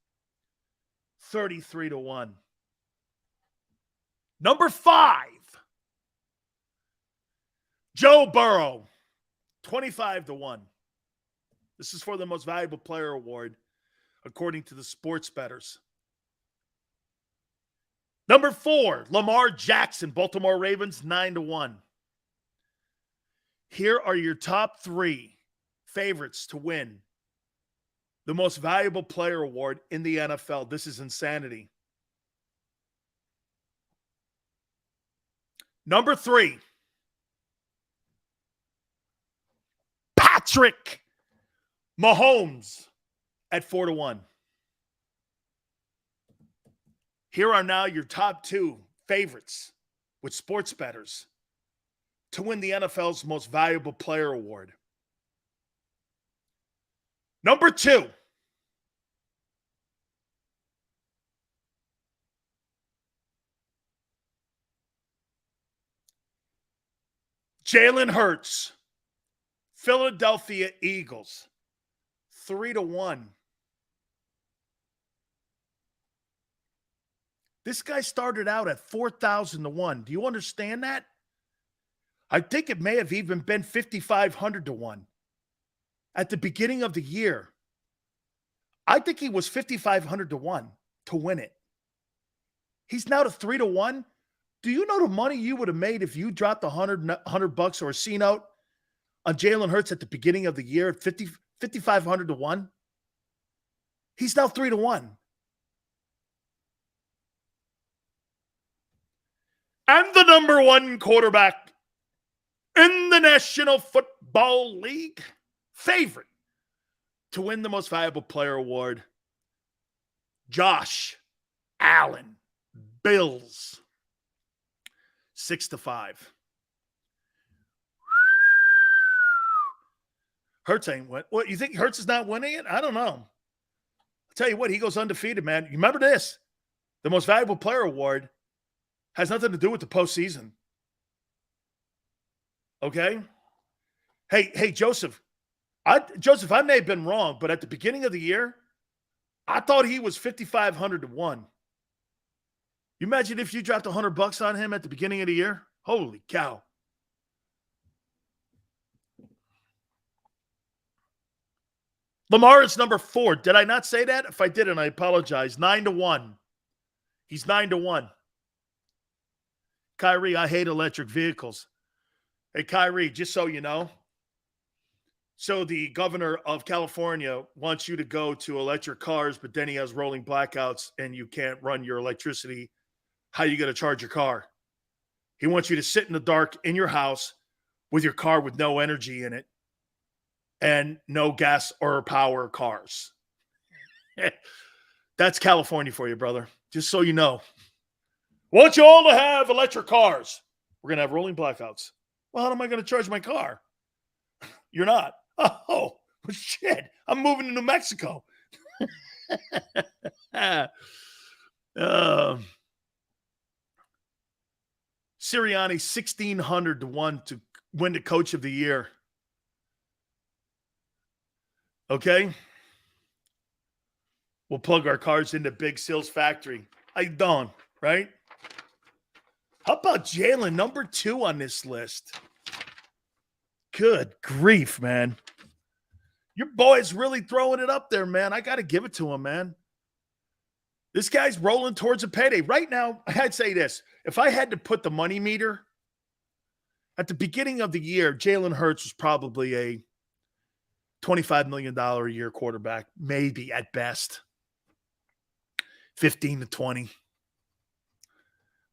33-1. Number 5, Joe Burrow, 25-1. This is for the most valuable player award, according to the sports bettors. Number 4, Lamar Jackson, Baltimore Ravens, 9-1. Here are your top 3 favorites to win the most valuable player award in the NFL. This is insanity. Number 3, Patrick Mahomes at 4-1. Here are now your top 2 favorites with sports bettors to win the NFL's most valuable player award. Number 2, Jalen Hurts, Philadelphia Eagles, 3-1. This guy started out at 4,000-1. Do you understand that? I think it may have even been 5,500-1 at the beginning of the year. I think he was 5,500-1 to win it. He's now to 3-1. Do you know the money you would have made if you dropped $100 or a C note on Jalen Hurts at the beginning of the year at 5,500-1? He's now 3-1. And the number 1 quarterback in the National Football League, favorite to win the most valuable player award, Josh Allen, Bills, 6-5. Hurts ain't win. What, you think Hurts is not winning it? I don't know. I'll tell you what, he goes undefeated, man. You remember this? The most valuable player award has nothing to do with the postseason. Okay? Hey, Joseph. I may have been wrong, but at the beginning of the year, I thought he was 5,500-1. You imagine if you dropped $100 on him at the beginning of the year? Holy cow. Lamar is number 4. Did I not say that? If I didn't, I apologize. 9-1. He's 9-1. Kyrie, I hate electric vehicles. Hey, Kyrie, just so you know. So the governor of California wants you to go to electric cars, but then he has rolling blackouts and you can't run your electricity. How are you going to charge your car? He wants you to sit in the dark in your house with your car with no energy in it and no gas or power cars. That's California for you, brother. Just so you know. Want you all to have electric cars. We're going to have rolling blackouts. Well, how am I going to charge my car? You're not. Oh, well, shit. I'm moving to New Mexico. Sirianni, 1,600 to 1 to win the Coach of the Year. Okay? We'll plug our cars into Big Sills factory. How you doing, right? How about Jalen, number 2 on this list? Good grief, man. Your boy's really throwing it up there, man. I got to give it to him, man. This guy's rolling towards a payday. Right now, I'd say this. If I had to put the money meter, at the beginning of the year, Jalen Hurts was probably a $25 million a year quarterback, maybe at best. 15 to 20.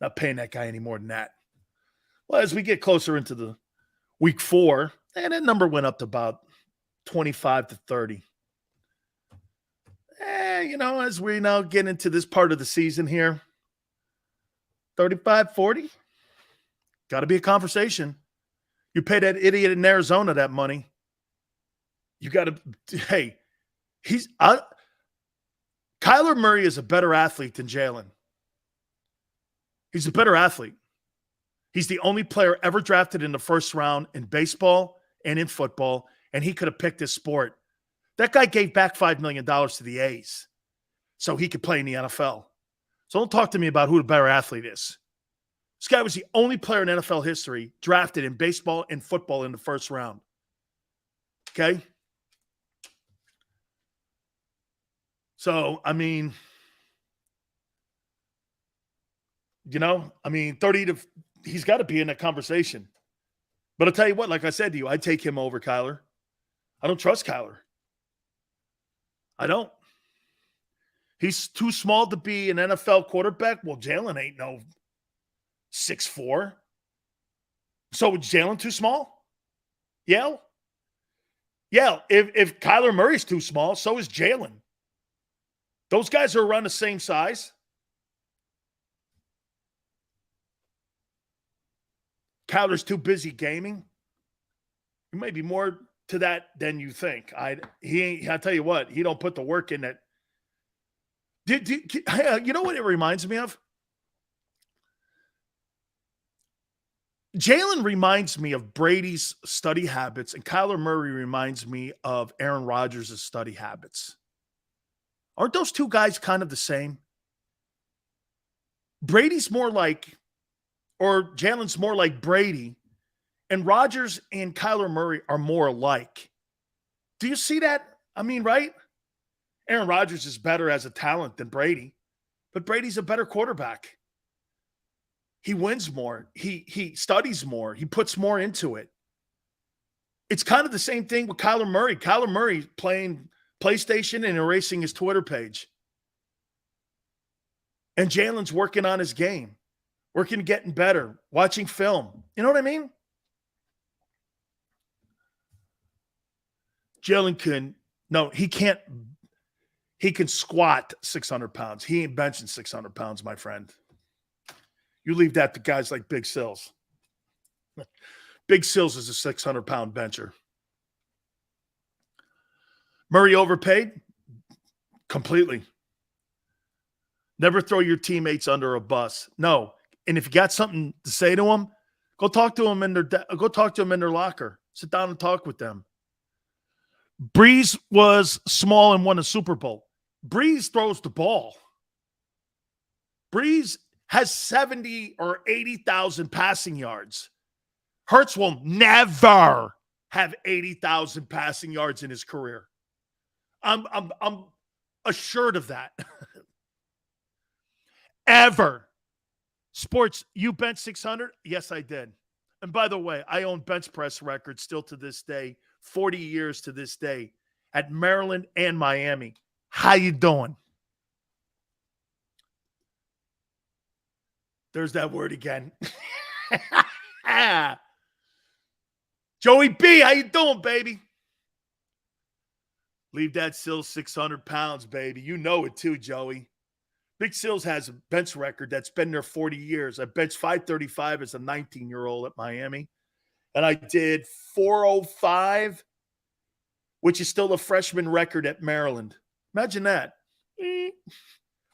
Not paying that guy any more than that. Well, as we get closer into the week 4, and that number went up to about 25 to 30. As we now get into this part of the season here, 35, 40, got to be a conversation. You pay that idiot in Arizona that money. You got to, hey, Kyler Murray is a better athlete than Jalen. He's a better athlete. He's the only player ever drafted in the first round in baseball and in football, and he could have picked his sport. That guy gave back $5 million to the A's so he could play in the NFL. So don't talk to me about who the better athlete is. This guy was the only player in NFL history drafted in baseball and football in the first round. Okay? So, 30 to – he's got to be in that conversation. But I'll tell you what, like I said to you, I'd take him over Kyler. I don't trust Kyler. I don't. He's too small to be an NFL quarterback. Well, Jalen ain't no 6'4". So is Jalen too small? Yeah. Yeah, if Kyler Murray's too small, so is Jalen. Those guys are around the same size. Kyler's too busy gaming. There may be more to that than you think. I tell you what, he don't put the work in that. You know what it reminds me of? Jalen reminds me of Brady's study habits, and Kyler Murray reminds me of Aaron Rodgers' study habits. Aren't those two guys kind of the same? Brady's more like, or Jalen's more like Brady, and Rodgers and Kyler Murray are more alike. Do you see that? Right? Aaron Rodgers is better as a talent than Brady, but Brady's a better quarterback. He wins more. He studies more. He puts more into it. It's kind of the same thing with Kyler Murray. Kyler Murray playing PlayStation and erasing his Twitter page. And Jalen's working on his game, getting better, watching film. You know what I mean? Jalen he can squat 600 pounds. He ain't benching 600 pounds, my friend. You leave that to guys like Big Sills. Big Sills is a 600-pound bencher. Murray overpaid? Completely. Never throw your teammates under a bus. No. And if you got something to say to them, go talk to them in their locker. Sit down and talk with them. Breeze was small and won a Super Bowl. Breeze throws the ball. Breeze has 70 or 80,000 passing yards. Hurts will never have 80,000 passing yards in his career. I'm assured of that. Ever. Sports, you bench 600? Yes, I did. And by the way, I own bench press records still to this day, 40 years to this day, at Maryland and Miami. How you doing? There's that word again. Joey B, how you doing, baby? Leave that Sills 600 pounds, baby. You know it too, Joey. Big Sills has a bench record that's been there 40 years. I benched 535 as a 19-year-old at Miami. And I did 405, which is still a freshman record at Maryland. Imagine that.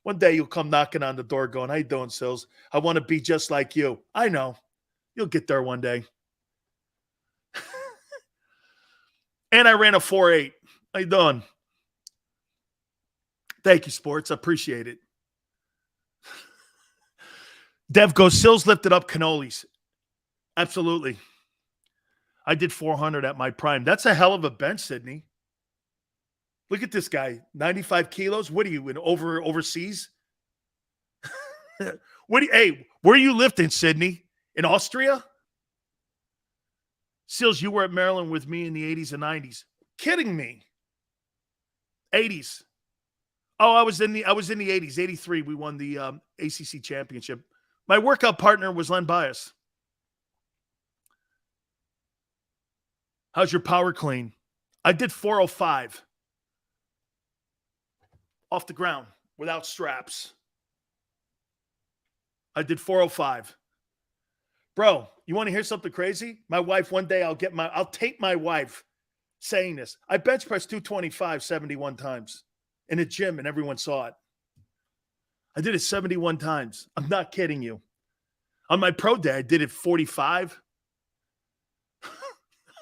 One day you'll come knocking on the door going, how you doing, Sills? I want to be just like you. I know. You'll get there one day. And I ran a 4.8. How you doing? Thank you, sports. I appreciate it. Dev goes, Sills lifted up cannolis. Absolutely. I did 400 at my prime. That's a hell of a bench, Sydney. Look at this guy, 95 kilos. What are you, overseas? Hey, where are you lifting, Sydney? In Austria? Sills, you were at Maryland with me in the 80s and 90s. Kidding me. 80s. Oh, I was in the 80s. 83, we won the ACC championship. My workout partner was Len Bias. How's your power clean? I did 405. Off the ground, without straps. I did 405. Bro, you want to hear something crazy? My wife, one day I'll tape my wife saying this. I bench pressed 225 71 times in a gym, and everyone saw it. I did it 71 times. I'm not kidding you. On my pro day, I did it 45.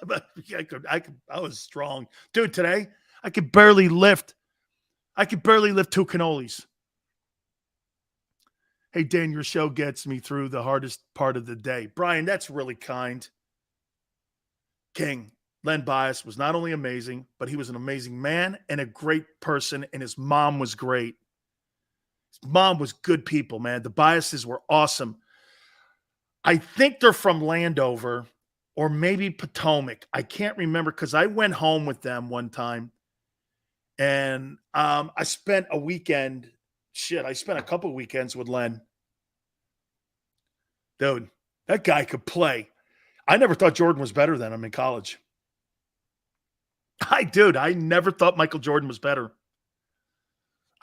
I was strong. Dude, today, I could barely lift 2 cannolis. Hey, Dan, your show gets me through the hardest part of the day. Brian, that's really kind. King, Len Bias was not only amazing, but he was an amazing man and a great person, and his mom was great. His mom was good people, man. The Biases were awesome. I think they're from Landover or maybe Potomac. I can't remember because I went home with them one time. And I spent a weekend. I spent a couple weekends with Len. Dude, that guy could play. I never thought Jordan was better than him in college. I never thought Michael Jordan was better.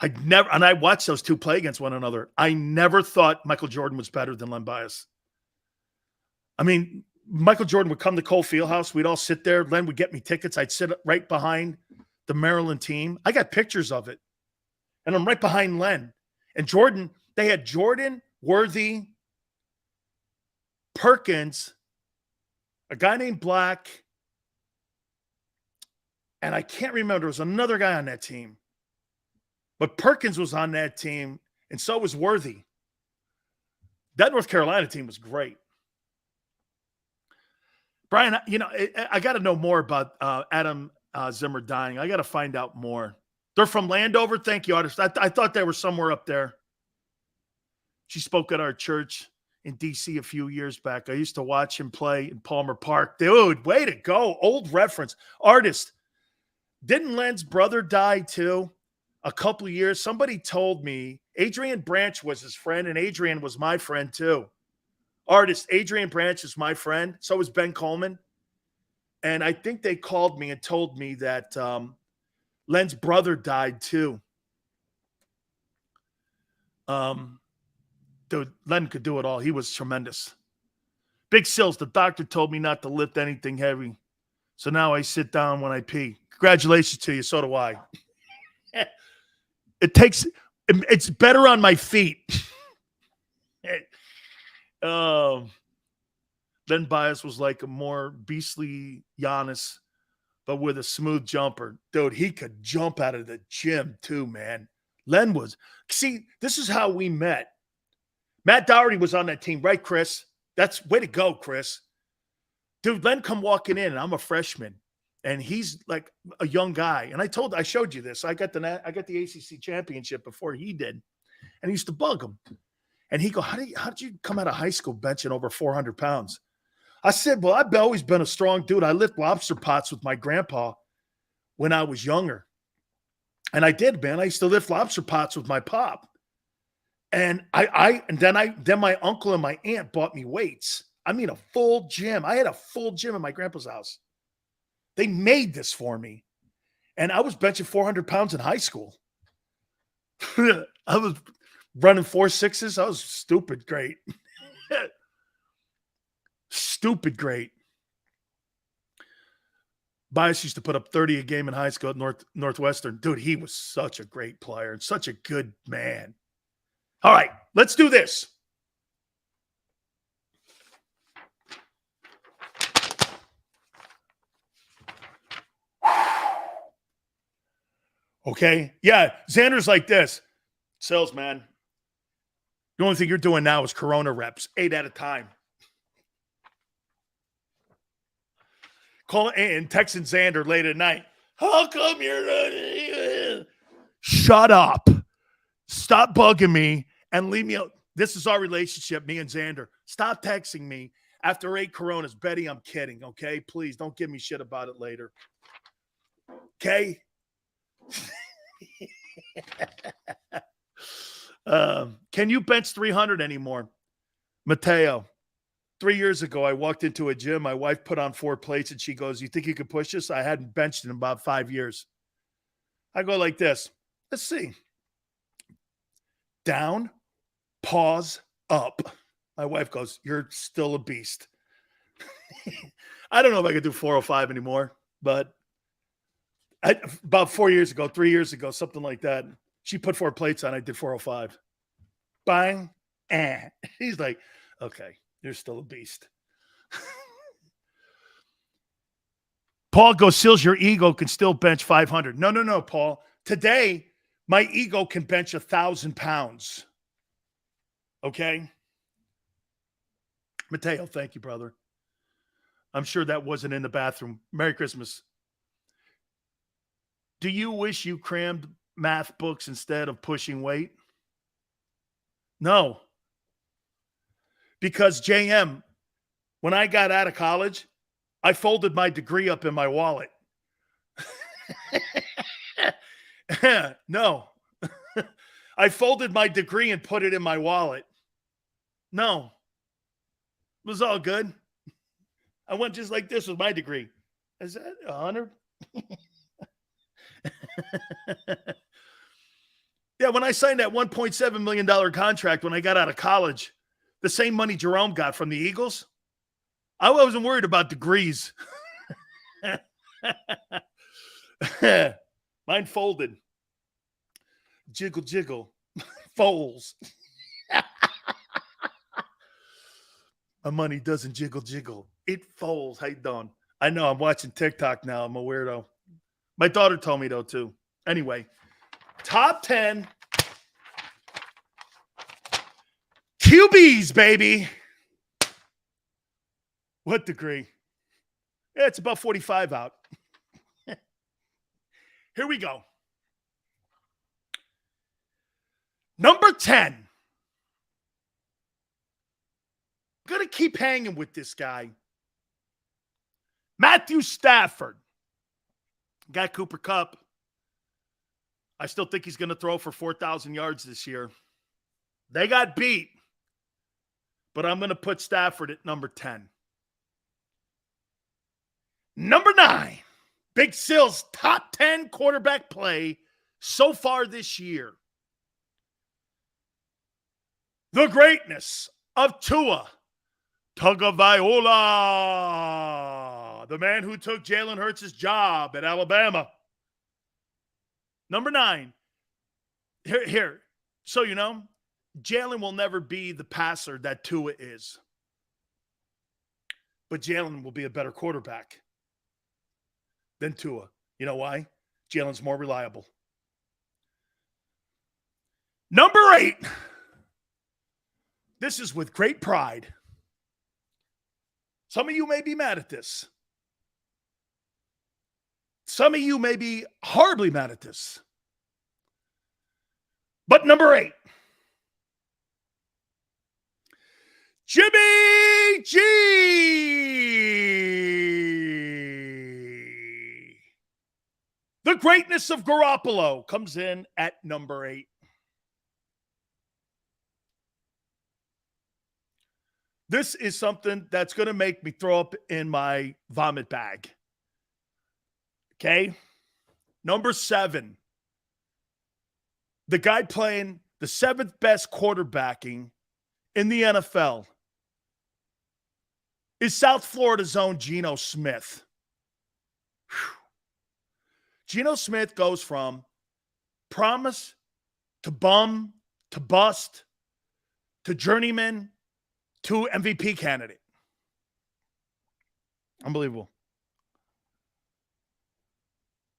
And I watched those two play against one another. I never thought Michael Jordan was better than Len Bias. I mean, Michael Jordan would come to Cole Fieldhouse. We'd all sit there. Len would get me tickets. I'd sit right behind the Maryland team. I got pictures of it. And I'm right behind Len. And Jordan, they had Jordan, Worthy, Perkins, a guy named Black, and I can't remember. There was another guy on that team. But Perkins was on that team, and so was Worthy. That North Carolina team was great. Brian, I got to know more about Adam Zimmer dying. I got to find out more. They're from Landover. Thank you, artist. I thought they were somewhere up there. She spoke at our church in D.C. a few years back. I used to watch him play in Palmer Park. Dude, way to go. Old reference. Artist. Didn't Len's brother die too? A couple of years. Somebody told me Adrian Branch was his friend, and Adrian was my friend too. Artist, Adrian Branch is my friend. So is Ben Coleman. And I think they called me and told me that Len's brother died too. Dude, Len could do it all. He was tremendous. Big Sills, the doctor told me not to lift anything heavy. So now I sit down when I pee. Congratulations to you. So do I. It's better on my feet. Len Bias was like a more beastly Giannis, but with a smooth jumper. Dude, he could jump out of the gym too, man. Len was. See, this is how we met. Matt Doherty was on that team, right, Chris? That's way to go, Chris. Dude, Len come walking in, and I'm a freshman, and he's like a young guy. And I showed you this. I got the ACC championship before he did, and he used to bug him. And he go, how did you come out of high school benching over 400 pounds? I said, well, I've always been a strong dude. I lift lobster pots with my grandpa when I was younger. And I did, man. I used to lift lobster pots with my pop. And then my uncle and my aunt bought me weights. I mean, a full gym. I had a full gym in my grandpa's house. They made this for me. And I was benching 400 pounds in high school. I was running 4.6s. I was stupid great. Stupid great. Bias used to put up 30 a game in high school at Northwestern. Dude, he was such a great player and such a good man. All right, let's do this. Okay? Yeah, Xander's like this. Sills, man. The only thing you're doing now is Corona reps, 8 at a time. Call and texting Xander late at night. How come you're not? Shut up. Stop bugging me and leave me out. This is our relationship, me and Xander. Stop texting me after 8 Coronas. Betty, I'm kidding, okay? Please don't give me shit about it later. Okay? Can you bench 300 anymore? Mateo. 3 years ago, I walked into a gym. My wife put on 4 plates, and she goes, you think you could push this? I hadn't benched in about 5 years. I go like this. Let's see. Down, pause, up. My wife goes, you're still a beast. I don't know if I could do 405 anymore, but about 4 years ago, 3 years ago, something like that, she put 4 plates on. I did 405. Bang. He's like, okay. You're still a beast. Paul goes, Sills, your ego can still bench 500. No, Paul. Today, my ego can bench 1,000 pounds. Okay? Mateo, thank you, brother. I'm sure that wasn't in the bathroom. Merry Christmas. Do you wish you crammed math books instead of pushing weight? No. Because JM, when I got out of college, I folded my degree up in my wallet. No. I folded my degree and put it in my wallet. No. It was all good. I went just like this with my degree. Is that 100? Yeah, when I signed that $1.7 million contract when I got out of college, the same money Jerome got from the Eagles, I wasn't worried about degrees. Mine folded. Jiggle, jiggle. Folds. My money doesn't jiggle, jiggle. It folds. How you doing? I know. I'm watching TikTok now. I'm a weirdo. My daughter told me, though, too. Anyway, top 10 QBs, baby. What degree? Yeah, it's about 45 out. Here we go. Number 10. I'm going to keep hanging with this guy. Matthew Stafford. Got Cooper Kupp. I still think he's going to throw for 4,000 yards this year. They got beat. But I'm going to put Stafford at number 10. Number 9. Big Sills, top 10 quarterback play so far this year. The greatness of Tua Tagovailoa, the man who took Jalen Hurts' job at Alabama. Number 9. Here. So you know, Jalen will never be the passer that Tua is. But Jalen will be a better quarterback than Tua. You know why? Jalen's more reliable. Number 8. This is with great pride. Some of you may be mad at this. Some of you may be horribly mad at this. But number 8. Jimmy G. The greatness of Garoppolo comes in at number 8. This is something that's going to make me throw up in my vomit bag. Okay? Number 7. The guy playing the 7th best quarterbacking in the NFL is South Florida's own Geno Smith. Whew. Geno Smith goes from promise to bum to bust to journeyman to MVP candidate. Unbelievable.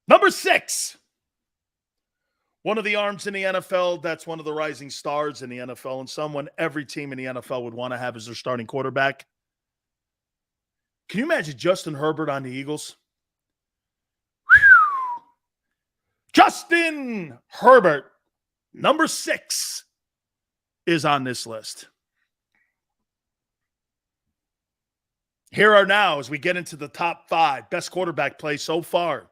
Number 6. One of the arms in the NFL that's one of the rising stars in the NFL and someone every team in the NFL would want to have as their starting quarterback. Can you imagine Justin Herbert on the Eagles? Whew. Justin Herbert, number 6, is on this list. Here are now, as we get into the top 5, best quarterback play so far.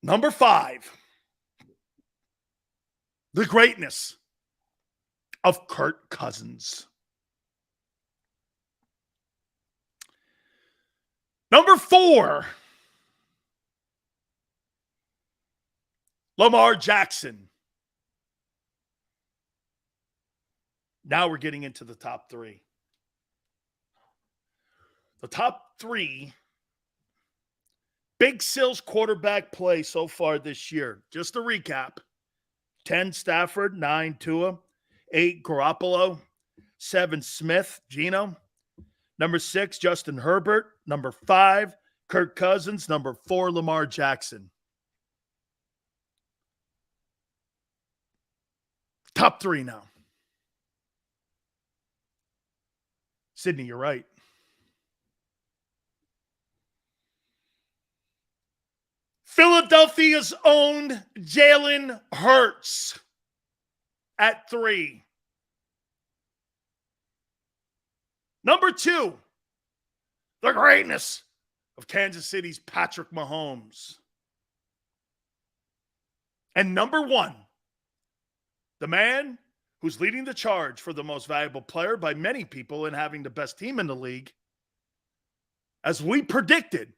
Number 5, the greatness of Kirk Cousins. Number 4, Lamar Jackson. Now we're getting into the top 3. The top 3 big Sills quarterback play so far this year. Just to recap. 10, Stafford. 9, Tua. 8, Garoppolo. 7, Smith, Geno. Number 6, Justin Herbert. Number 5, Kirk Cousins. Number 4, Lamar Jackson. Top 3 now. Sydney, you're right. Philadelphia's own Jalen Hurts at 3. Number 2, the greatness of Kansas City's Patrick Mahomes. And number 1, the man who's leading the charge for the most valuable player by many people and having the best team in the league, as we predicted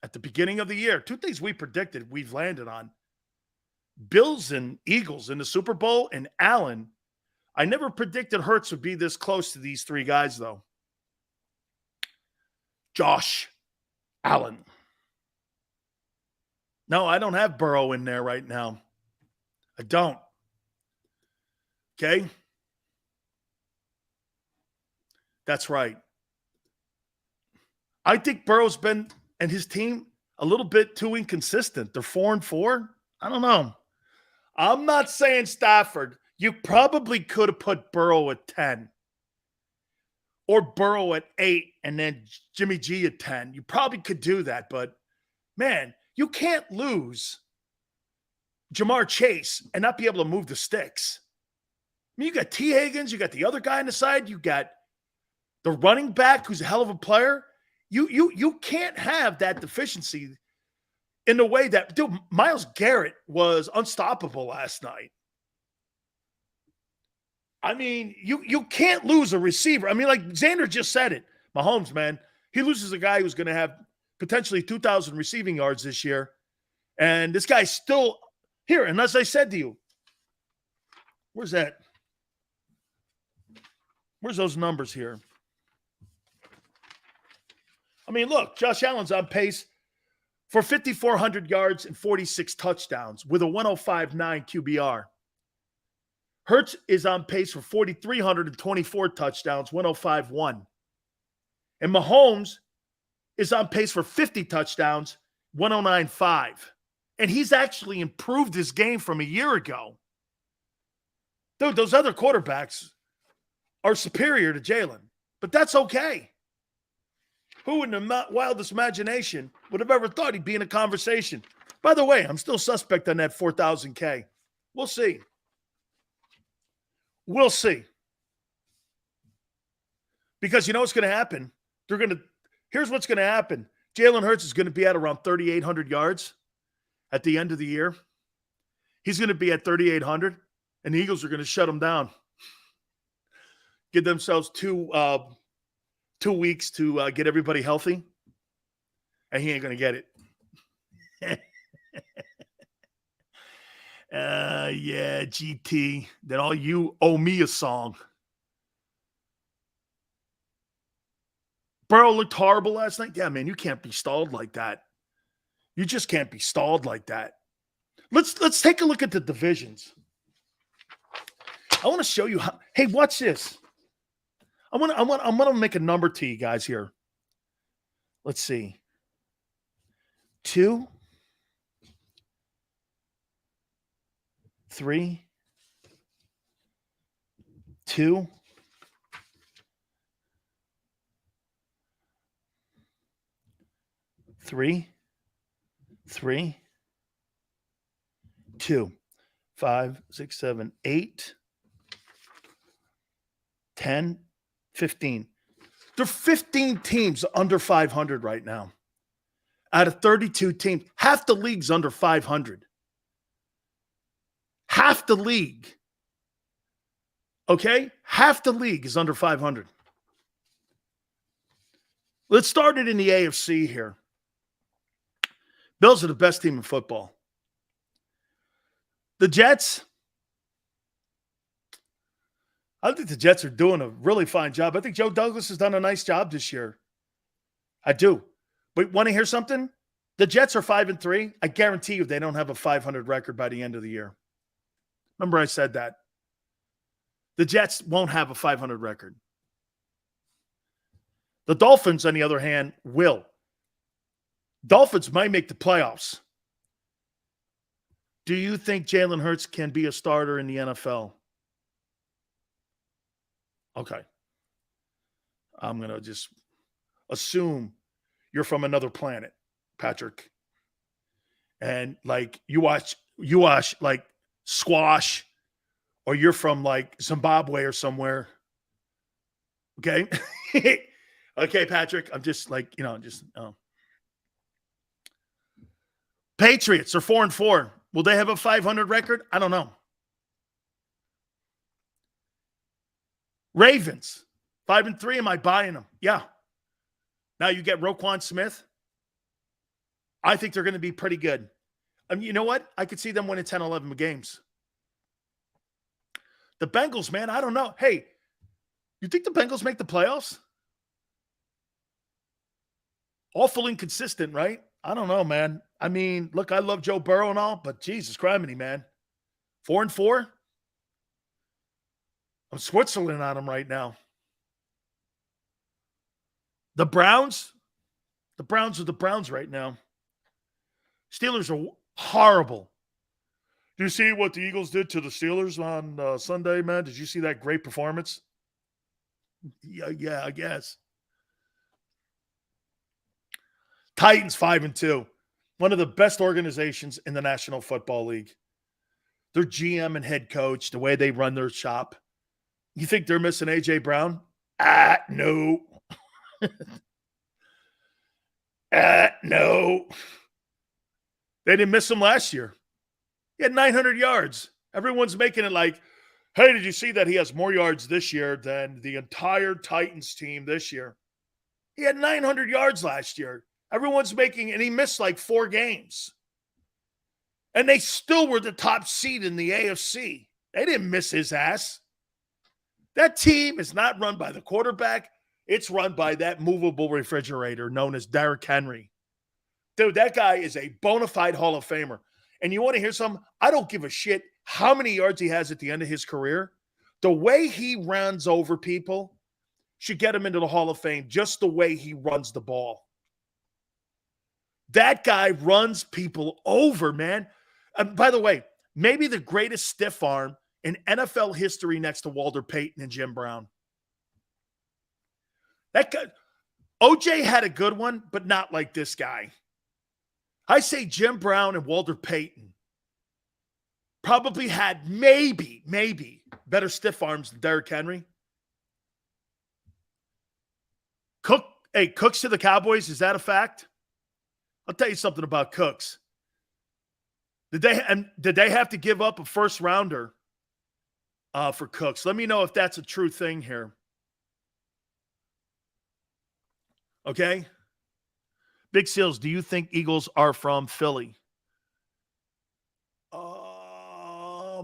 at the beginning of the year. 2 things we predicted we've landed on. Bills and Eagles in the Super Bowl and Allen. I never predicted Hurts would be this close to these 3 guys, though. Josh Allen. No, I don't have Burrow in there right now. I don't. Okay? That's right. I think Burrow's been, and his team, a little bit too inconsistent. They're 4-4. I don't know. I'm not saying Stafford. You probably could have put Burrow at 10. Or Burrow at 8 and then Jimmy G at 10. You probably could do that, but man, you can't lose Jamar Chase and not be able to move the sticks. I mean, you got T. Higgins, you got the other guy on the side, you got the running back who's a hell of a player. You can't have that deficiency in the way that, dude, Myles Garrett was unstoppable last night. I mean, you can't lose a receiver. I mean, like Xander just said it. Mahomes, man, he loses a guy who's going to have potentially 2,000 receiving yards this year. And this guy's still here. And as I said to you, where's that? Where's those numbers here? I mean, look, Josh Allen's on pace for 5,400 yards and 46 touchdowns with a 105.9 QBR. Hurts is on pace for 4,324 touchdowns, 105.1. And Mahomes is on pace for 50 touchdowns, 109.5. And he's actually improved his game from a year ago. Dude, those other quarterbacks are superior to Jalen, but that's okay. Who in the wildest imagination would have ever thought he'd be in a conversation? By the way, I'm still suspect on that 4,000K. We'll see. We'll see. Because you know what's going to happen? Here's what's going to happen. Jalen Hurts is going to be at around 3,800 yards at the end of the year. He's going to be at 3,800, and the Eagles are going to shut him down. Give themselves 2 weeks to get everybody healthy, and he ain't going to get it. Yeah, GT. Then all you owe me a song. Burrow looked horrible last night. Yeah, man, you can't be stalled like that. You just can't be stalled like that. Let's take a look at the divisions. I want to show you how. Hey, watch this. I'm gonna make a number to you guys here. Let's see. 2, 3, 2, 3, 3, 2, 5, 6, 7, 8, 10, 15. There are 15 teams under 500 right now. Out of 32 teams, half the league's under 500. Half the league. Okay? Half the league is under 500. Let's start it in the AFC here. Bills are the best team in football. The Jets, I think the Jets are doing a really fine job. I think Joe Douglas has done a nice job this year. I do. But want to hear something? The Jets are 5-3. I guarantee you they don't have a 500 record by the end of the year. Remember I said that. The Jets won't have a 500 record. The Dolphins, on the other hand, will. Dolphins might make the playoffs. Do you think Jalen Hurts can be a starter in the NFL? Okay. I'm going to just assume you're from another planet, Patrick. And like you watch like squash, or you're from like Zimbabwe or somewhere. Okay. Okay, Patrick. I'm just like, Patriots are 4-4. Will they have a 500 record? I don't know. Ravens, 5-3. Am I buying them? Yeah. Now you get Roquan Smith. I think they're going to be pretty good. You know what? I could see them winning 10, 11 games. The Bengals, man, I don't know. Hey, you think the Bengals make the playoffs? Awful inconsistent, right? I don't know, man. I mean, look, I love Joe Burrow and all, but Jesus criminy, man. 4-4? I'm Switzerland on them right now. The Browns are the Browns right now. Steelers are horrible. Do you see what the Eagles did to the Steelers on Sunday, man? Did you see that great performance? Yeah, I guess. Titans 5-2. One of the best organizations in the National Football League. Their GM and head coach, the way they run their shop. You think they're missing A.J. Brown? No. No. They didn't miss him last year. He had 900 yards. Everyone's making it like, hey, did you see that he has more yards this year than the entire Titans team this year? He had 900 yards last year. Everyone's making, and he missed like 4 games. And they still were the top seed in the AFC. They didn't miss his ass. That team is not run by the quarterback. It's run by that movable refrigerator known as Derrick Henry. Dude, that guy is a bona fide Hall of Famer. And you want to hear something? I don't give a shit how many yards he has at the end of his career. The way he runs over people should get him into the Hall of Fame, just the way he runs the ball. That guy runs people over, man. By the way, maybe the greatest stiff arm in NFL history next to Walter Payton and Jim Brown. That guy, OJ had a good one, but not like this guy. I say Jim Brown and Walter Payton probably had maybe better stiff arms than Derrick Henry. Cooks to the Cowboys, is that a fact? I'll tell you something about Cooks. Did they have to give up a first rounder for Cooks? Let me know if that's a true thing here. Okay? Big Sills, do you think Eagles are from Philly? Are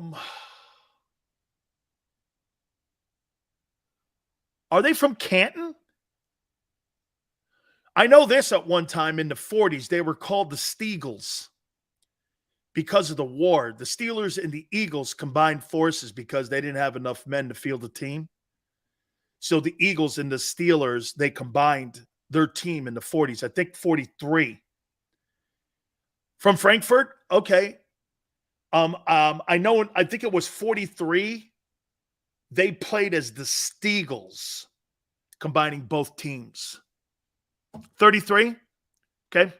they from Canton? I know this at one time in the 40s. They were called the Steagles because of the war. The Steelers and the Eagles combined forces because they didn't have enough men to field the team. So the Eagles and the Steelers, they combined their team in the 40s. I think 43. From Frankfurt? Okay. I know, I think it was 43. They played as the Steagles, combining both teams. 33? Okay.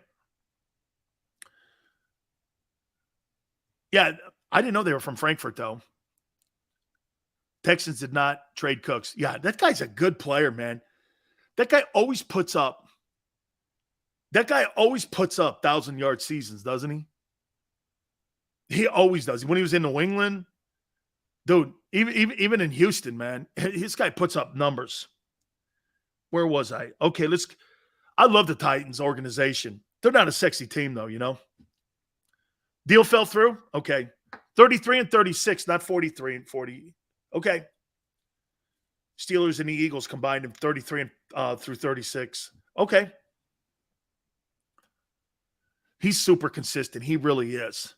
Yeah, I didn't know they were from Frankfurt, though. Texans did not trade Cooks. Yeah, that guy's a good player, man. That guy always puts up 1,000-yard seasons, doesn't he? He always does. When he was in New England, dude, even in Houston, man, this guy puts up numbers. Where was I? Okay, I love the Titans organization. They're not a sexy team, though, you know. Deal fell through? Okay. 33 and 36, not 43 and 40. Okay. Steelers and the Eagles combined in 33 through 36. Okay. He's super consistent. He really is.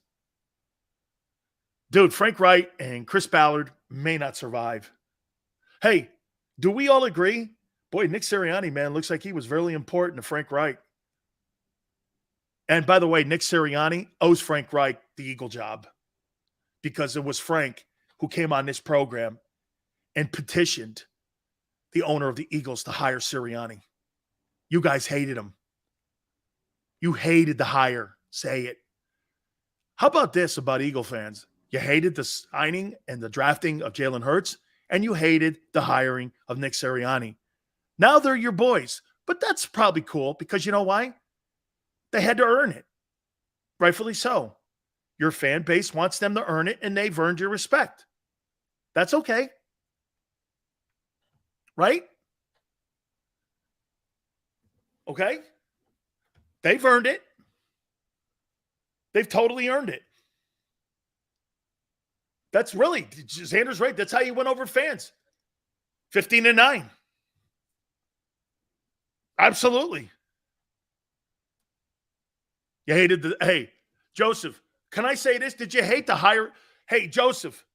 Dude, Frank Wright and Chris Ballard may not survive. Hey, do we all agree? Boy, Nick Sirianni, man, looks like he was very important to Frank Wright. And by the way, Nick Sirianni owes Frank Wright the Eagle job because it was Frank who came on this program and petitioned the owner of the Eagles to hire Sirianni. You guys hated him. You hated the hire. Say it. How about this about Eagle fans? You hated the signing and the drafting of Jalen Hurts, and you hated the hiring of Nick Sirianni. Now they're your boys. But that's probably cool because you know why? They had to earn it. Rightfully so. Your fan base wants them to earn it, and they've earned your respect. That's okay. Right? Okay? They've earned it. They've totally earned it. That's really, Xander's right. That's how you win over fans. 15-9. Absolutely. You hated hey, Joseph, can I say this? Did you hate the hire? Hey, Joseph,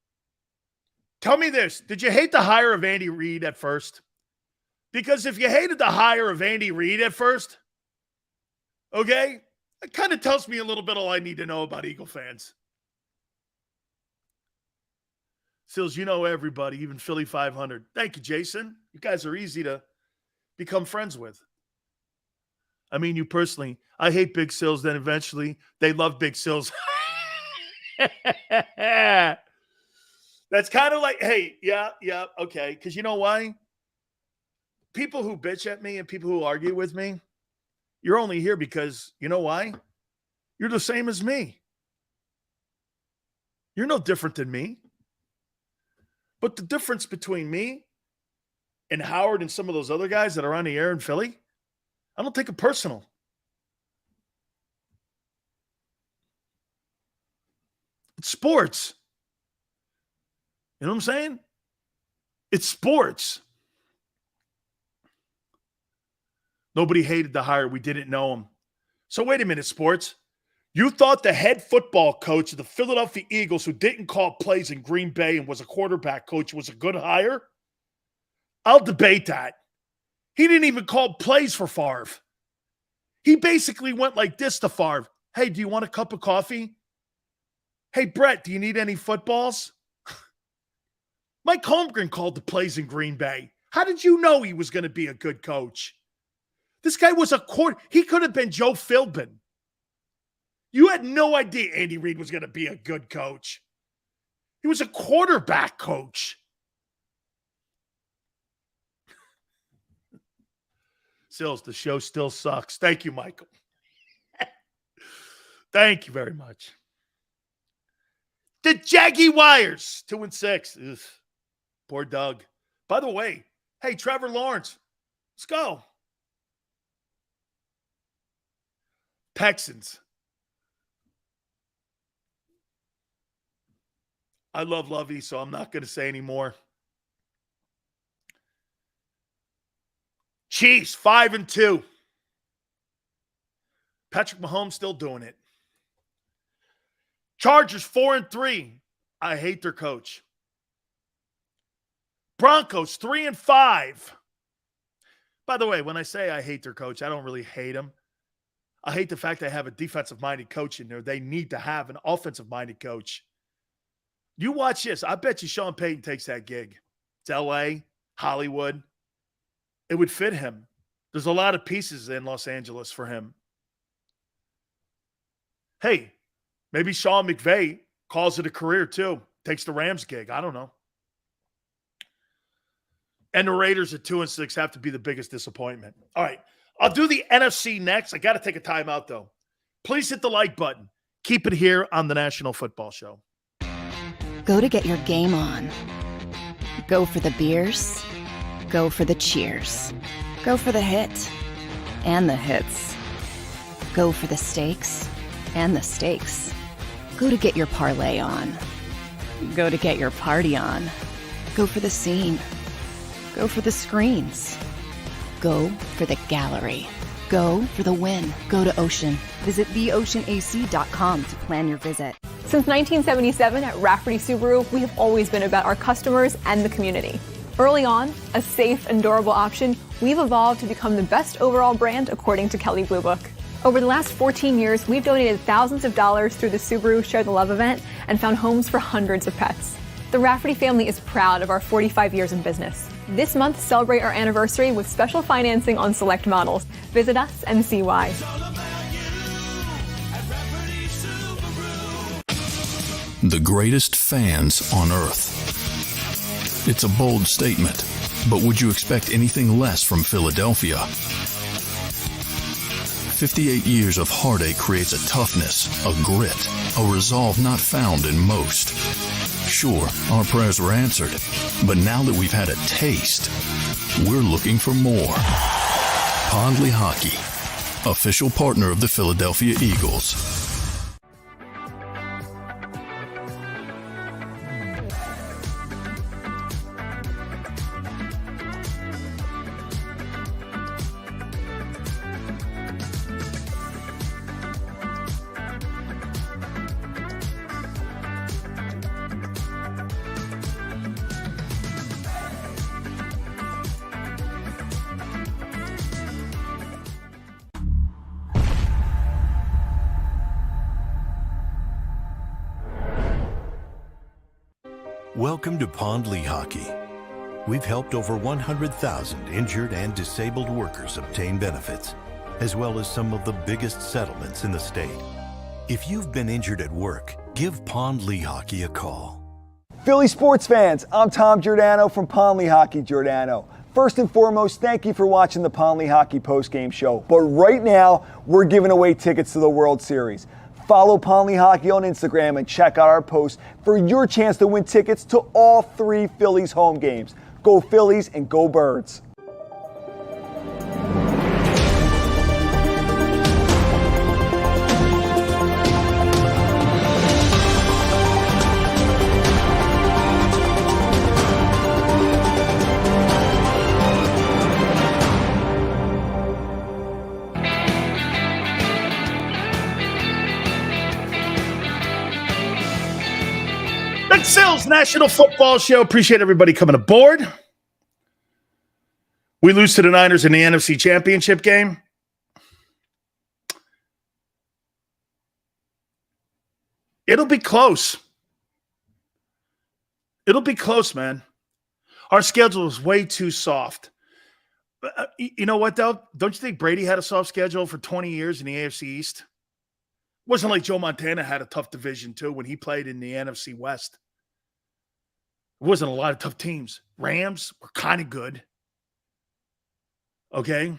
tell me this. Did you hate the hire of Andy Reid at first? Because if you hated the hire of Andy Reid at first, okay, it kind of tells me a little bit all I need to know about Eagle fans. Sills, you know everybody, even Philly 500. Thank you, Jason. You guys are easy to become friends with. I mean, you personally. I hate Big Sills, then eventually they love Big Sills. That's kind of like, hey, yeah, okay. Because you know why? People who bitch at me and people who argue with me, you're only here because, you know why? You're the same as me. You're no different than me. But the difference between me and Howard and some of those other guys that are on the air in Philly, I don't take it personal. It's sports. You know what I'm saying? It's sports. Nobody hated the hire. We didn't know him. So wait a minute, sports. You thought the head football coach of the Philadelphia Eagles, who didn't call plays in Green Bay and was a quarterback coach, was a good hire? I'll debate that. He didn't even call plays for Favre. He basically went like this to Favre. Hey, do you want a cup of coffee? Hey, Brett, do you need any footballs? Mike Holmgren called the plays in Green Bay. How did you know he was going to be a good coach? This guy was a he could have been Joe Philbin. You had no idea Andy Reid was going to be a good coach. He was a quarterback coach. Sills, the show still sucks. Thank you, Michael. Thank you very much. The Jaguars, 2-6. Ugh. Poor Doug. By the way, hey, Trevor Lawrence, let's go. Texans. I love Lovey, so I'm not going to say anymore. Chiefs, 5-2. Patrick Mahomes still doing it. Chargers, 4-3. I hate their coach. Broncos, 3-5. By the way, when I say I hate their coach, I don't really hate him. I hate the fact they have a defensive-minded coach in there. They need to have an offensive-minded coach. You watch this. I bet you Sean Payton takes that gig. It's L.A., Hollywood. It would fit him. There's a lot of pieces in Los Angeles for him. Hey, maybe Sean McVay calls it a career too. Takes the Rams gig. I don't know. And the Raiders at 2-6 have to be the biggest disappointment. All right. I'll do the NFC next. I got to take a timeout, though. Please hit the like button. Keep it here on the National Football Show. Go to get your game on. Go for the beers. Go for the cheers. Go for the hit and the hits. Go for the stakes and the stakes. Go to get your parlay on. Go to get your party on. Go for the scene. Go for the screens. Go for the gallery. Go for the win. Go to Ocean. Visit theoceanac.com to plan your visit. Since 1977 at Rafferty Subaru, we have always been about our customers and the community. Early on, a safe and durable option, we've evolved to become the best overall brand according to Kelley Blue Book. Over the last 14 years, we've donated thousands of dollars through the Subaru Share the Love event and found homes for hundreds of pets. The Rafferty family is proud of our 45 years in business. This month, celebrate our anniversary with special financing on select models. Visit us and see why. The greatest fans on earth. It's a bold statement, but would you expect anything less from Philadelphia? 58 years of heartache creates a toughness, a grit, a resolve not found in most. Sure, our prayers were answered, but now that we've had a taste, we're looking for more. Pondley Hockey, official partner of the Philadelphia Eagles. Welcome to Pondley Hockey. We've helped over 100,000 injured and disabled workers obtain benefits, as well as some of the biggest settlements in the state. If you've been injured at work, give Pondley Hockey a call. Philly sports fans, I'm Tom Giordano from Pondley Hockey Giordano. First and foremost, thank you for watching the Pondley Hockey postgame show. But right now, we're giving away tickets to the World Series. Follow Pondley Hockey on Instagram and check out our posts for your chance to win tickets to all 3 Phillies home games. Go Phillies and go Birds. Sills, National Football Show. Appreciate everybody coming aboard. We lose to the Niners in the NFC Championship game. It'll be close. It'll be close, man. Our schedule is way too soft. You know what, though? Don't you think Brady had a soft schedule for 20 years in the AFC East? It wasn't like Joe Montana had a tough division, too, when he played in the NFC West. It wasn't a lot of tough teams. Rams were kind of good. Okay?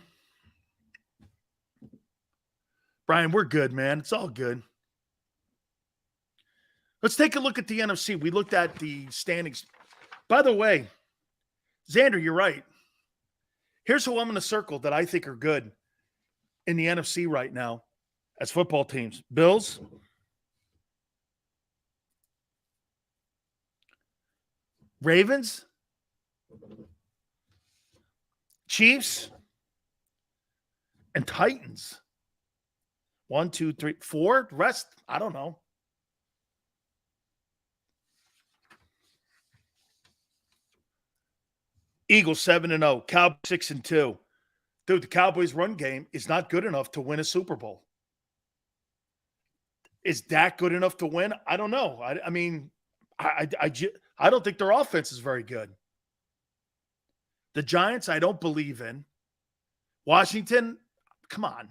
Brian, we're good, man. It's all good. Let's take a look at the NFC. We looked at the standings. By the way, Xander, you're right. Here's who I'm going to circle that I think are good in the NFC right now. That's football teams. Bills. Ravens. Chiefs. And Titans. 1, 2, 3, 4. The rest, I don't know. Eagles 7-0. Cowboys 6-2. Dude, the Cowboys' run game is not good enough to win a Super Bowl. Is Dak good enough to win? I don't know. I mean, I don't think their offense is very good. The Giants, I don't believe in. Washington, come on.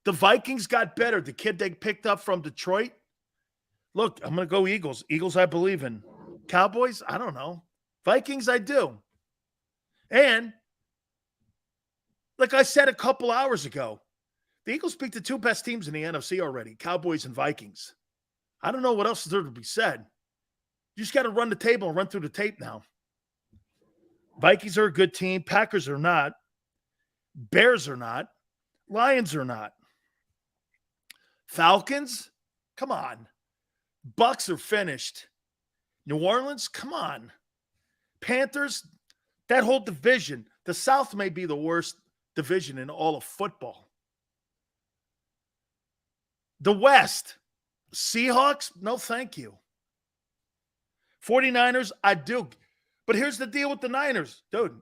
The Vikings got better. The kid they picked up from Detroit. Look, I'm going to go Eagles. Eagles, I believe in. Cowboys, I don't know. Vikings, I do. And, like I said a couple hours ago, the Eagles beat the two best teams in the NFC already, Cowboys and Vikings. I don't know what else is there to be said. You just got to run the table and run through the tape now. Vikings are a good team. Packers are not. Bears are not. Lions are not. Falcons? Come on. Bucks are finished. New Orleans? Come on. Panthers? That whole division. The South may be the worst division in all of football. The West? Seahawks? No, thank you. 49ers? I do. But here's the deal with the Niners. Dude,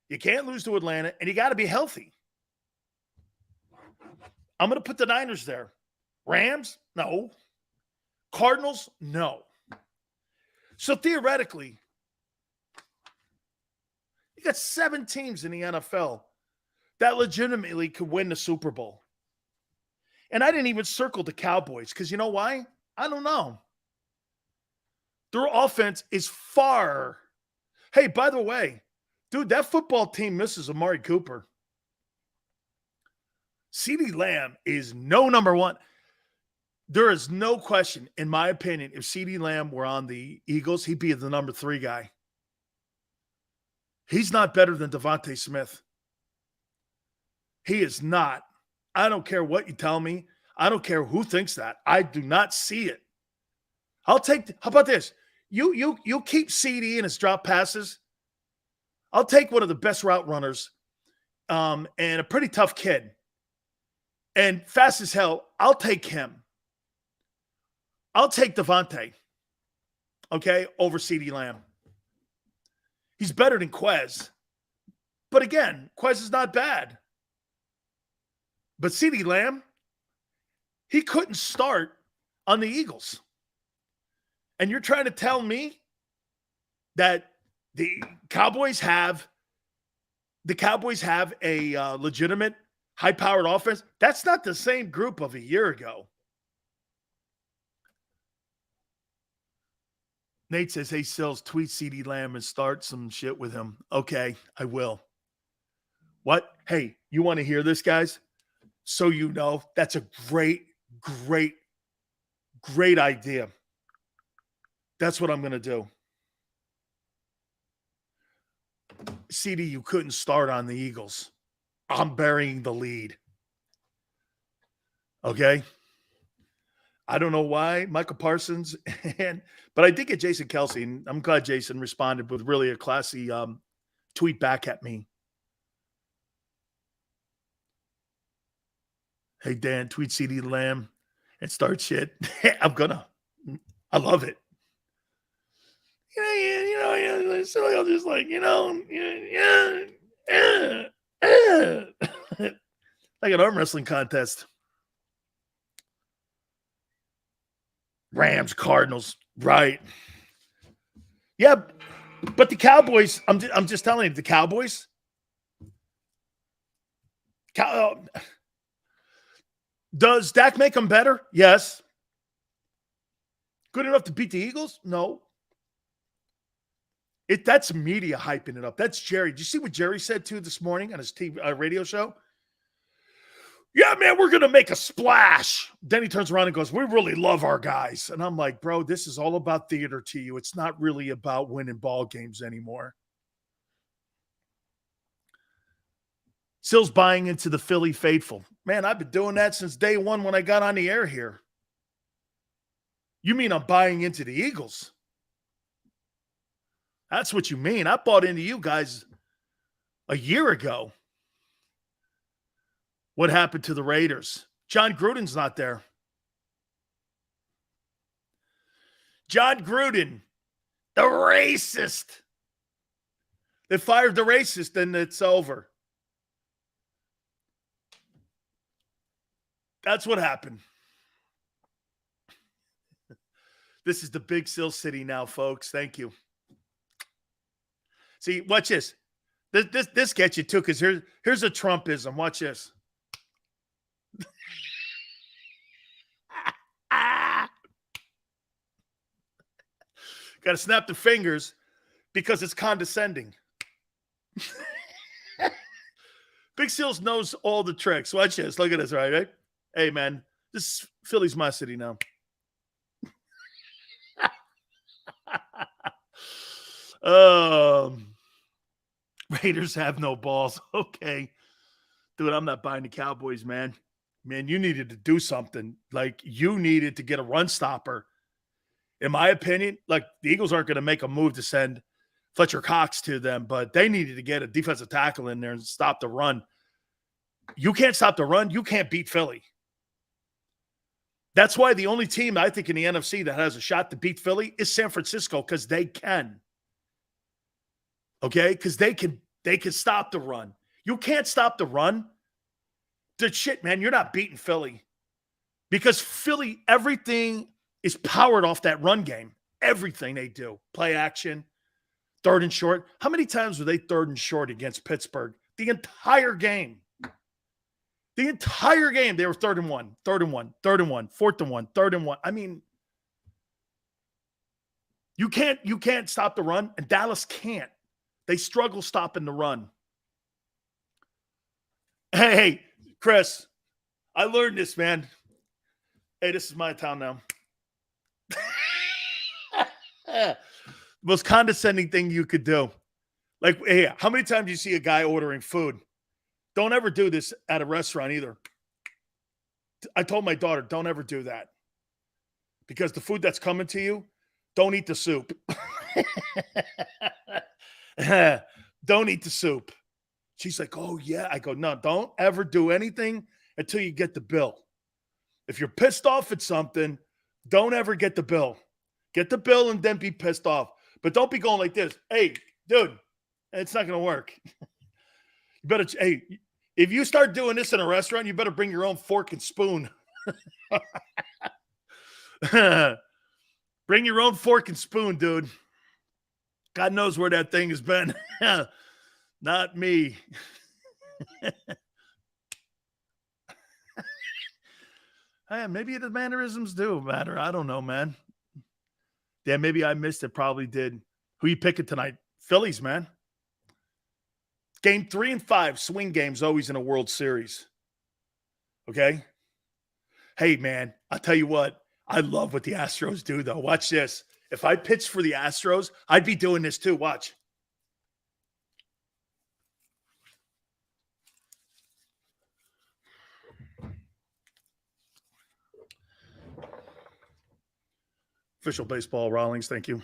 you can't lose to Atlanta, and you got to be healthy. I'm going to put the Niners there. Rams? No. Cardinals? No. So theoretically, you got 7 teams in the NFL that legitimately could win the Super Bowl. And I didn't even circle the Cowboys because you know why? I don't know. Their offense is far. Hey, by the way, dude, that football team misses Amari Cooper. CeeDee Lamb is no number one. There is no question, in my opinion, if CeeDee Lamb were on the Eagles, he'd be the number 3 guy. He's not better than Devontae Smith. He is not. I don't care what you tell me. I don't care who thinks that. I do not see it. How about this? You keep CeeDee in his drop passes. I'll take one of the best route runners and a pretty tough kid. And fast as hell, I'll take him. I'll take Devontae, okay, over CeeDee Lamb. He's better than Quez. But again, Quez is not bad. But CeeDee Lamb, he couldn't start on the Eagles. And you're trying to tell me that the Cowboys have a legitimate high-powered offense? That's not the same group of a year ago. Nate says, hey, Sills, tweet CeeDee Lamb and start some shit with him. Okay, I will. What? Hey, you want to hear this, guys? So you know, that's a great idea. That's what I'm going to do. CD, you couldn't start on the Eagles. I'm burying the lead. Okay? I don't know why Michael Parsons, but I did get Jason Kelsey, and I'm glad Jason responded with really a classy tweet back at me. Hey, Dan, tweet CeeDee Lamb and start shit. I'm gonna. I love it. So I'll just like, like an arm wrestling contest. Rams, Cardinals, right? Yeah, but the Cowboys. I'm just telling you, the Cowboys. Does Dak make them better? Yes. Good enough to beat the Eagles? No. That's media hyping it up. That's Jerry. Did you see what Jerry said too this morning on his TV radio show? Yeah, man, we're going to make a splash. Then he turns around and goes, we really love our guys. And I'm like, bro, this is all about theater to you. It's not really about winning ball games anymore. Sills buying into the Philly faithful. Man, I've been doing that since day one when I got on the air here. You mean I'm buying into the Eagles? That's what you mean. I bought into you guys a year ago. What happened to the Raiders? John Gruden's not there. John Gruden, the racist. They fired the racist and it's over. That's what happened. This is the big Sills City now, folks. Thank you. See, watch this. This gets you too, because here's a Trumpism. Watch this. Got to snap the fingers because it's condescending. Big Sills knows all the tricks. Watch this. Look at this, right? Hey, man, this Philly's my city now. Raiders have no balls. Okay. Dude, I'm not buying the Cowboys, man. Man, you needed to do something. Like, you needed to get a run stopper. In my opinion, like, the Eagles aren't going to make a move to send Fletcher Cox to them, but they needed to get a defensive tackle in there and stop the run. You can't stop the run. You can't beat Philly. That's why the only team I think in the NFC that has a shot to beat Philly is San Francisco, because they can. Okay? Because they can stop the run. You can't stop the run. The shit, man, you're not beating Philly. Because Philly, everything is powered off that run game. Everything they do. Play action, third and short. How many times were they third and short against Pittsburgh? The entire game. The entire game, they were third and one, fourth and one, third and one. I mean, you can't stop the run, and Dallas can't. They struggle stopping the run. Hey, Chris, I learned this, man. Hey, this is my town now. Most condescending thing you could do. Like, hey, how many times do you see a guy ordering food? Don't ever do this at a restaurant either. I told my daughter, don't ever do that. Because the food that's coming to you, don't eat the soup. Don't eat the soup. She's like, oh, yeah. I go, no, don't ever do anything until you get the bill. If you're pissed off at something, don't ever get the bill. Get the bill and then be pissed off. But don't be going like this. Hey, dude, it's not going to work. You better, hey, if you start doing this in a restaurant, you better bring your own fork and spoon. Bring your own fork and spoon, dude. God knows where that thing has been. Not me. Hey, maybe the mannerisms do matter. I don't know, man. Yeah, maybe I missed it. Probably did. Who you picking tonight? Phillies, man. Game 3 and 5, swing games always in a World Series. Okay? Hey, man, I'll tell you what. I love what the Astros do, though. Watch this. If I pitched for the Astros, I'd be doing this too. Watch. Official baseball, Rawlings. Thank you.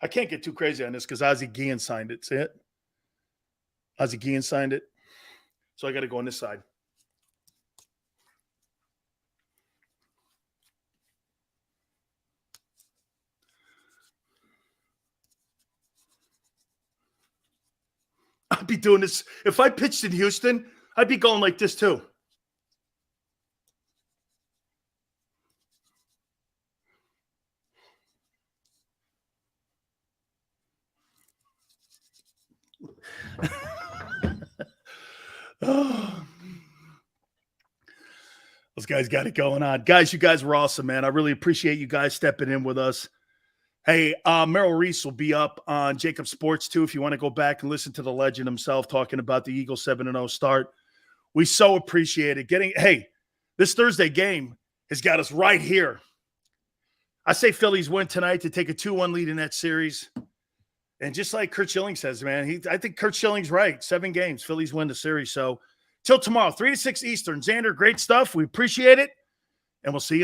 I can't get too crazy on this because Ozzie Guillen signed it. See it? Ozzie Guillen signed it. So I got to go on this side. I'd be doing this. If I pitched in Houston, I'd be going like this too. Oh. Those guys got it going on. Guys, you guys were awesome, man. I really appreciate you guys stepping in with us. Hey, Merrill Reese will be up on JAKIB Sports, too, if you want to go back and listen to the legend himself talking about the Eagles 7-0 start. We so appreciate it. Hey, this Thursday game has got us right here. I say Phillies win tonight to take a 2-1 lead in that series. And just like Curt Schilling says, man, I think Curt Schilling's right. 7 games, Phillies win the series. So Till tomorrow, 3 to 6 Eastern. Xander, great stuff. We appreciate it. And we'll see you.